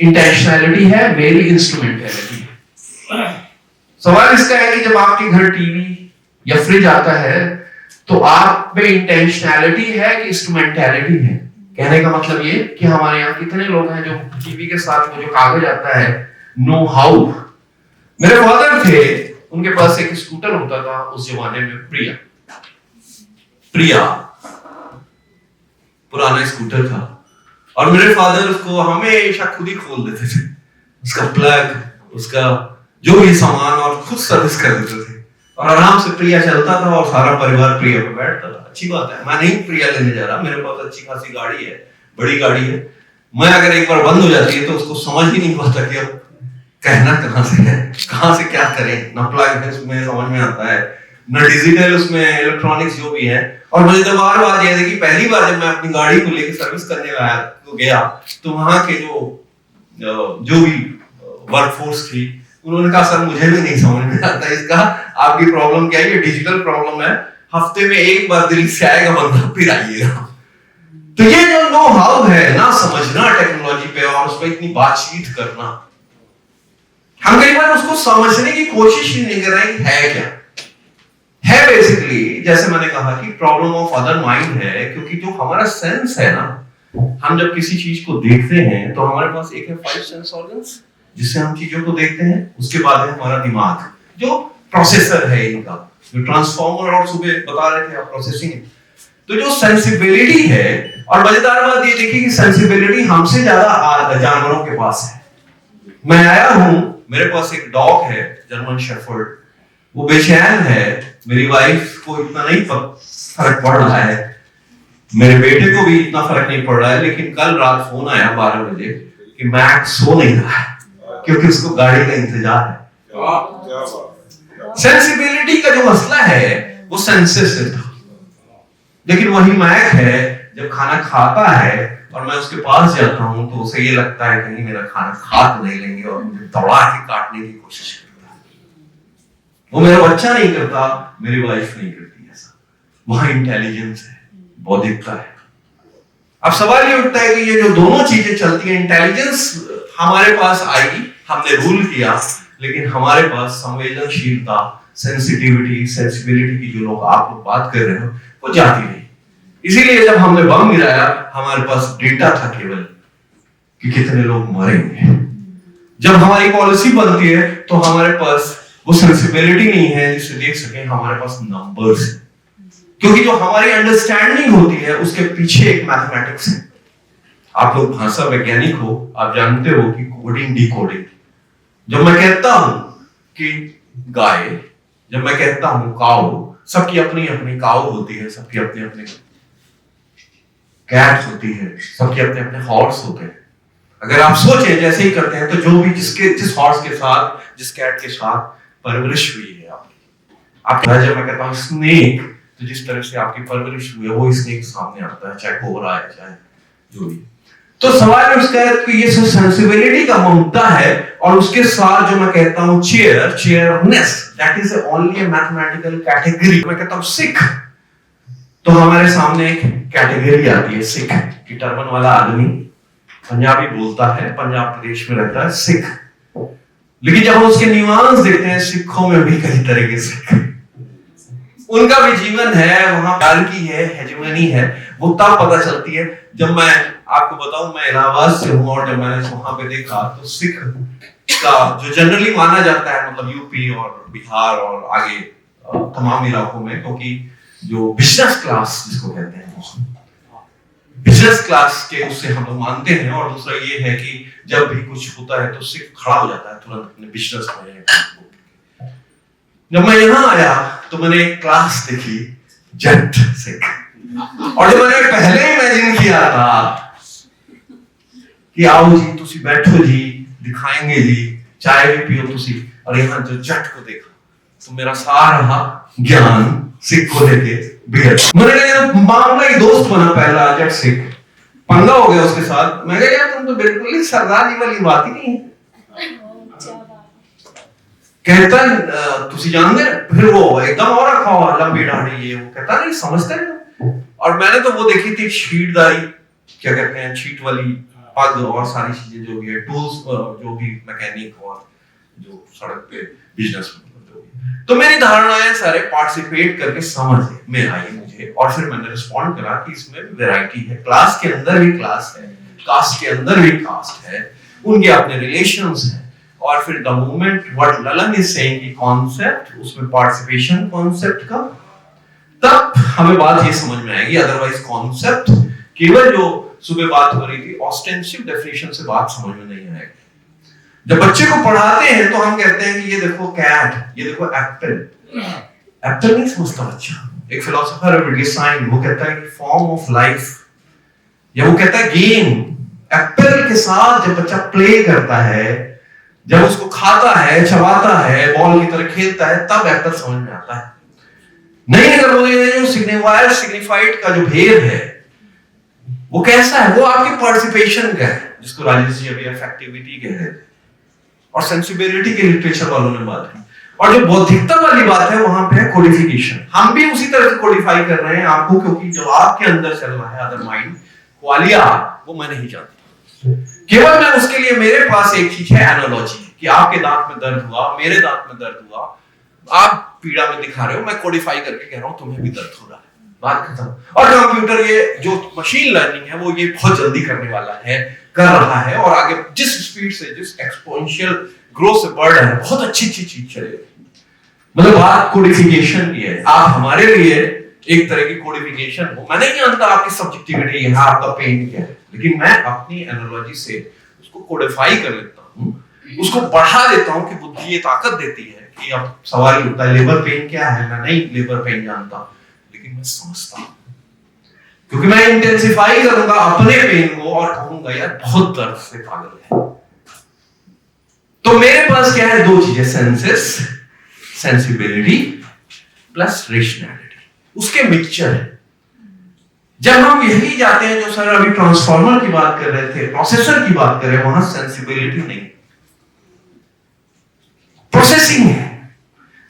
इंटेंशनैलिटी है, मेरी इंस्ट्रूमेंटैलिटी है। सवाल इसका है कि जब आपके घर टीवी या फ्रिज आता है तो आप में इंटेंशनैलिटी है कि इंस्ट्रूमेंटैलिटी है। कहने का मतलब ये कि हमारे यहाँ कितने लोग हैं जो टीवी के साथ वो जो कागज आता है नो हाउ। मेरे फादर थे, उनके पास एक स्कूटर होता था उस जमाने में, प्रिया पुराना स्कूटर था, और मेरे फादर उसको हमेशा खुद ही खोल देते थे, उसका प्लग, उसका जो भी सामान, और खुद सर्विस कर देते थे, और आराम से प्रिया चलता था और सारा परिवार प्रिया पे बैठता था। अच्छी बात है, मैं नहीं प्रिया लेने जा रहा, मेरे पास अच्छी खासी गाड़ी है, बड़ी गाड़ी है। मैं अगर एक बार बंद हो जाती है तो उसको समझ ही नहीं पाता कि अब कहना कहां से है, कहां से क्या करें, ना प्लग है उसमें समझ में आता है, ना डिजिटल उसमें इलेक्ट्रॉनिक्स जो भी है। और मजेदार बात यह है कि पहली बार जब मैं अपनी गाड़ी को लेकर सर्विस करने गया तो वहां के जो भी वर्कफोर्स थी, उन्होंने कहा सर मुझे भी नहीं समझ में आता इसका, आपकी प्रॉब्लम क्या है, ये डिजिटल प्रॉब्लम है, हफ्ते में एक बार दिल्ली से आएगा बंदा फिर आइएगा। तो ये जो नो हाउ है ना, समझना टेक्नोलॉजी पे और उस पर इतनी बातचीत करना, हम कई बार उसको समझने की कोशिश ही नहीं कर रहे हैं है क्या है। बेसिकली जैसे मैंने कहा कि प्रॉब्लम ऑफ अदर माइंड है, क्योंकि जो हमारा सेंस है ना, हम जब किसी चीज को देखते हैं तो हमारे पास एक है 5 सेंस ऑर्गन्स जिससे हम चीजों को देखते हैं, उसके बाद है हमारा दिमाग जो प्रोसेसर है इनका, जो ट्रांसफॉर्मर और सुबह बता रहे थे आप प्रोसेसिंग। तो जो सेंसिबिलिटी है, और मजेदार बात ये देखिए कि सेंसिबिलिटी हमसे ज्यादा जानवरों के पास है। मैं आया हूं, मेरे पास एक डॉग है जर्मन शेफर्ड, वो बेचैन है, मेरी वाइफ को इतना नहीं फर्क पड़ रहा है, मेरे बेटे को भी इतना फर्क नहीं पड़ रहा है, लेकिन कल रात फोन आया 12 बजे कि मैक्स सो नहीं रहा है क्योंकि उसको गाड़ी का इंतजार है। सेंसिबिलिटी का जो मसला है वो सेंसेस से था, लेकिन वही मैक है जब खाना खाता है और मैं उसके पास जाता हूं तो उसे ये लगता है कहीं मेरा खाना खा तो नहीं लेंगे और मुझे दौड़ा के काटने की कोशिश करता है। वो मेरा बच्चा नहीं करता, मेरी वाइफ नहीं करती ऐसा। वहां इंटेलिजेंस है, बौद्धिकता है। अब सवाल ये उठता है कि ये जो दोनों चीजें चलती हैं, इंटेलिजेंस हमारे पास आई, हमने रूल किया, लेकिन हमारे पास संवेदनशीलता, सेंसिटिविटी, सेंसिबिलिटी की जो लोग आप लोग बात कर रहे हो वो जाती नहीं। इसीलिए जब हमने बम गिराया हमारे पास डेटा था केवल कि कितने लोग मरेंगे। जब हमारी पॉलिसी बनती है तो हमारे पास वो सेंसिबिलिटी नहीं है जिससे देख सके, हमारे पास नंबर्स है, क्योंकि जो हमारी अंडरस्टैंडिंग होती है उसके पीछे एक मैथमेटिक्स है। आप लोग भाषा वैज्ञानिक हो, आप जानते हो कि कोडिंग डिकोडिंग। जब मैं कहता हूं कि गाय, जब मैं कहता हूं काऊ, सबकी अपनी अपनी काऊ होती है, सबकी अपनी अपनी कैट होती है, सबके अपने अपने हॉर्स होते हैं। अगर आप सोचें जैसे ही करते हैं तो जो भी जिस हॉर्स के साथ, जिस कैट के साथ परवरिश हुई है आपकी, जब मैं कहता हूं स्नेक, तो जिस तरह से आपकी परवरिश हुई है वो स्नेक सामने आता है, चाहे कोबरा है चाहे जो भी। तो सवाल उसका है कि ये सेंसिबिलिटी का मुद्दा है, और उसके साथ जो मैं कहता हूं chairness, that is only a mathematical category. मैं कहता हूं सिख, तो हमारे सामने एक कैटेगरी आती है सिख की। टर्बन वाला आदमी पंजाबी बोलता है, पंजाब प्रदेश में रहता है, सिख। लेकिन जब हम उसके न्यूआंस देखते हैं, सिखों में भी कई तरह के सिख, उनका भी जीवन है, वहां डालकी है, हेजेमनी है, वो तब पता चलती है जब मैं आपको बताऊं, मैं इलाहाबाद से हूं और जब मैंने वहां पे देखा तो सिख का जो जनरली माना जाता है, मतलब यूपी और बिहार और आगे तमाम इलाकों में, क्योंकि जो बिजनेस क्लास जिसको कहते हैं, बिजनेस क्लास के उससे हम लोग मानते हैं। और दूसरा ये है कि जब भी कुछ होता है तो सिख खड़ा हो जाता है तुरंत अपने बिजनेस में। जब मैं यहाँ आया तो मैंने एक क्लास देखी, जट सिख, और जो मैंने पहले इमेजिन किया था कि आओ जी तुसी बैठो जी, दिखाएंगे जी, चाय भी पियो तुसी, और यहाँ जो जट को देखो तो मेरा सारा ज्ञान सिख को लेके बिगड़। मैंने कहा मामला ही दोस्त बना पहला जट सिख, पंगा हो गया उसके साथ। मैं कहा यार तुम तो बिल्कुल ही सरदार जी वाली बात ही नहीं है। कहता तुसी जानते, फिर वो एकदम और रखा हुआ लंबी दाढ़ी, ये वो कहता नहीं समझते नहीं। और मैंने तो वो देखी थी शीटदारी, क्या कहते हैं, शीट वाली पग और सारी चीजें जो भी है, टूल्स जो भी मैकेनिक और जो सड़क पे बिजनेस में। तो मेरी धारणाएं सारे पार्टिसिपेट करके समझ में आई मुझे, और फिर मैंने रिस्पॉन्ड करा कि इसमें वैरायटी है, क्लास के अंदर भी क्लास है, कास्ट के अंदर भी कास्ट है, उनके अपने रिलेशंस हैं। और फिर the moment what Lalan is saying की कॉन्सेप्ट, उसमें पार्टिसिपेशन कॉन्सेप्ट का, तब हमें बात ये समझ में आएगी। अदरवाइज कॉन्सेप्ट केवल जो सुबह बात हो रही थी ऑस्टेंसिव डेफिनेशन से बात समझ में नहीं आएगी। जब बच्चे को पढ़ाते हैं तो हम कहते हैं कि ये देखो कैट, ये देखो एप्पल। एप्पल नहीं समझता बच्चा। एक फिलोसोफर है विटगेसाइन, वो कहता है कि फॉर्म ऑफ लाइफ, या वो कहता है गेम। एप्पल के साथ जब बच्चा प्ले करता है, जब उसको खाता है, चबाता है, बॉल की तरह खेलता है, तब एप्पल समझ में आता है। नहीं अगर वो जो सिग्निफायर सिग्निफाइड का जो भेद है वो कैसा है, वो आपकी पार्टिसिपेशन का है, जिसको राजेश जी अभी अफेक्टिविटी कह रहे थे, और सेंसिबिलिटी के लिटरेचर वालों ने बात की। और जो बौद्धिकता वाली बात है वहां पे है कोडिफिकेशन। हम भी उसी तरह से कोडिफाई कर रहे हैं आपको, क्योंकि जो आपके अंदर चल रहा है अदर माइंड क्वालिया, वो मैं नहीं जानता। केवल मैं उसके लिए, मेरे पास एक चीज है एनालॉजी, कि आपके दांत में दर्द हुआ, मेरे दांत में दर्द हुआ, आप पीड़ा में दिखा रहे हो, मैं कोडिफाई करके कह रहा हूं तुम्हें भी दर्द हो रहा है, बात खत्म। और कंप्यूटर ये जो मशीन लर्निंग है वो ये बहुत जल्दी करने वाला है, कर रहा है, और आगे जिस स्पीड से, जिस एक्सपोनेंशियल ग्रोथ से बढ़ रहा है, बहुत अच्छी चीज चलेगी। मतलब बात कोडिफिकेशन की है। आप हमारे लिए एक तरह की कोडिफिकेशन हो। मैं नहीं जानता आपकी सब्जेक्टिविटी है, आपका पेन क्या है, लेकिन मैं अपनी एनालॉजी से उसको कोडिफाई कर लेता हूं, उसको बढ़ा देता हूं कि बुद्धि ये ताकत देती है कि अब सवाल होता है लेबर पेन क्या है, मैं नहीं लेबर पेन जानता, लेकिन मैं समझता हूं, क्योंकि मैं इंटेंसिफाई करूंगा अपने पेन को और कहूंगा यार बहुत दर्द से पागल है। तो मेरे पास क्या है, दो चीजें, सेंसेस, सेंसिबिलिटी प्लस रेशनैलिटी, उसके मिक्सचर है। जब हम यही जाते हैं, जो सर अभी ट्रांसफॉर्मर की बात कर रहे थे, प्रोसेसर की बात कर रहे हैं, वहां सेंसिबिलिटी नहीं, प्रोसेसिंग है।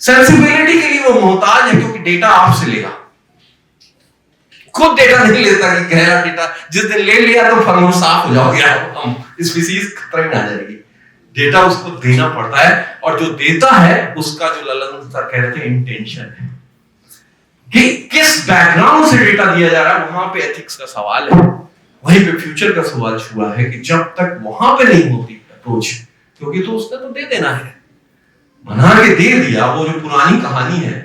सेंसिबिलिटी के लिए वो मोहताज है, क्योंकि डेटा आपसे लेगा, खुद डेटा नहीं लेता कि गहरा डेटा, जिस दिन ले लिया तो फर्म साफ हो जाओगे, हम स्पीसीज खतरे में आ जाएगी। डेटा उसको देना पड़ता है, और जो देता है उसका जो ललन सर कह रहे थे इंटेंशन है, कि किस बैकग्राउंड से डेटा दिया जा रहा है, वहां पे एथिक्स का सवाल है। वहीं पे फ्यूचर का सवाल छुआ है कि जब तक वहां पे नहीं होती अप्रोच, क्योंकि तो उसने तो दे देना है, बना के दे दिया। वो जो पुरानी कहानी है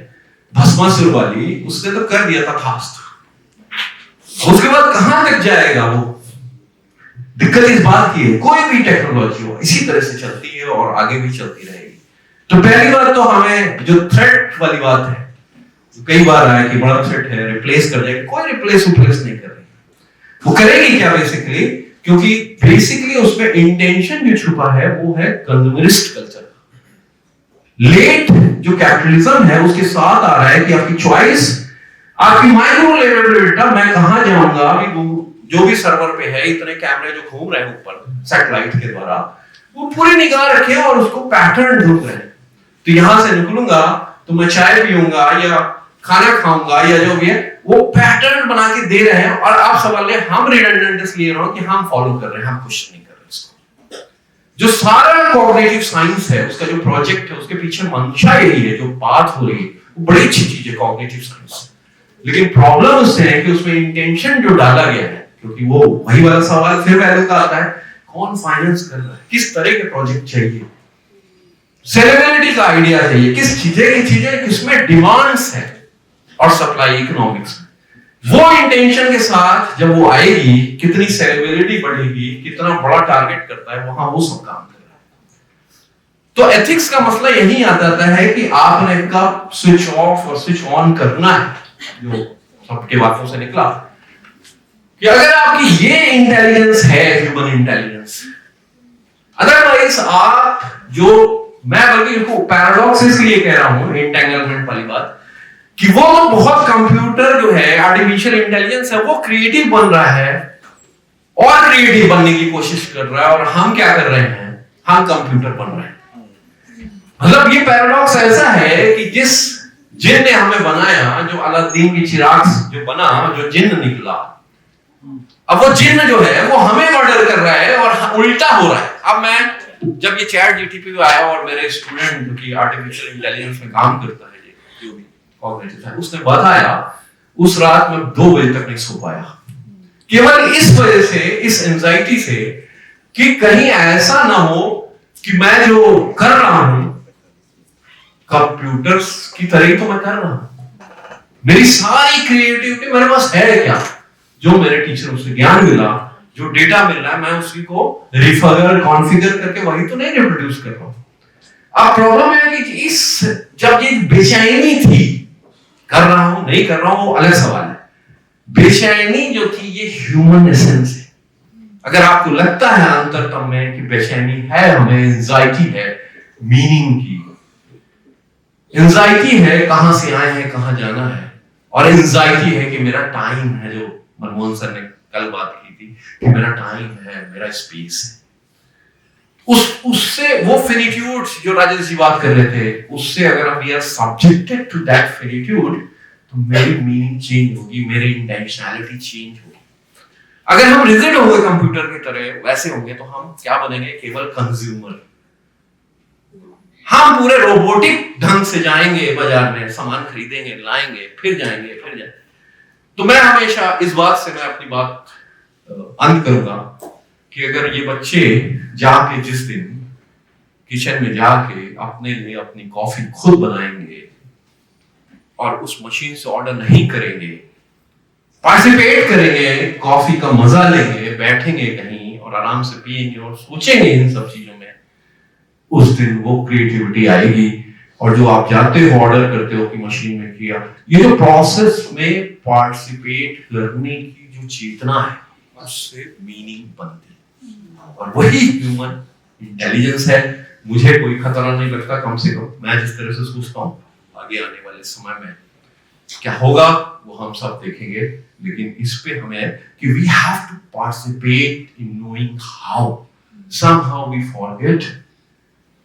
भस्मासुर वाली, उसने तो कर दिया था खास, उसके बाद कहां तक जाएगा वो। दिक्कत इस बात की है, कोई भी टेक्नोलॉजी हो इसी तरह से चलती है और आगे भी चलती रहेगी। तो पहली बात तो हमें जो थ्रेट वाली बात है, कई बार आया कि बड़ा थ्रेट है, रिप्लेस कर जाएगी, कोई रिप्लेस नहीं कर रही। वो करेगी क्या बेसिकली, क्योंकि बेसिकली उसमें इंटेंशन जो छुपा है वो है कंज्यूमरिस्ट कल्चर। लेट जो कैपिटलिज्म है उसके साथ आ रहा है कि आपकी चॉइस, आपकी माइक्रो लेवल डेटा, मैं कहां जाऊंगा, अभी जो भी सर्वर पे है, इतने कैमरे जो घूम रहे हैं ऊपर सैटेलाइट के द्वारा, वो पूरी निगाह रखे और उसको पैटर्न ढूंढ रहे हैं। तो यहां से निकलूंगा तो मैं चाय पीऊंगा या खाना खाऊंगा या जो भी है, वो पैटर्न बना के दे रहे हैं। और आप सवाल ले, हम रिडंडेंट इसलिए रहो कि हम फॉलो कर रहे हैं, हम कुछ नहीं कर रहे इसको। जो सारा कॉग्निटिव साइंस है, उसका जो प्रोजेक्ट है, उसके पीछे मंशा यही है, जो बात हो रही है वो बड़ी अच्छी चीज है कॉग्निटिव साइंस। लेकिन प्रॉब्लम उससे है कि उसमें इंटेंशन जो डाला गया है, क्योंकि वो वही वाला सवाल फिर वैल्यू का आता है, कौन फाइनेंस कर रहा है, किस तरह के प्रोजेक्ट चाहिए, सेलेबिलिटी का आइडिया चाहिए, किस चीजें किसमें डिमांड्स है, और सप्लाई इकोनॉमिक्स। वो इंटेंशन के साथ जब वो आएगी, कितनी सेलेबिलिटी बढ़ेगी, कितना बड़ा टारगेट करता है, वहां वो सब काम कर रहा है। तो एथिक्स का मसला यही आ जाता है कि आपने कब स्विच ऑफ और स्विच ऑन करना है, जो सबके बातों से निकला कि अगर आपकी ये इंटेलिजेंस है, ह्यूमन इंटेलिजेंस, अदरवाइज आप जो, मैं बल्कि इनको पैराडॉक्स इसलिए कह रहा हूं, एंटेंगलमेंट वाली बात, कि वो बहुत कंप्यूटर जो है, आर्टिफिशियल इंटेलिजेंस है, वो क्रिएटिव बन रहा है और क्रिएटिव बनने की कोशिश कर रहा है, और हम क्या कर रहे हैं, हम कंप्यूटर बन रहे हैं। मतलब ये पैराडॉक्स ऐसा है कि जिस जिन ने हमें बनाया, जो अलादीन की चिराग जो बना, जो जिन्न निकला, अब वो जिन्न जो है वो हमें मर्डर कर रहा है और उल्टा हो रहा है। अब मैं जब ये चैट जीटीपी पे आया और मेरे स्टूडेंट जो कि आर्टिफिशियल इंटेलिजेंस में काम करता है, जो भी कॉग्निटिव है, उसने बताया उस रात में 2 बजे तक नहीं सो पाया, केवल इस वजह से, इस एंजाइटी से कि कहीं ऐसा ना हो कि मैं जो कर रहा हूं कंप्यूटर्स की तरह ही तो मैं कर रहा हूं, मेरी सारी क्रिएटिविटी मेरे पास है क्या, जो मेरे टीचर से ज्ञान मिला, जो डेटा मिल रहा है, मैं उसी को रिफर कॉन्फ़िगर करके वही तो नहीं रिप्रोड्यूस कर रहा हूं। अब प्रॉब्लम है कि इस जब ये बेचैनी थी, कर रहा हूं नहीं कर रहा हूं वो अलग सवाल है, बेचैनी जो थी ये ह्यूमन एसेंस है। अगर आपको लगता है अंतरतम में कि बेचैनी है, हमें एंजाइटी है मीनिंग की, एंजाइटी है कहां से आए हैं कहां जाना है, और एंजाइटी है कि मेरा टाइम है, जो मनमोहन सर ने कल बात की थी कि मेरा टाइम है, मेरा स्पेस है, उससे वो फिनिट्यूड जो राजेश जी बात कर रहे थे, उससे अगर हम we are subjected to that finitude, तो मेरी मीनिंग चेंज होगी, मेरी इंटेंशनैलिटी चेंज होगी। अगर हम रिजिड हो गए कंप्यूटर की तरह वैसे होंगे तो हम क्या बनेंगे, केवल कंज्यूमर। हम पूरे रोबोटिक ढंग से जाएंगे बाजार में, सामान खरीदेंगे, लाएंगे, फिर जाएंगे, फिर जाएंगे। तो मैं हमेशा इस बात से मैं अपनी बात अंत करूंगा कि अगर ये बच्चे जाके जिस दिन किचन में जाके अपने लिए अपनी कॉफी खुद बनाएंगे और उस मशीन से ऑर्डर नहीं करेंगे, पार्टिसिपेट करेंगे, कॉफी का मजा लेंगे, बैठेंगे कहीं और आराम से पिएंगे और सोचेंगे इन सब चीजों में, उस दिन वो क्रिएटिविटी आएगी। और जो आप जाते हो ऑर्डर करते हो कि मशीन में किया, ये जो प्रोसेस में पार्टिसिपेट करने की जो चेतना है, उससे मीनिंग बनती है, और वही ह्यूमन इंटेलिजेंस है। मुझे कोई खतरा नहीं लगता, कम से कम मैं जिस तरह से सोचता हूँ आगे आने वाले समय में क्या होगा वो हम सब देखेंगे, लेकिन इस पे हमें कि we have to participate in knowing how, somehow we forget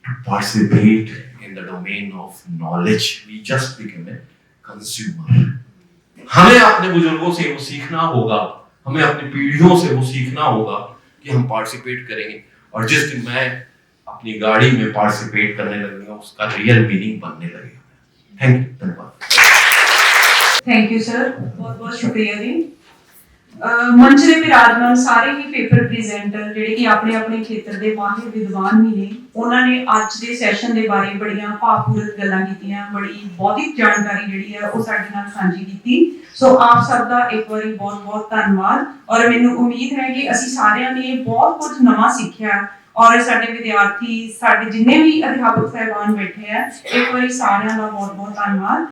to participate in the domain of knowledge, we just become a consumer। हमें अपने बुजुर्गों से वो सीखना होगा, हमें अपनी पीढ़ियों से वो सीखना होगा कि हम पार्टिसिपेट करेंगे, और जिस दिन मैं अपनी गाड़ी में पार्टिसिपेट करने लगूंगा उसका रियल मीनिंग बनने लगेगा। थैंक यू, धन्यवाद। थैंक यू सर, बहुत बहुत शुक्रिया जी। मंच ਦੇ ਵਿਰਾਜਮਾਨ ਸਾਰੇ ਹੀ ਪੇਪਰ ਪ੍ਰੈਜ਼ੈਂਟਰ ਜਿਹੜੇ ਕਿ ਆਪਣੇ ਆਪਣੇ ਖੇਤਰ ਦੇ ਮਾਹਿਰ ਵਿਦਵਾਨ ਵੀ ਨੇ, ਉਹਨਾਂ ਨੇ ਅੱਜ ਦੇ ਸੈਸ਼ਨ ਦੇ ਬਾਰੇ ਬੜੀਆਂ ਭਾਵਪੂਰਕ ਗੱਲਾਂ ਕੀਤੀਆਂ, ਬੜੀ ਬੌਧਿਕ ਜਾਣਕਾਰੀ ਜਿਹੜੀ ਹੈ ਉਹ ਸਾਡੇ ਨਾਲ ਸਾਂਝੀ ਕੀਤੀ। ਸੋ ਆਪ ਸਭ ਦਾ ਇੱਕ ਵਾਰੀ ਬਹੁਤ ਬਹੁਤ ਧੰਨਵਾਦ, ਔਰ ਮੈਨੂੰ ਉਮੀਦ ਹੈ ਕਿ ਅਸੀਂ ਸਾਰਿਆਂ ਨੇ ਬਹੁਤ ਕੁਝ ਨਵਾਂ ਸਿੱਖਿਆ, ਔਰ ਸਾਡੇ ਵਿਦਿਆਰਥੀ, ਸਾਡੇ ਜਿੰਨੇ ਵੀ ਅਧਿਆਪਕ ਸਾਹਿਬਾਨ ਬੈਠੇ ਆ, ਇੱਕ ਵਾਰੀ ਸਾਰਿਆਂ ਦਾ ਬਹੁਤ ਬਹੁਤ ਧੰਨਵਾਦ।